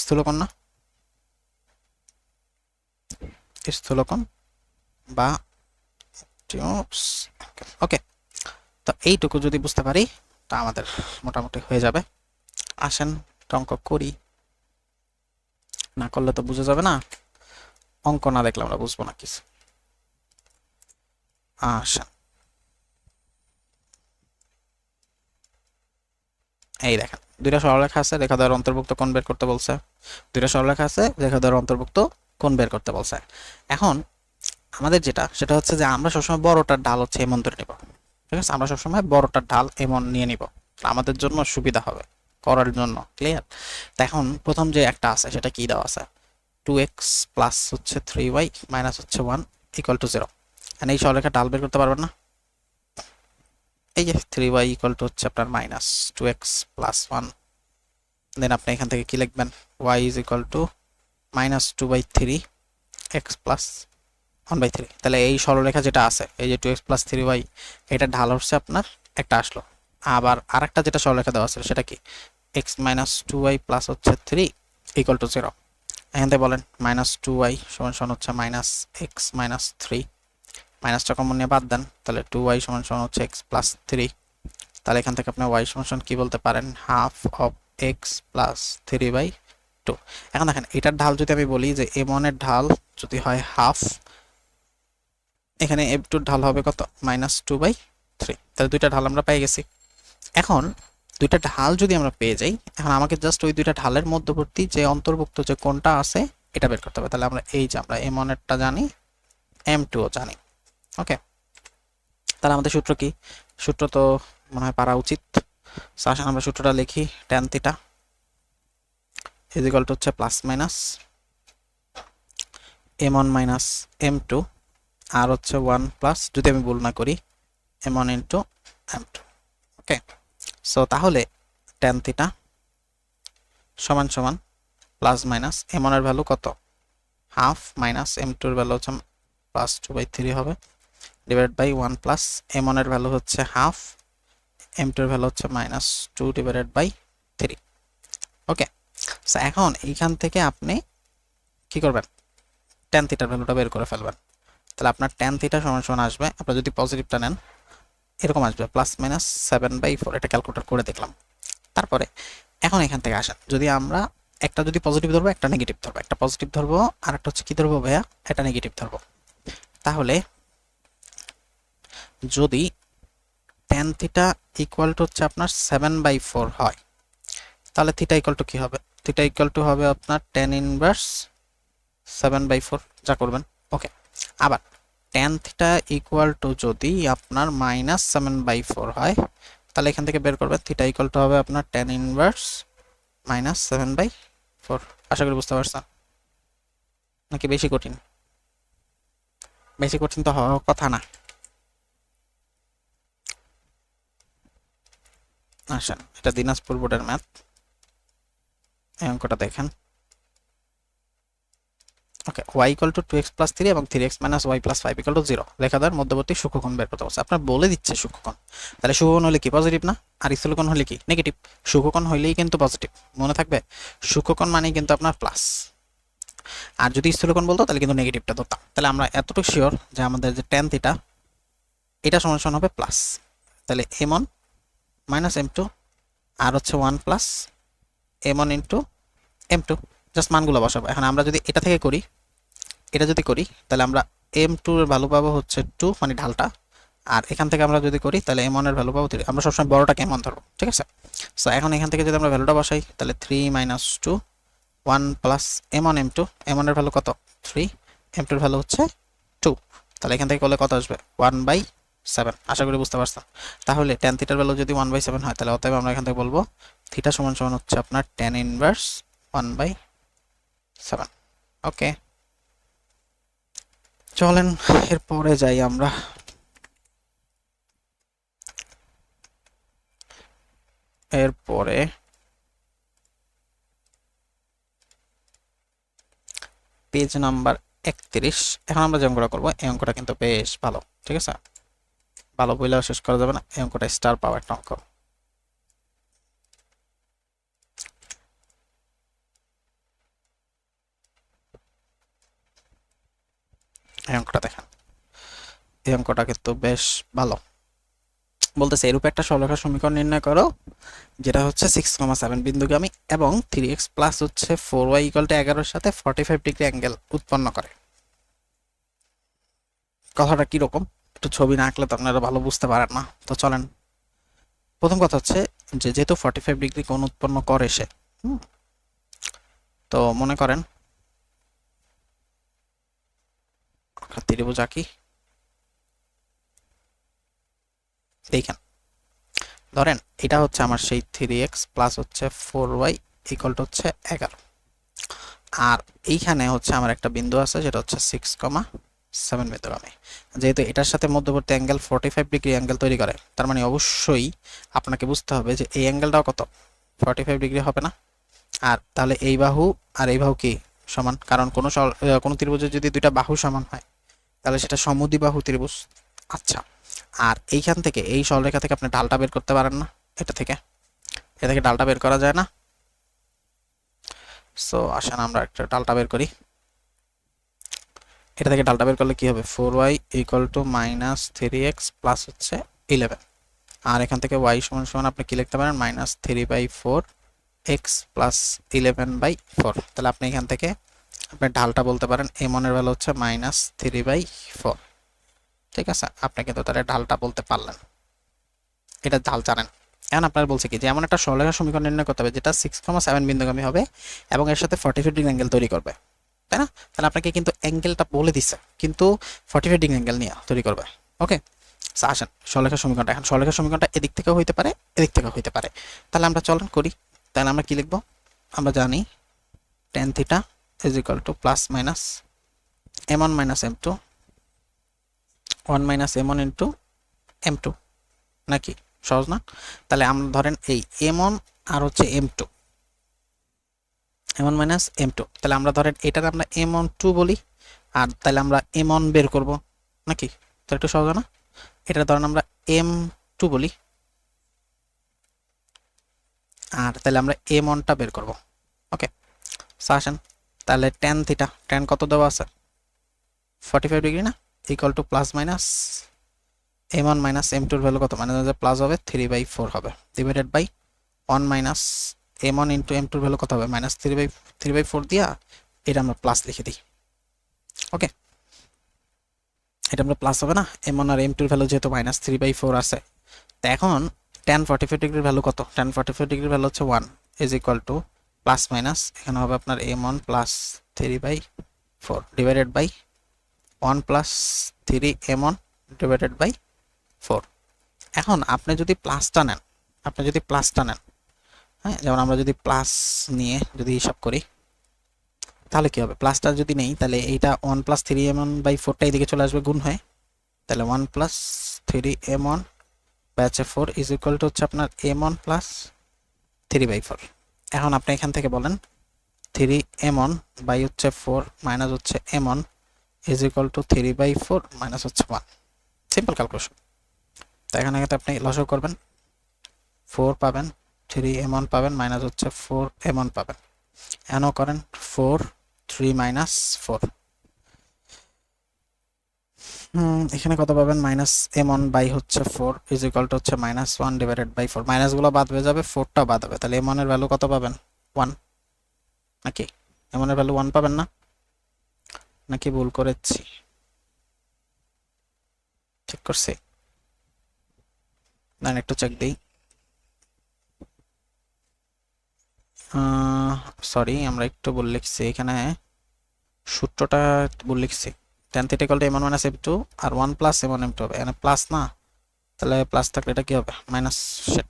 স্থূলকোণ না? স্থূলকোণ বা ওকে, তো এইটুকু যদি বুঝতে পারি তা আমাদের মোটামুটি হয়ে যাবে। আসেন অঙ্ক করি, না করলে তো বুঝে যাবে না, অঙ্ক না দেখলে আমরা বুঝবো না কিছু। আসেন এই দেখেন দুইটা সরলরেখা আছে, রেখা দ্বয়ের অন্তর্ভুক্ত কোণ বের করতে বলছে। দুইটা সরলরেখা আছে, রেখা দ্বয়ের অন্তর্ভুক্ত কোণ বের করতে বলছে। এখন আমাদের যেটা সেটা হচ্ছে যে আমরা সবসময় বড়টার ঢাল হচ্ছে এমন ধরে নিব, ঠিক আছে? আমরা সবসময় বড়টার ঢাল এমন নিয়ে নিব, আমাদের জন্য সুবিধা হবে করার জন্য। ক্লিয়ার? তো এখন প্রথম যে একটা আছে সেটা কি দেওয়া আছে? 2x প্লাস হচ্ছে 3y মাইনাস হচ্ছে 1 ইকুয়াল টু 0। এন্ড এই সরলরেখা ঢাল বের করতে পারবেন না? এই যে 3y ইকুয়াল টু হচ্ছে আপনার মাইনাস 2x প্লাস 1, দেন আপনি এখান থেকে কি লিখবেন? y is equal to minus 2/3 x plus 1/3। তাহলে এই সরলরেখা যেটা আছে এই যে 2x প্লাস 3y, এটা ঢাল হচ্ছে আপনার একটা আসলো। আবার আরেকটা যেটা সরলরেখা দেওয়া আছে সেটা কি? x মাইনাস 2y প্লাস হচ্ছে 3 ইকুয়াল টু 0। এখান থেকে বলেন মাইনাস 2y সমান সমান হচ্ছে মাইনাস এক্স মাইনাস 3, মাইনাসটা কমন নিয়ে বাদ দেন, তাহলে 2y সমান সমান হচ্ছে x প্লাস 3। তাহলে এখান থেকে আপনি y সমান সমান কি বলতে পারেন? Half of x plus 3/2। এখন দেখেন এটার ঢাল যদি আমি বলি যে m1 এর ঢাল যদি হয় হাফ, এখানে m2 এর ঢাল হবে কত? মাইনাস 2/3। তাহলে দুইটা ঢাল আমরা পেয়ে গেছি। এখন দুইটা ঢাল যদি আমরা পেয়ে যাই, এখন আমাকে জাস্ট ওই দুইটা ঢালের মধ্যবর্তী যে অন্তর্ভুক্ত যে কোণটা আছে এটা বের করতে হবে। তাহলে আমরা এই যে আমরা m1 এরটা জানি, m2 ও জানি। ওকে, তাহলে আমাদের সূত্র কি? সূত্র তো মনে হয় পারা উচিত। আসেন আমরা সূত্রটা লিখি। tan theta is equal to হচ্ছে plus minus m1 minus m2 আর হচ্ছে 1 প্লাস, যদি আমি ভুল না করি, m1 into m2। Okay, so তাহলে tan থিটা সমান সমান প্লাস মাইনাস m1 এর ভ্যালু কত, হাফ, মাইনাস m2 এর ভ্যালু হচ্ছে প্লাস 2/3 হবে, ডিভাইড বাই 1 প্লাস m1 এর ভ্যালু হচ্ছে হাফ, m2 এর ভ্যালু হচ্ছে minus 2 divided by 3। Okay, so এখন এইখান থেকে আপনি কি করবেন, tan থিটার ভ্যালুটা বের করে ফেলবেন। তাহলে আপনার tan থিটা সমান সমান আসবে, আপনারা যদি পজিটিভটা নেন এরকম আসবে প্লাস মাইনাস 7/4। এটা ক্যালকুলেটর করে দেখলাম। তারপরে এখন এখান থেকে আসেন, যদি আমরা একটা যদি পজিটিভ ধরবো, একটা নেগেটিভ ধরবো, একটা পজিটিভ ধরবো আর একটা হচ্ছে কি ধরবো ভাইয়া, এটা নেগেটিভ ধরবো। তাহলে যদি tan থিটা ইকুয়াল টু হচ্ছে আপনার 7/4 হয়, তাহলে থিটা ইকুয়াল টু কি হবে, থিটা ইকুয়াল টু হবে আপনার tan ইনভার্স 7/4, যা করবেন। ওকে, আবার tan থিটা ইকুয়াল টু যদি আপনার মাইনাস 7/4 হয়, তাহলে এখান থেকে বের করবেন থিটা ইকুয়াল টু হবে আপনার tan ইনভার্স মাইনাস 7/4। আশা করি বুঝতে পারছেন, নাকি বেশি কঠিন? বেশি কঠিন তো হওয়ার কথা না। আসেন, এটা দিনাজপুর বোর্ডের ম্যাথ, এই অঙ্কটা দেখেন। ওকে, y equal to 2x plus 3 এবং 3x minus y plus 5 equal to 0 লেখা দেওয়ার মধ্যবর্তী সূক্ষ্মকোণ বের করতে বলছে। আপনার বলে দিচ্ছে সূক্ষ্মকোণ, তাহলে সূক্ষ্মকোণ হলে কি পজিটিভ না, আর স্থূলকোণ হলে কি নেগেটিভ। সূক্ষ্মকোণ হইলেই কিন্তু পজিটিভ, মনে থাকবে, সূক্ষ্মকোণ মানেই কিন্তু আপনার প্লাস, আর যদি স্থূলকোণ বলতো তাহলে কিন্তু নেগেটিভটা ধরতাম। তাহলে আমরা এতটুকু শিওর যে আমাদের যে tan থিটা এটা সমান সমান হবে প্লাস, তাহলে m1 মাইনাস m2 আর হচ্ছে 1 plus m1 into m2, just মানগুলো বসাবো। এখন আমরা যদি এটা থেকে করি, এটা যদি করি তাহলে আমরা m2 এর ভ্যালু পাবো হচ্ছে 2, মানে ঢালটা, আর এখান থেকে আমরা যদি করি তাহলে m1 এর ভ্যালু পাবো 3। আমরা সবসময় বড়টাকে m1 ধরবো, ঠিক আছে। সো এখন এখান থেকে যদি আমরা ভ্যালুটা বসাই তাহলে 3 minus 2 1 plus m1 m2, m1 এর ভ্যালু কত 3, m2 এর ভ্যালু হচ্ছে 2, তাহলে এখান থেকে করলে কত আসবে 1/7। আশা করি বুঝতে পারছেন। তাহলে tan থিটার ভ্যালু যদি 1/7 হয়, তাহলে অতএব আমরা এখান থেকে বলবো থিটা সমান সমান হচ্ছে আপনার tan ইনভার্স 1/7। ওকে, চলেন এরপরে যাই আমরা। এরপরে পেজ নাম্বার 31। এখন আমরা যে অঙ্কটা করবো, এই অঙ্কটা কিন্তু বেশ ভালো, ঠিক আছে, ভালো বইলেও শেষ করা যাবে না, এই অঙ্কটা স্টার পাওয়ার একটা অঙ্ক। এই অঙ্কটা দেখেন, এই অঙ্কটা কিন্তু বেশ ভালো। বলতেছে এরূপ একটা সরলরেখার সমীকরণ নির্ণয় করো যেটা হচ্ছে 6,7 বিন্দুগামী এবং 3x প্লাস হচ্ছে 4y ইকুয়াল টু 11 এর সাথে 45 ডিগ্রি অ্যাঙ্গেল উৎপন্ন করে। কথাটা কিরকম, একটু ছবি না আঁকলে তো আপনারা ভালো বুঝতে পারেন না। তো চলেন, প্রথম কথা হচ্ছে যে যেহেতু 45 ডিগ্রি কোণ উৎপন্ন করে সে, তো মনে করেন ত্রিভুজ আঁকি, দেখেন ধরেন এটা হচ্ছে আমার সেই 3x প্লাস হচ্ছে 4y ইকুয়াল টু হচ্ছে 11, আর এইখানে হচ্ছে আমার একটা বিন্দু আছে যেটা হচ্ছে 6,7 বিন্দুগামী। যেহেতু এটার সাথে মধ্যবর্তী অ্যাঙ্গেল 45 ডিগ্রি অ্যাঙ্গেল তৈরি করে, তার মানে অবশ্যই আপনাকে বুঝতে হবে যে এই অ্যাঙ্গেলটাও কত 45 ডিগ্রি হবে না। আর তাহলে এই বাহু আর এই বাহু কি সমান, কারণ কোনো ত্রিভুজের যদি দুইটা বাহু সমান হয় তাহলে সেটা সমদ্বিবাহু ত্রিভুজ। আচ্ছা, আর এইখান থেকে এই সরলরেখা থেকে আপনি ঢালটা বের করতে পারেন না, এটা থেকে ডালটা বের করা যায় না। সো আসেন আমরা একটা ডালটা বের করি। এটা থেকে ডালটা বের করলে কি হবে, 4y equal to minus 3x plus হচ্ছে 11, আর এখান থেকে y সমান সমান আপনি কি লিখতে পারেন মাইনাস 3/4 x প্লাস 11/4। তাহলে আপনি এখান থেকে আপনি ঢালটা বলতে পারেন m1 এর ভ্যালু হচ্ছে মাইনাস 3/4, ঠিক আছে। আপনি কিন্তু তাহলে ঢালটা বলতে পারলেন, এটা ঢাল জানেন। এখন আপনারা বলছে কি যে এমন একটা সরলরেখার সমীকরণ নির্ণয় করতে হবে যেটা 6,7 বিন্দুগামী হবে এবং এর সাথে 45 ডিগ্রি অ্যাঙ্গেল তৈরি করবে, তাই না? তাহলে আপনাকে কিন্তু অ্যাঙ্গেলটা বলে দিচ্ছে, কিন্তু 45 ডিগ্রি অ্যাঙ্গেল নিয়ে তৈরি করবে। ওকে, আসেন সরলরেখার সমীকরণটা, এখন সরলরেখার সমীকরণটা এদিক থেকেও হইতে পারে এদিক থেকেও হইতে পারে। তাহলে আমরা চলন করি, তাহলে আমরা কি লিখবো, আমরা জানি tan theta is equal to plus minus m1 minus m2 1 minus m1 into m2 নাকি সহজ না? তাহলে আমরা ধরেন এই m1 আর হচ্ছে m2 m1 minus m2, তাহলে আমরা ধরেন এটার আমরা m12 বলি, আর তাহলে আমরা m1 বের করব নাকি? তো একটু সহজ না? এটা ধরেন আমরা m2 বলি, আর তাহলে আমরা m1 টা বের করব। ওকে, সো আসেন তাহলে tan থিটা, tan কত দেওয়া আছে 45 ডিগ্রি না, equal to plus minus m1 minus m2 এর ভ্যালু কত, মানে প্লাস হবে 3/4 হবে, divided by 1 minus m1 into m2 এর ভ্যালু কত হবে মাইনাস 3/4 দিয়া এটা আমরা প্লাস লিখে দিই। ওকে, এটা আমরা প্লাস হবে না, m1 আর m2 এর ভ্যালু যেহেতু মাইনাস 3/4 আছে। তো এখন tan 45 ডিগ্রির ভ্যালু কত, tan 45 ডিগ্রির ভ্যালু হচ্ছে 1 is equal to plus minus এখানে হবে আপনার m1 plus 3/4 divided by 1 plus 3m1 divided by 4। এখন আপনি যদি প্লাসটা নেন, হ্যাঁ, যেমন আমরা যদি প্লাস নিয়ে যদি হিসাব করি তাহলে কি হবে, প্লাসটা যদি নেই তাহলে এইটা 1 প্লাস 3m1/4 টা এদিকে চলে আসবে গুণ হয়ে, তাহলে 1 plus 3m1 by 4 is equal to হচ্ছে আপনার m1 প্লাস 3/4। এখন আপনি এখান থেকে বলেন 3m1 বাই হচ্ছে 4 মাইনাস হচ্ছে m1 is equal two 3/4 minus হচ্ছে 1। Simple calculation. তো এখানে আপনি লসাগু করবেন, 4 পাবেন, 3m1 পাবেন, মাইনাস হচ্ছে 4m1 পাবেন, এনও করেন 4 3 মাইনাস 4, এখানে কত পাবেন মাইনাস m1 বাই হচ্ছে 4 ইজ ইকুয়াল টু হচ্ছে মাইনাস 1 ডিভাইডেড বাই 4, মাইনাস গুলো বাদ হয়ে যাবে, 4টা বাদ হবে, তাহলে m1 এর ভ্যালু কত পাবেন 1 নাকি, m1 এর ভ্যালু 1 পাবেন না, নাকি ভুল করেছি, ঠিক করছি না, একটু চেক দেই। সরি আমরা একটু ভুল লিখছি এখানে, সূত্রটা ভুল লিখছি, tan theta equal to m1 minus m2 আর 1 প্লাস m1 m2 হবে, এখানে প্লাস না, তাহলে প্লাস থাকলে এটা কি হবে মাইনাস, শেট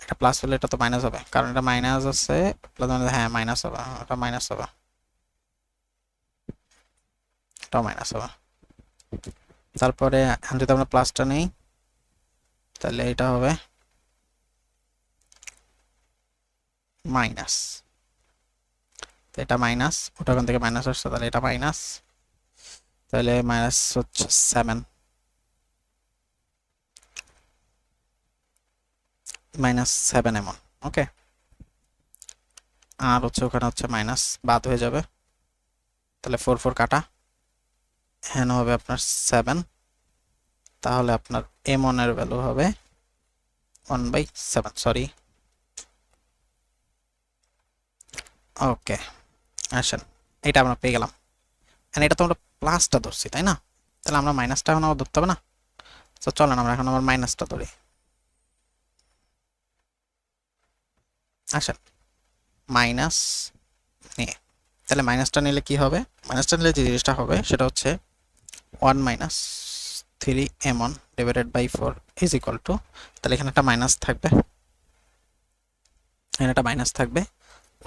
এটা প্লাস হলে এটা তো মাইনাস হবে, কারণ এটা মাইনাস আছে প্লাস, হ্যাঁ মাইনাস হবে, এটা মাইনাস হবে, এটাও মাইনাস হবে। তারপরে যদি আমরা প্লাসটা নেই তাহলে এটা হবে মাইনাস, এটা মাইনাস, ওটা ওখান থেকে মাইনাস আসছে, তাহলে এটা মাইনাস, তাহলে মাইনাস হচ্ছে 7 মাইনাস 7 এমন। ওকে, আর হচ্ছে ওখানে হচ্ছে মাইনাস বাদ হয়ে যাবে, তাহলে 4 4 কাটা, এখানে হবে আপনার 7, তাহলে আপনার m1 এর ভ্যালু হবে 1/7, সরি। ওকে, আসেন এটা আমরা পেয়ে গেলাম, এটা তো আমরা প্লাসটা ধরছি তাই না, তাহলে আমরা মাইনাসটা এখন আবার ধরতে হবে না, তো চলেন আমরা এখন আবার মাইনাসটা ধরি। আসেন মাইনাস নিয়ে, তাহলে মাইনাসটা নিলে কি হবে, মাইনাসটা নিলে যে জিনিসটা হবে সেটা হচ্ছে 1 minus 3m1 divided by 4 is equal to, তাহলে এখানে একটা মাইনাস থাকবে, এখানে একটা মাইনাস থাকবে,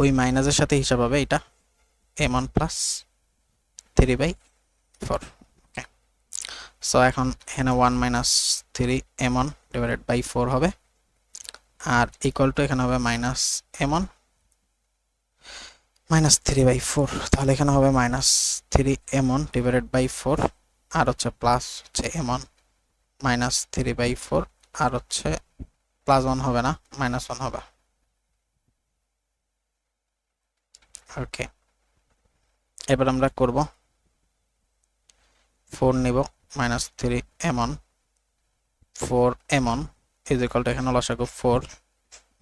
ওই মাইনাসের সাথে হিসাব হবে এটা m1 প্লাস 3/4। ওকে, সো এখন এখানে 1 মাইনাস 3m1 ডিভাইডেড বাই 4 হবে, আর ইকুয়াল টু এখানে হবে মাইনাস m1 মাইনাস 3/4, তাহলে এখানে হবে মাইনাস 3m1 ডিভাইডেড বাই 4, আর হচ্ছে প্লাস হচ্ছে m1 মাইনাস 3/4, আর হচ্ছে প্লাস 1 হবে না, মাইনাস 1 হবে। ওকে, এবার আমরা করব 4 নিব, minus 3m1 4m1 is equal to এখানে লসাগু 4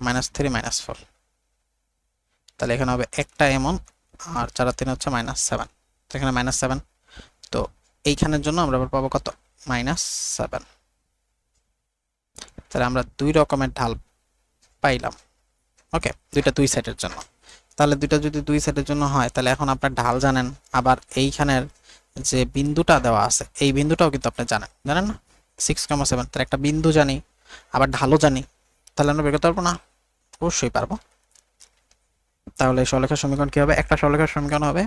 মাইনাস 3 মাইনাস 4, তাহলে এখানে হবে একটা m1 আর 4 আর 3 হচ্ছে মাইনাস 7, তো এখানে মাইনাস 7, তো এইখানের জন্য আমরা আবার পাবো কত মাইনাস 7, তাহলে আমরা দুই রকমের ঢাল পাইলাম। ওকে, দুইটা দুই সাইডের জন্য, তাহলে দুইটা যদি দুই সাইডের জন্য হয় তাহলে এখন আপনার ঢাল জানেন, আবার এইখানের যে বিন্দুটা দেওয়া আছে এই বিন্দুটাও কিন্তু আপনি জানেন না 6,7, তার একটা বিন্দু জানি আবার ঢালও জানি, তাহলে আমরা বের করতে পারবো না, অবশ্যই পারবো। তাহলে সরলরেখার সমীকরণ কি হবে? একটা সরলরেখার সমীকরণ হবে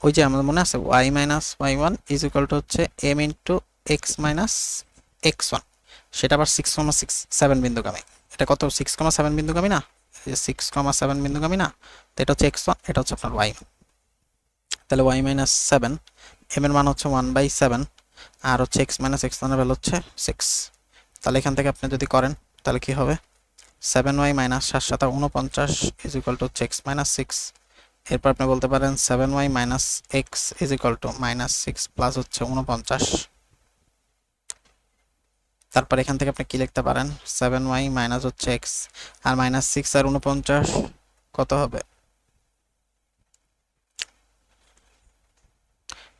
ওই যে আমাদের মনে আছে y minus y one is equal to হচ্ছে m into x minus x one, সেটা আবার 6,7 বিন্দুগামী। এটা কত? 6,7 বিন্দুগামী না? 6,7 বিন্দুগামী না? তো এটা হচ্ছে এক্স ওয়ান, এটা হচ্ছে আপনার ওয়াই। তাহলে y মাইনাস সেভেন, m এর মান হচ্ছে 1/7, আর হচ্ছে এক্স মাইনাস এক্স ওয়ানের ভ্যালু হচ্ছে 6। তাহলে এখান থেকে আপনি যদি করেন তাহলে কি হবে? 7y minus 7 is equal to হচ্ছে এক্স মাইনাস 6। এরপর আপনি বলতে পারেন 7y minus x is equal to minus 6 plus হচ্ছে 49। তারপর এখান থেকে আপনি কি লিখতে পারেন? 7y মাইনাস হচ্ছে এক্স, আর মাইনাস 6 আর 49 কত হবে?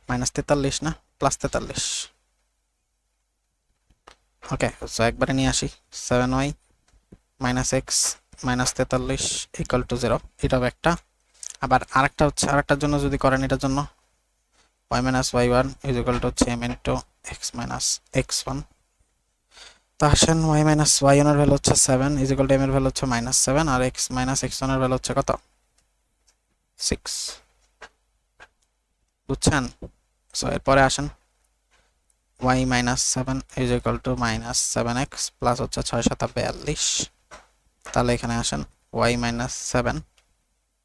মাইনাস 43 না, প্লাস 43। ওকে, সো একবারে নিয়ে আসি। 7y minus x minus 43 equal to 0, এটা হবে একটা। আবার আরেকটা হচ্ছে, আরেকটার জন্য যদি করেন এটার জন্য y minus y one is equal to হচ্ছে m into x minus x one. তো আসেন y মাইনাস ওয়াই ওয়ান এর ভ্যালু হচ্ছে 7 ইজ ইকুয়াল টু m এর ভ্যালু হচ্ছে মাইনাস 7, আর x মাইনাস এক্স ওয়ান এর ভ্যালু হচ্ছে কত? 6। বুঝছেন? সো এরপরে আসেন y minus 7 is equal to minus 7x plus হচ্ছে 6×7=42। তাহলে এখানে আসেন y মাইনাস 7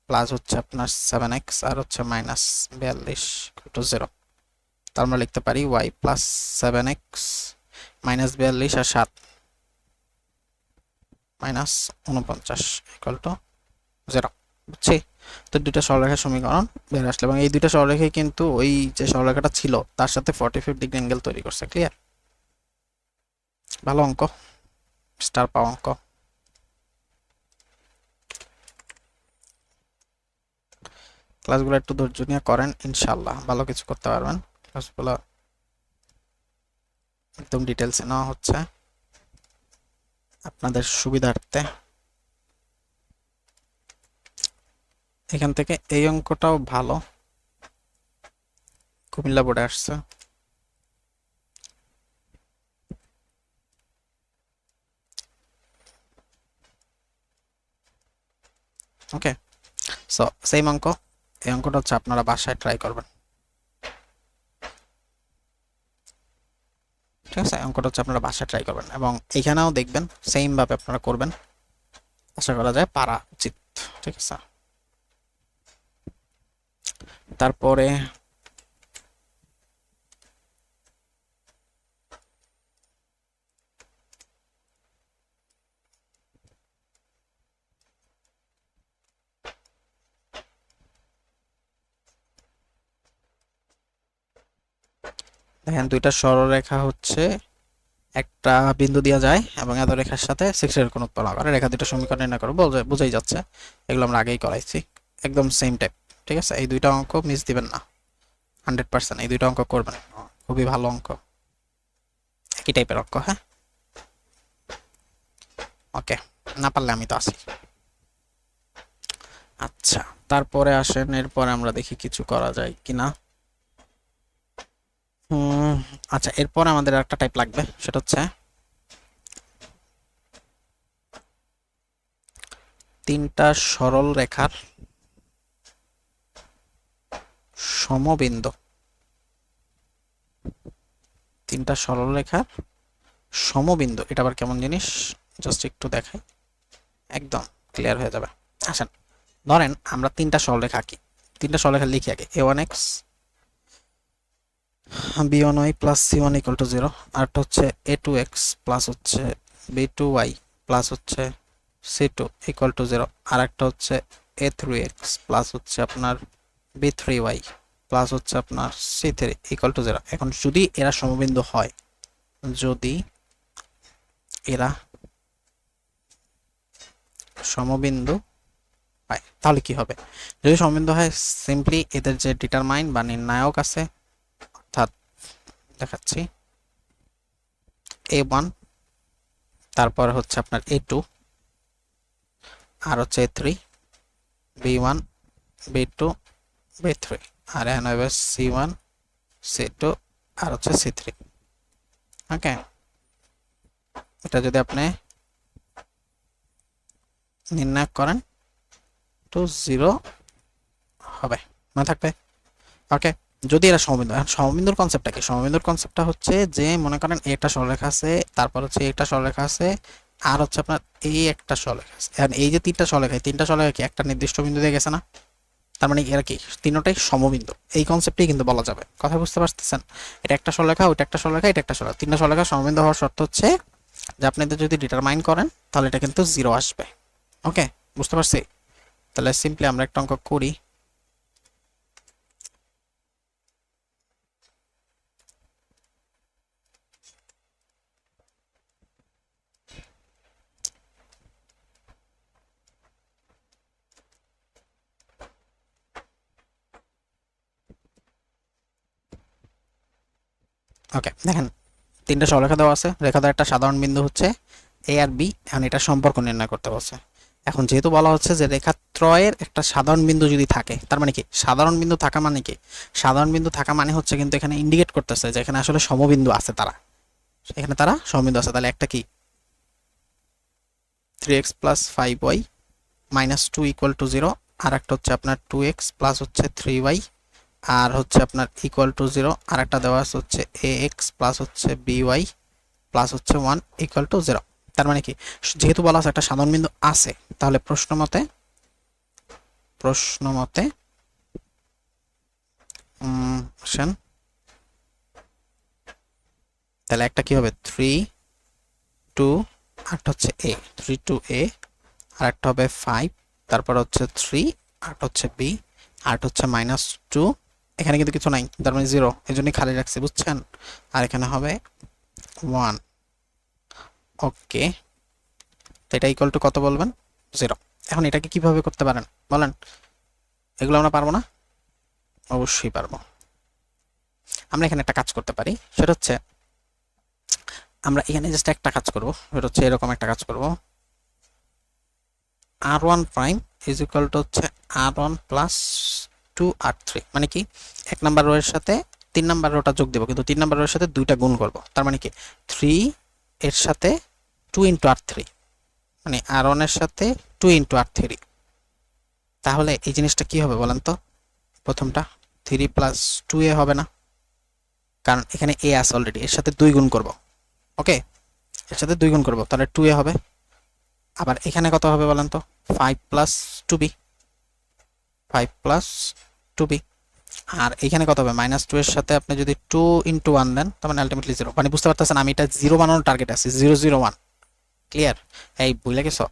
প্লাস হচ্ছে আপনার 7x আর হচ্ছে মাইনাস 42 টু 0। তার আমরা লিখতে পারি y প্লাস 7x মাইনাস 42 আর 7 মাইনাস 49 ইকুয়াল টু 0। বুঝছি? তো দুইটা সরলরেখার সমীকরণ বের আসলো, এবং এই দুইটা সরলরেখাই কিন্তু ওই যে সরলরেখাটা ছিল তার সাথে 45 ডিগ্রি অ্যাঙ্গেল তৈরি করছে। ক্লিয়ার? ভালো অঙ্ক, স্টার পাওয়া অঙ্ক। ক্লাসগুলো একটু ধৈর্য নিয়ে করেন, ইনশাল্লাহ ভালো কিছু করতে পারবেন। ক্লাসগুলো একদম ডিটেলসে নেওয়া হচ্ছে আপনাদের সুবিধার্থে। এখান থেকে এই অঙ্কটাও ভালো, কুমিল্লা বোর্ডে আসছে। ওকে, সো সেম অঙ্ক। এই অঙ্কটা হচ্ছে আপনারা বাসায় ট্রাই করবেন। ঠিক আছে, অঙ্কটা হচ্ছে আপনারা বাসায় ট্রাই করবেন এবং এখানেও দেখবেন সেম ভাবে আপনারা করবেন, আশা করা যায় পারা উচিত। ঠিক আছে, তারপরে দেখেন দুইটা সরলরেখা হচ্ছে একটা বিন্দু দেওয়া যায় এবং এত রেখার সাথে 6 এর কোণ উৎপন্ন করে, রেখা দুটো সমীকরণ নির্ণয় করে, বোঝাই যাচ্ছে। এগুলো আমরা আগেই করাইছি, একদম সেম টাইপ। ঠিক আছে, এই দুইটা অঙ্ক মিস দিবেন না, 100% এই দুইটা অঙ্ক করবেন, খুবই ভালো অঙ্ক, একই টাইপের অঙ্ক। হ্যাঁ, ওকে, না পারলে আমি তো আছি। আচ্ছা, তারপরে আসেন, এরপরে আমরা দেখি কিছু করা যায় কিনা। আচ্ছা, এরপর আমাদের একটা টাইপ লাগবে, সেটা হচ্ছে তিনটা সরল রেখার সমবিন্দু। তিনটা সরল রেখার সমবিন্দু, এটা আবার কেমন জিনিস জাস্ট একটু দেখাই, একদম ক্লিয়ার হয়ে যাবে। আসেন, ধরেন আমরা তিনটা সরলরেখা আঁকি, তিনটা সরলরেখা লিখি আগে। a1x b1y plus c1 equal to 0, আরটা হচ্ছে a2x প্লাস হচ্ছে b2y প্লাস হচ্ছে c2 ইকুয়াল টু 0, আর একটা হচ্ছে a3x প্লাস হচ্ছে আপনার b3y প্লাস হচ্ছে আপনার c3 ইকুয়াল টু 0। এখন যদি এরা সমবিন্দু হয়, যদি এরা সমবিন্দু হয় তাহলে কি হবে? যদি সমবিন্দু হয়, সিম্পলি এদের যে ডিটারমাইন বা নির্ণায়ক আছে, অর্থাৎ দেখাচ্ছি a1, তারপর হচ্ছে আপনার a2, আর হচ্ছে a3, b1 b2 b3, আর এখানে হবে c1 c2 আর হচ্ছে c3। ওকে, এটা যদি আপনি নির্ণয় করেন তো টু 0 হবে, মনে থাকবে? ওকে, যদি এরা সমবিন্দু। এখন সমবিন্দুর কনসেপ্টটা কি? সমবিন্দুর কনসেপ্টটা হচ্ছে যে মনে করেন একটা সরলরেখা আছে, তারপর হচ্ছে একটা সরলরেখা আছে, আর হচ্ছে আপনার এই একটা সরলরেখা আছে। এখন এই যে তিনটা সরলরেখা, তিনটা সরলরেখা কি একটা নির্দিষ্ট বিন্দু দিয়ে গেছে না? তার মানে এরা কি তিনটাই সমবিন্দু, এই কনসেপ্টেই কিন্তু বলা যাবে। কথা বুঝতে পারতেছেন? এটা একটা সরলরেখা, ওইটা একটা সরলরেখা, এটা একটা সরলরেখা, তিনটা সরলরেখা সমবিন্দু হওয়ার শর্ত হচ্ছে যে আপনি যদি ডিটারমাইন করেন তাহলে এটা কিন্তু 0 আসবে। ওকে, বুঝতে পারছি? তাহলে সিম্পলি আমরা একটা অঙ্ক করি। ওকে, দেখেন তিনটা সরলরেখা দেওয়া আছে, রেখা দ্বারা একটা সাধারণ বিন্দু হচ্ছে এ আর বি। এখন এটা সম্পর্ক নির্ণয় করতে বলছে। এখন যেহেতু বলা হচ্ছে যে রেখা ত্রয়ের একটা সাধারণ বিন্দু যদি থাকে, তার মানে কি সাধারণ বিন্দু থাকা মানে কি? সাধারণ বিন্দু থাকা মানে হচ্ছে কিন্তু এখানে ইন্ডিকেট করতেছে যে এখানে আসলে সমবিন্দু আছে, তারা এখানে তারা সমবিন্দু আছে। তাহলে একটা কি 3x plus 5y minus 2 equal to 0, আর একটা হচ্ছে আপনার 2x প্লাস হচ্ছে 3y আর হচ্ছে আপনার ইকুয়াল টু 0, আর একটা দেওয়া আছে হচ্ছে ax প্লাস হচ্ছে by প্লাস হচ্ছে 1 ইকুয়াল টু 0। তার মানে কি যেহেতু বলা আছে একটা সাধারণ বিন্দু আছে, তাহলে প্রশ্ন মতে আসেন, তাহলে একটা কি হবে 3 2, আরটা হচ্ছে a 3 2 a, আর একটা হবে 5, তারপর হচ্ছে 3, আরটা হচ্ছে b, আরটা হচ্ছে মাইনাস 2। এখানে কিন্তু কিছু নাই, তার মানে 0, এই জন্যই খালি রাখছি, বুঝছেন? আর এখানে হবে 1। ওকে, তো এটা ইকুয়াল টু কত বলবেন? 0। এখন এটাকে কিভাবে করতে পারেন বলেন? এগুলো আমরা পারবো না? অবশ্যই পারবো। আমরা এখানে একটা কাজ করতে পারি, সেটা হচ্ছে আমরা এখানে জাস্ট একটা কাজ করব, সেটা হচ্ছে এরকম একটা কাজ করব, r1 prime is equal to হচ্ছে r1 প্লাস 2r3। মানে কি এক নাম্বার রো এর সাথে 3 নাম্বার রোটা যোগ দেবো, কিন্তু 3 নাম্বার রোর সাথে দুইটা গুণ করব। তার মানে কি 3 এর সাথে 2 ইন্টু r3, মানে r1 এর সাথে 2 ইন্টু r3। তাহলে এই জিনিসটা কি হবে বলেন তো? প্রথমটা 3 প্লাস 2a হবে না, কারণ এখানে a আছে অলরেডি, এর সাথে 2 গুণ করব। ওকে, এর সাথে 2 গুণ করব, তাহলে 2a হবে। আবার এখানে কত হবে বলেন তো? 5 প্লাস 2b, 5 প্লাস 2b। আর এখানে কত হবে? মাইনাস 2 এর সাথে আপনি যদি 2 ইন্টু 1 দেন, তার মানে আলটিমেটলি 0। মানে বুঝতে পারতেছেন আমি এটা 0 বানানোর টার্গেট আছে, 0 0 1। ক্লিয়ার? এই বুঝলে গেছো?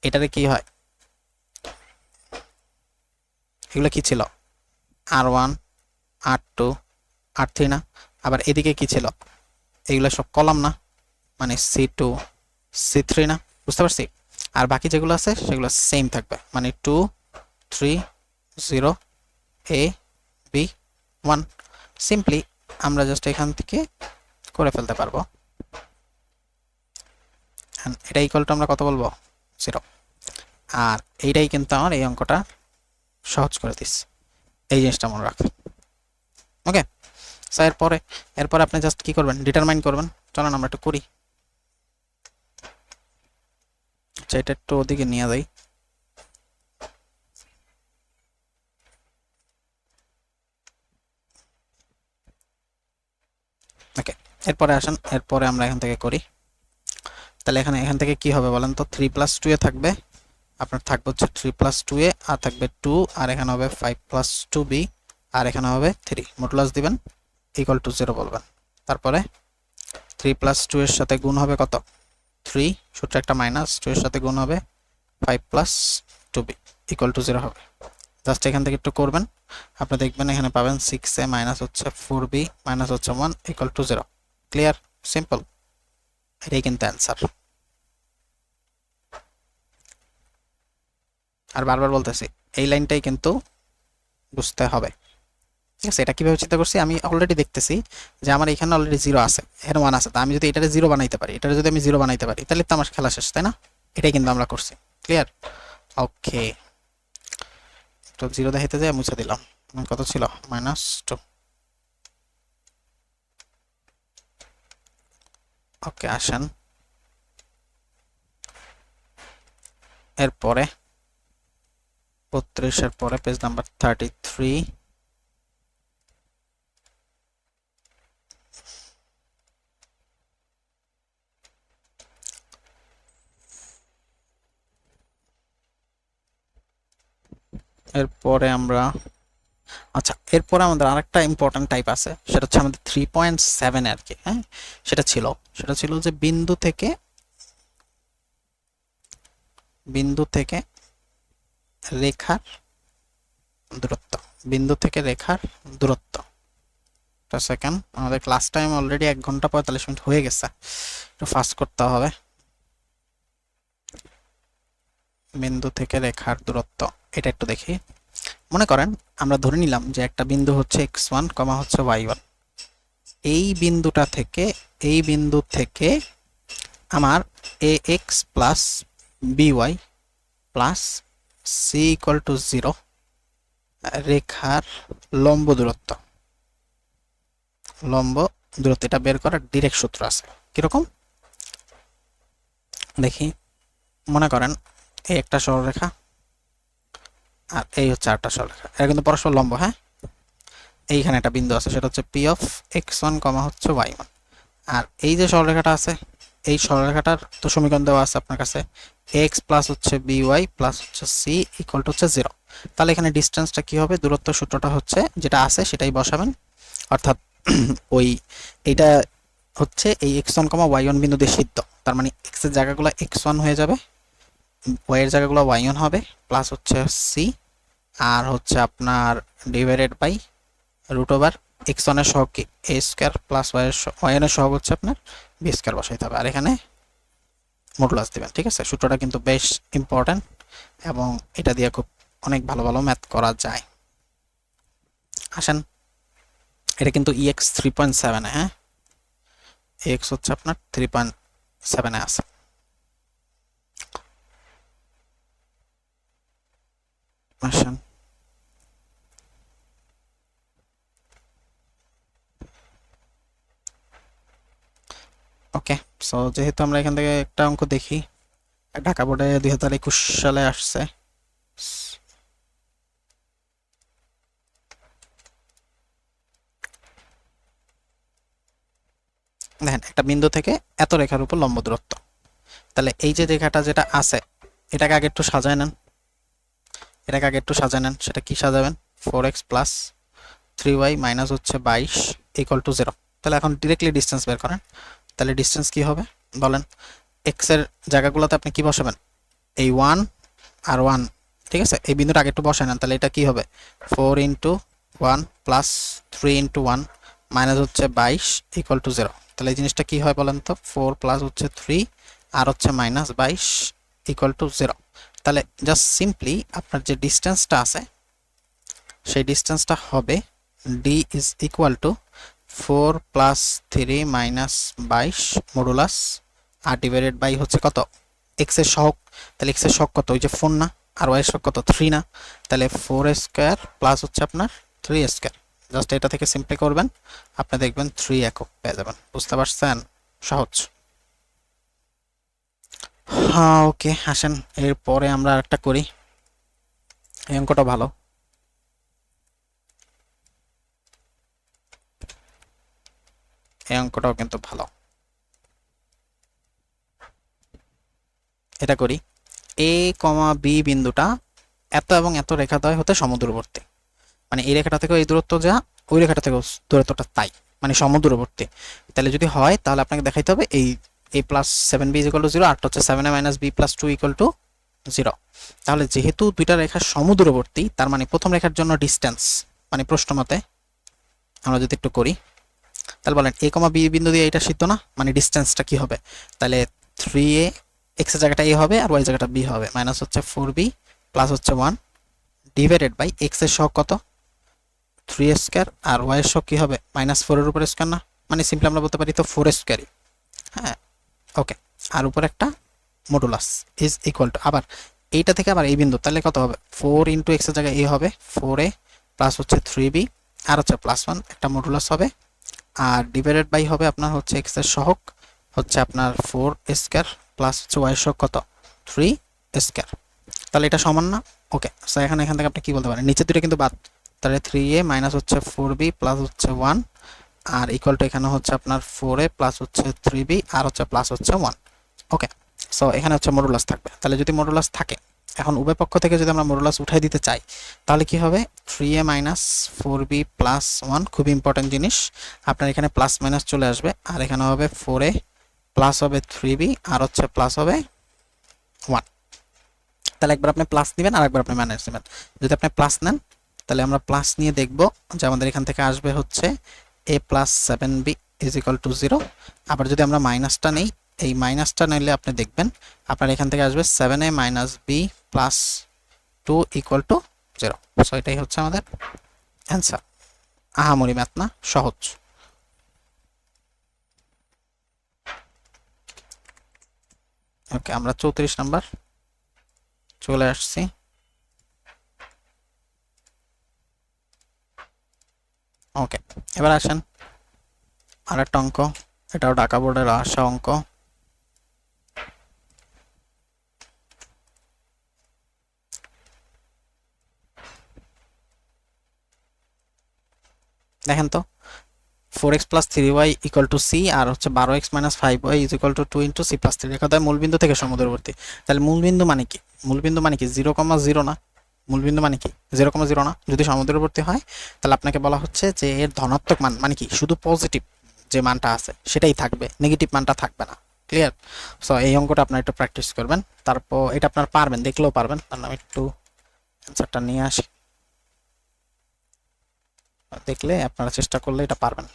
এটারে কি হয়, এগুলো কি ছিল? r1 r2 r3 না? আবার এদিকে কি ছিল? এগুলো সব কলাম না, মানে c2 c3 না? বুঝতে পারছি? আর বাকি যেগুলো আছে সেগুলো সেম থাকবে, মানে 2 3 0 a b 1। সিম্পলি আমরা জাস্ট এখান থেকে করে ফেলতে পারবো। এটা ইকুয়াল টু আমরা কত বলবো? 0। আর এইটাই কিন্তু আমার এই অঙ্কটা সহজ করে দিস, এই জিনিসটা মনে রাখবেন। ওকে স্যার, এরপরে আপনি জাস্ট কি করবেন? ডিটারমাইন করবেন। চলেন আমরা একটু করি, আচ্ছা এটা একটু ওদিকে নিয়ে যাই। ওকে, এরপরে আসেন, এরপরে আমরা এখান থেকে করি। তাহলে এখান থেকে কি হবে বলেন তো? 3 প্লাস 2a থাকবে, আপনার থাকবে হচ্ছে 3 প্লাস 2a, আর থাকবে 2, আর এখানে হবে 5 প্লাস 2b, আর এখানে হবে 3। মডুলাস দিবেন, ইকুয়াল টু 0 বলবেন। তারপরে 3 প্লাস 2 এর সাথে গুণ হবে কত? 3, সূত্রে একটা মাইনাস, 2 এর সাথে গুণ হবে 5 প্লাস 2b, ইকুয়াল টু 0 হবে। জাস্ট এখান থেকে একটু করবেন, আপনি দেখবেন এখানে পাবেন 6a মাইনাস হচ্ছে 4b মাইনাস হচ্ছে 1 ইকুয়াল টু 0। ক্লিয়ার? সিম্পল, এটাই কিন্তু অ্যান্সার। আর বারবার বলতেছি এই লাইনটাই কিন্তু বুঝতে হবে। ঠিক আছে? এটা কিভাবে চিন্তা করছি আমি অলরেডি দেখতেছি যে আমার এখানে অলরেডি 0 আছে, এখানে 1 আছে। তা আমি যদি এটারে 0 বানাইতে পারি, এটারে যদি আমি 0 বানাইতে পারি, তাহলে তো আমার খেলা শেষ, তাই না? এটাই কিন্তু আমরা করছি। ক্লিয়ার? ওকে, তো 0 দেখাইতে যায় মুছে দিলাম। কত ছিল? -2। ওকে, আসেন এরপরে 32 এর পরে পেজ নাম্বার 33, এরপরে আমরা এরপরে আমাদের আরেকটা ইম্পর্টেন্ট টাইপ আছে, সেটা হচ্ছে আমাদের 3.7 আর কি। হ্যাঁ, সেটা ছিল যে বিন্দু থেকে রেখার দূরত্ব, বিন্দু থেকে রেখার দূরত্ব। একটা সেকেন্ড, আমাদের ক্লাস টাইম অলরেডি 1 ঘন্টা 45 মিনিট হয়ে গেছে, একটু ফাস্ট করতে হবে। বিন্দু থেকে রেখার দূরত্ব এটা একটু দেখি। মনে করেন আমরা ধরে নিলাম যে একটা বিন্দু হচ্ছে x1, হচ্ছে y1। এই বিন্দু থেকে আমার ax plus by plus c equal to 0 রেখার লম্ব দূরত্ব, এটা বের করার ডিরেক্ট সূত্র আছে। কিরকম দেখি, মনে করেন এই একটা সরলরেখা আর এই হচ্ছে আরেকটা সরলরেখা, এরা কিন্তু পরস্পর লম্ব। হ্যাঁ, এইখানে একটা বিন্দু আছে, সেটা হচ্ছে p অফ x1, হচ্ছে y1। আর এই যে সরলরেখাটা আছে, এই সরলরেখাটার তো সমীকরণ দেওয়া আছে আপনার কাছে, x প্লাস হচ্ছে by প্লাস হচ্ছে c ইকুয়াল টু হচ্ছে 0। তাহলে এখানে ডিস্টেন্সটা কি হবে, দূরত্ব সূত্রটা হচ্ছে যেটা আছে সেটাই বসাবেন। অর্থাৎ এইটা হচ্ছে এই x1, y1 বিন্দু দিয়ে সিদ্ধ, তার মানে x এর জায়গাগুলো x1 হয়ে যাবে, y এর জায়গাগুলো y1 হবে, প্লাস হচ্ছে c আর হচ্ছে আপনার divided by root over x1 এর সহগ কি a স্কয়ার প্লাস y এর সহগ হচ্ছে আপনার b স্কয়ার বসাইতে হবে, আর এখানে মডুলাস দিবেন। ঠিক আছে, সূত্রটা কিন্তু বেশ ইম্পর্টেন্ট এবং এটা দিয়ে খুব অনেক ভালো ভালো ম্যাথ করা যায়। আসেন, এটা কিন্তু ex 3.7 হ্যাঁ, ex হচ্ছে আপনার 3.7 আছে। আসেন, ওকে। সো যেহেতু আমরা এখান থেকে একটা অঙ্ক দেখি, ঢাকা বোর্ডে 2021 সালে আসছে। দেখেন, একটা বিন্দু থেকে এত রেখার উপর লম্ব দূরত্ব। তাহলে এই যে রেখাটা যেটা আছে, এটাকে আগে একটু সাজায় নেন, সেটা কি সাজাবেন, 4x প্লাস 3y মাইনাস হচ্ছে 22 ইকুয়াল টু 0। তাহলে এখন ডিরেক্টলি ডিস্টেন্স বের করেন। তাহলে ডিস্টেন্স কি হবে বলেন, x এর জায়গাগুলোতে আপনি কি বসাবেন, এই 1 আর 1। ঠিক আছে, এই বিন্দুটা আগে একটু বসায় নেন। তাহলে এটা কি হবে, 4 ইন্টু 1 প্লাস 3 ইন্টু 1 মাইনাস হচ্ছে 22 ইকুয়াল টু 0। তাহলে এই জিনিসটা কি হয় বলেন তো, 4 প্লাস হচ্ছে 3 আর হচ্ছে মাইনাস 22 ইকুয়াল টু 0। তাহলে জাস্ট সিম্পলি আপনার যে ডিস্টেন্সটা আছে সেই ডিস্টেন্সটা হবে d is equal to 4 plus 3 minus 22 modulus আর ডিভাইডেড বাই হচ্ছে কত, x এর সহগ। তাহলে x এর সহগ কত, ওই যে 4 না, আর y এর সহগ কত, 3 না। তাহলে 4 স্কয়ার প্লাস হচ্ছে আপনার 3 স্কয়ার। জাস্ট এটা থেকে সিম্পলি করবেন, আপনি দেখবেন 3 একক পেয়ে যাবেন। বুঝতে পারছেন, সহজ। হ্যাঁ, ওকে। আসেন, এরপরে আমরা আরেকটা করি, এই অঙ্কটা ভালো। এই অঙ্কটাও কিন্তু ভালো, এটা করি। a, b বিন্দুটা এত এবং এত রেখাদ্বয় হতে সমদূরবর্তী, মানে এই রেখাটা থেকে এই দূরত্ব যা, ওই রেখাটা থেকে দূরত্বটা তাই, মানে সমদূরবর্তী। তাহলে যদি হয় তাহলে আপনাকে দেখাইতে হবে এই a plus 7b is equal to 0, আর হচ্ছে 7a minus b plus 2 equal to 0। তাহলে যেহেতু দুইটা রেখা সমদূরবর্তী, তার মানে প্রথম রেখার জন্য ডিস্টেন্স, মানে প্রশ্ন মতে আমরা যদি একটু করি, তাহলে বলেন a, b বিন্দু দিয়ে এটা সিদ্ধ না, মানে ডিস্টেন্সটা কি হবে, তাহলে 3a, x এর জায়গাটা a হবে আর y এর জায়গাটা b হবে, মাইনাস হচ্ছে 4b প্লাস হচ্ছে 1 ডিভাইডেড বাই x এর সহগ কত, 3 স্কয়ার, আর y এর সহগ কি হবে, মাইনাস 4 এর উপর স্কয়ার না, মানে সিম্পলি আমরা বলতে পারি তো 4 স্কয়ারই। হ্যাঁ, ওকে। আর উপর একটা মডুলাস ইজ ইকুয়াল টু, আবার এইটা থেকে আবার এই বিন্দু, তাহলে কত হবে, 4 ইন্টু x এর জায়গায় a হবে 4a প্লাস হচ্ছে 3b আর হচ্ছে প্লাস 1 একটা মডুলাস হবে, আর ডিভাইডেড বাই হবে আপনার হচ্ছে x এর সহগ হচ্ছে আপনার 4 স্কয়ার প্লাস হচ্ছে y এর সহগ কত, 3 স্কয়ার। তাহলে এটা সমান না, ওকে, সো এখান থেকে আপনি কি বলতে পারেন, নিচে দুটো কিন্তু বাদ, তাহলে 3a মাইনাস হচ্ছে 4b প্লাস হচ্ছে 1 আর ইকুয়াল টু এখানে হচ্ছে আপনার 4a প্লাস হচ্ছে 3b আর হচ্ছে প্লাস হচ্ছে 1। ওকে, সো এখানে হচ্ছে মডুলাস থাকবে। তাহলে যদি মডুলাস থাকে, এখন উভয় পক্ষ থেকে যদি আমরা মডুলাস উঠাই দিতে চাই, তাহলে কি হবে, 3a মাইনাস 4b প্লাস 1, খুব ইম্পর্টেন্ট জিনিস, আপনার এখানে প্লাস মাইনাস চলে আসবে, আর এখানে হবে 4a প্লাস হবে 3b আর হচ্ছে প্লাস হবে 1। তাহলে একবার আপনি প্লাস নেবেন আর একবার আপনি মাইনাস নেবেন। যদি আপনি প্লাস নেন, তাহলে আমরা প্লাস নিয়ে দেখব যে আমাদের এখান থেকে আসবে হচ্ছে a plus 7b is equal to 0। আবার যদি আমরা মাইনাসটা নেই, এই মাইনাসটা নিলে আপনি দেখবেন আপনার এখান থেকে আসবে 7a minus b plus 2 equal to 0। So এটাই হচ্ছে আমাদের অ্যান্সার। আহামরি ম্যাথ না, সহজ। ওকে, আমরা 34 নাম্বার চলে আসছি। ওকে, এবার আসেন আরেকটা অঙ্ক, এটাও ঢাকা বোর্ডের আসা অঙ্ক। দেখেন তো, 4x plus 3y equal to C আর হচ্ছে 12x minus 5y is equal to 2 into C plus 3। কথা মূলবিন্দু থেকে সমদূরবর্তী। তাহলে মূলবিন্দু মানে কি? মূলবিন্দু মানে কি 0,0 না? মূলবিন্দু মানে কি 0,0 না? যদি সমদূরবর্তী হয় তাহলে আপনাকে বলা হচ্ছে যে এর ধনাত্মক মান মানে কি, শুধু পজিটিভ যে মানটা আছে সেটাই থাকবে, নেগেটিভ মানটা থাকবে না। ক্লিয়ার? সো এই অঙ্কটা আপনার একটু প্র্যাকটিস করবেন, তারপর এটা আপনার পারবেন, দেখলেও পারবেন। কারণ আমি একটু অ্যান্সারটা নিয়ে আসি, দেখলে আপনারা চেষ্টা করলে এটা পারবেন।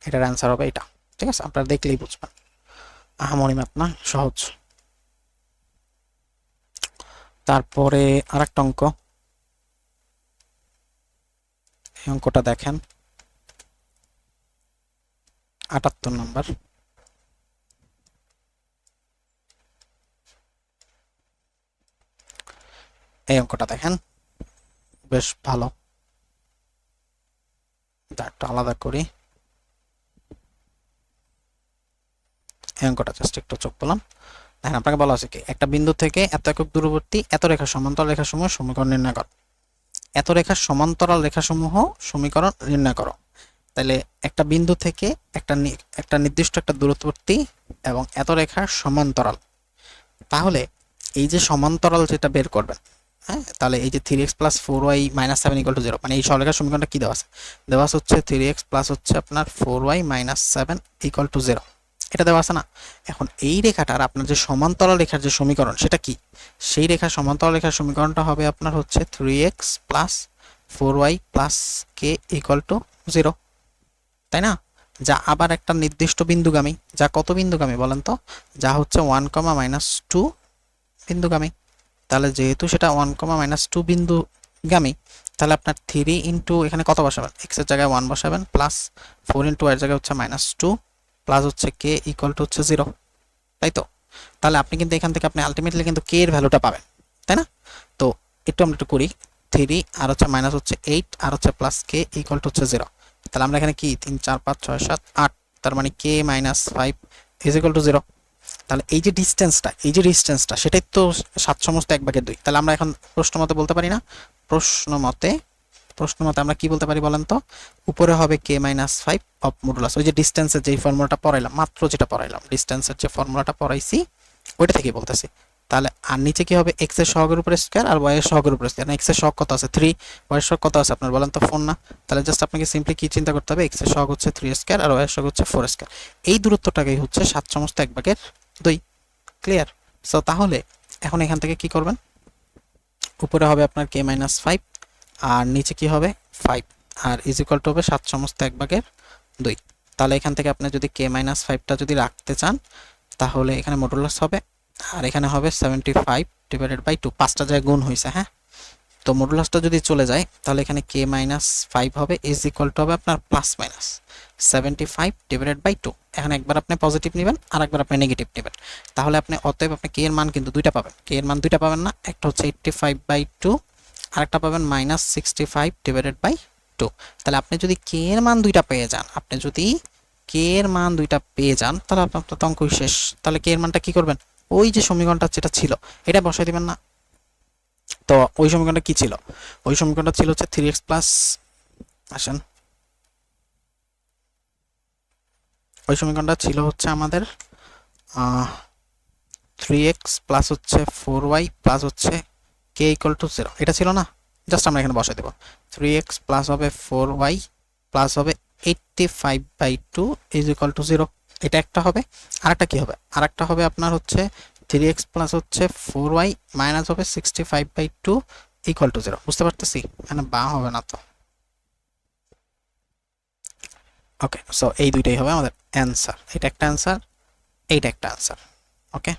এটার অ্যান্সার হবে এটা। ঠিক আছে, আপনারা দেখলেই বুঝবেন। আহামরি ম্যাথ না, সহজ। তারপরে আরেকটা অঙ্ক, এই অঙ্কটা দেখেন 78 নাম্বার। এই অঙ্কটা দেখেন, বেশ ভালো, একটা আলাদা করি। এই অঙ্কটা জাস্ট একটু চোখ পেলাম। দেখেন, আপনাকে বলা আছে কি, একটা বিন্দু থেকে এত একক দূরবর্তী এত রেখা সমান্তরাল রেখাসমূহ সমীকরণ নির্ণয় করো। এত রেখার সমান্তরাল রেখাসমূহ সমীকরণ নির্ণয় করো। তাহলে একটা বিন্দু থেকে একটা নির্দিষ্ট একটা দূরত্ববর্তী এবং এত রেখার সমান্তরাল, তাহলে এই যে সমান্তরাল যেটা বের করবেন, হ্যাঁ, তাহলে এই যে 3x plus 4y minus 7 equal to 0, মানে এই সরলরেখার সমীকরণটা কি দেওয়া আছে? দেওয়া আছে হচ্ছে 3x প্লাস হচ্ছে আপনার 4y মাইনাস 7 ইকুয়াল টু 0, এটা দেওয়া আছে না? এখন এই রেখাটার আপনার যে সমান্তরাল রেখার যে সমীকরণ সেটা কি? সেই রেখার সমান্তরাল রেখার সমীকরণটা হবে আপনার হচ্ছে 3x plus 4y plus k equal to 0, তাই না? যা আবার একটা নির্দিষ্ট বিন্দুগামী, যা কত বিন্দুগামী বলেন তো? যা হচ্ছে 1,-2 বিন্দুগামী। তাহলে যেহেতু সেটা 1,-2 বিন্দুগামী, তাহলে আপনার 3 ইন্টু এখানে কত বসাবেন? x এর জায়গায় 1 বসাবেন, প্লাস 4 ইন্টু y এর জায়গায় হচ্ছে -2 প্লাস হচ্ছে k ইকুয়াল টু হচ্ছে 0, তাই তো? তাহলে আপনি কিন্তু এখান থেকে আপনি আলটিমেটলি কিন্তু k এর ভ্যালুটা পাবেন, তাই না? তো একটু আমরা একটু করি, 3 আর হচ্ছে মাইনাস হচ্ছে 8 আর হচ্ছে প্লাস k ইকুয়াল টু হচ্ছে 0। তাহলে আমরা এখানে কি 3 4 5 6 7 8, তার মানে k minus 5 is equal to 0। তাহলে এই যে ডিসটেন্সটা সেটাই তো 7 সমস্ত 1/2। তাহলে আমরা এখন প্রশ্ন মতে বলতে পারি না? প্রশ্ন মতে আমরা কি বলতে পারি বলেন তো? উপরে হবে k মাইনাস 5 অফ মডুলাস, ওই যে ডিসটেন্সের যে ফর্মুলাটা পড়াইলাম, মাত্র যেটা পড়াইলাম, ডিসটেন্সের যে ফর্মুলাটা পড়াইছি ওইটা থেকে বলতেছি। তাহলে আর নিচে কি হবে? x এর সহগের উপর স্কয়ার আর y এর সহগের উপর স্কয়ার। না, x এর সহগ কত আছে? 3, y এর সহগ কত আছে আপনার বলেন তো? 4 না? তাহলে জাস্ট আপনাকে সিম্পলি কি চিন্তা করতে হবে? x এর সহগ হচ্ছে 3 স্কয়ার আর y এর সহগ হচ্ছে 4 স্কয়ার। এই দূরত্বটাকেই হচ্ছে 7 সমস্ত 1/2। ক্লিয়ার? সো তাহলে এখন এখান থেকে কি করবেন? উপরে হবে আপনার k মাইনাস 5 আর নিচে কি হবে? 5 আর ইজ ইকুয়াল টু হবে 7 সমস্ত 1/2। তাহলে এখান থেকে আপনি যদি k মাইনাস 5টা যদি রাখতে চান, তাহলে এখানে মডুলাস হবে আর এখানে হবে 75 ডিভাইডেড বাই 2, 5টা জায়গায় গুণ হয়েছে, হ্যাঁ। তো মডুলাসটা যদি চলে যায় তাহলে এখানে k মাইনাস 5 হবে ইজ ইকুয়াল টু হবে আপনার প্লাস মাইনাস 75 ডিভাইডেড বাই 2। এখন একবার আপনি পজিটিভ নেবেন আর একবার আপনি নেগেটিভ নেবেন, তাহলে আপনি অতএব আপনি k এর মান কিন্তু দুইটা পাবেন। k এর মান দুইটা পাবেন না? একটা হচ্ছে 85/2 আর একটা পাবেন -65 ডিভাইডেড বাই টু। তাহলে আপনি যদি কে এর মান দুইটা পেয়ে যান, আপনি যদি কে এর মান দুইটা পেয়ে যান, তাহলে আপনার তো অঙ্ক শেষ। তাহলে কে এর মানটা কি করবেন, ওই যে সমীকরণটা যেটা ছিল এটা বসাই দিবেন না। তো ওই সমীকরণটা কি ছিল, ওই সমীকরণটা ছিল হচ্ছে 3x প্লাস, আসেন, ওই সমীকরণটা ছিল হচ্ছে আমাদের 3x প্লাস হচ্ছে 4y প্লাস হচ্ছে কে ইকুয়াল টু 0, এটা ছিল না। জাস্ট আমরা এখানে বসাই দেব 3x প্লাস হবে 4y প্লাস হবে 85/2 ইজ ইকুয়াল টু 0, এটা একটা হবে। আরেকটা কি হবে, আরেকটা হবে আপনার হচ্ছে 3x প্লাস হচ্ছে 4y মাইনাস হবে 65/2 ইকুয়াল টু 0। বুঝতে পারতেছি, এখানে বা হবে না তো। ওকে, সো এই দুইটাই হবে আমাদের অ্যান্সার, এটা একটা অ্যান্সার, এইটা একটা অ্যান্সার। ওকে,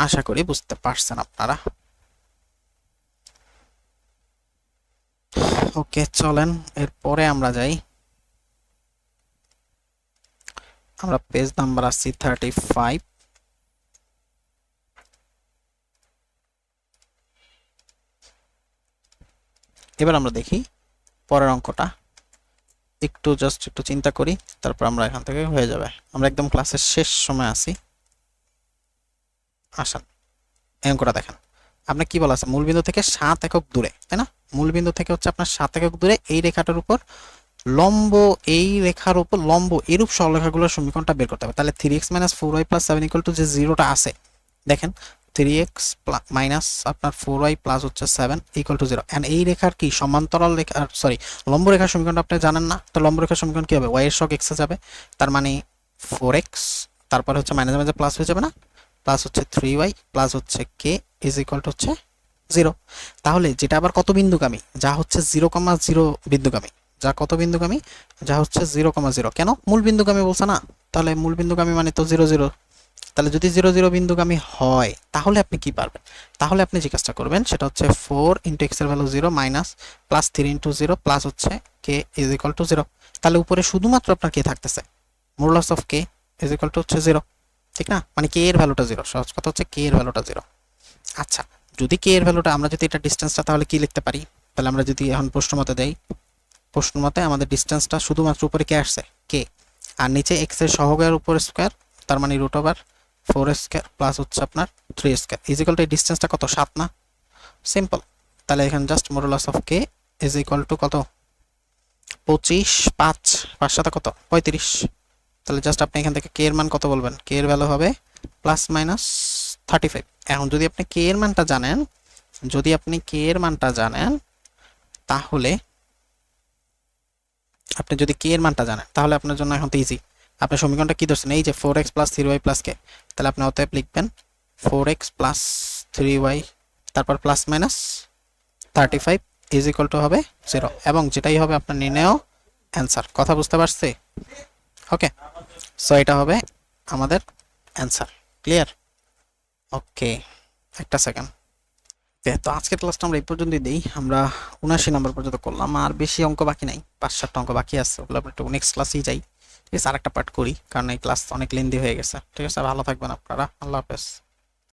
আশা করি বুঝতে পারছেন আপনারা। ওকে, চলেন এরপরে আমরা যাই, আমরা পেজ নাম্বার আসছি 35। এবার আমরা দেখি পরের অঙ্কটা, একটু জাস্ট একটু চিন্তা করি, তারপর আমরা এখান থেকে হয়ে যাবে। আমরা একদম ক্লাসের শেষ সময় আছি। আসেন এই অঙ্কটা দেখেন, আপনার কি বলা আছে, মূলবিন্দু থেকে 7 একক দূরে, তাই না? মূলবিন্দু থেকে হচ্ছে আপনার 7 একক দূরে এই রেখাটার উপর লম্ব, এই রেখার উপর লম্ব এরূপ সরলরেখাগুলোর সমীকরণটা বের করতে হবে। তাহলে 3x - 4y + 7 = যে জিরোটা আছে, দেখেন 3x মাইনাস আপনার 4y প্লাস হচ্ছে 7 = 0। এন্ড এই রেখার কি সমান্তরাল রেখা, সরি লম্ব রেখার সমীকরণটা আপনি জানেন না, তো লম্ব রেখার সমীকরণ কি হবে, y এর সহগ x এ যাবে, তার মানে 4x, তারপর হচ্ছে মাইনাসে মাইনাসে প্লাস হয়ে যাবে না, প্লাস হচ্ছে 3y প্লাস হচ্ছে k = হচ্ছে 0। তাহলে যেটা আবার কত বিন্দুগামী, যা হচ্ছে 0,0 বিন্দুগামী, যা কত বিন্দুগামী, যা হচ্ছে 0,0। কেন, মূল বিন্দুগামী বলছে না, তাহলে মূল বিন্দুগামী মানে তো 0 0। তাহলে যদি 0 0 বিন্দুগামী হয় তাহলে আপনি কি পারবেন, তাহলে আপনি যে কাজটা করবেন সেটা হচ্ছে 4 × x এর ভ্যালু 0 মাইনাস প্লাস 3 × 0 প্লাস হচ্ছে k = 0। তাহলে উপরে শুধুমাত্র আপনার কে থাকতেছে, মডুলাস অফ k হচ্ছে 0, ঠিক না? মানে k এর ভ্যালুটা 0, সহজ কথা হচ্ছে k এর ভ্যালুটা 0। আচ্ছা, যদি k এর ভ্যালুটা, আমরা যদি এটা ডিসটেন্সটা তাহলে কি লিখতে পারি, তাহলে আমরা যদি এখন প্রশ্ন মতে দেই, প্রশ্ন মতে আমাদের ডিসটেন্সটা শুধুমাত্র উপরে কে আসছে, k, আর নিচে x এর সহগের উপর স্কয়ার, তার মানে √4² প্লাস হচ্ছে আপনার 3² = এই ডিসটেন্সটা কত, 7 না? সিম্পল। তাহলে এখানে জাস্ট মডুলাস অফ k কত, 25, 5 5 সাথে কত, 35। তাহলে জাস্ট আপনি এখান থেকে k এর মান কত বলবেন, k এর ভ্যালু হবে ±35। এখন যদি আপনি k এর মানটা জানেন, যদি আপনি k এর মানটা জানেন, তাহলে আপনি যদি k এর মানটা জানেন তাহলে আপনার জন্য এখন তো ইজি। আপনি সমীকরণটা কি ধরছেন, এই যে 4x + 3y + k, তাহলে আপনি অতএব লিখবেন 4x + 3y তারপর প্লাস মাইনাস 35 = হবে 0, এবং যেটাই হবে আপনার নির্ণয় অ্যান্সার। কথা বুঝতে পারছি? ওকে, সো এটা হবে আমাদের অ্যান্সার। ক্লিয়ার? ওকে, একটা সেকেন্ড। তো আজকের ক্লাসটা আমরা এই পর্যন্তই দিই। আমরা 79 নম্বর পর্যন্ত করলাম, আর বেশি অঙ্ক বাকি নাই, 5-7টা অঙ্ক বাকি আছে, ওগুলো একটু নেক্সট ক্লাসেই যাই। ঠিক আছে, আরেকটা পার্ট করি, কারণ এই ক্লাস অনেক লেন্দি হয়ে গেছে। ঠিক আছে, ভালো থাকবেন আপনারা, আল্লাহ হাফেজ।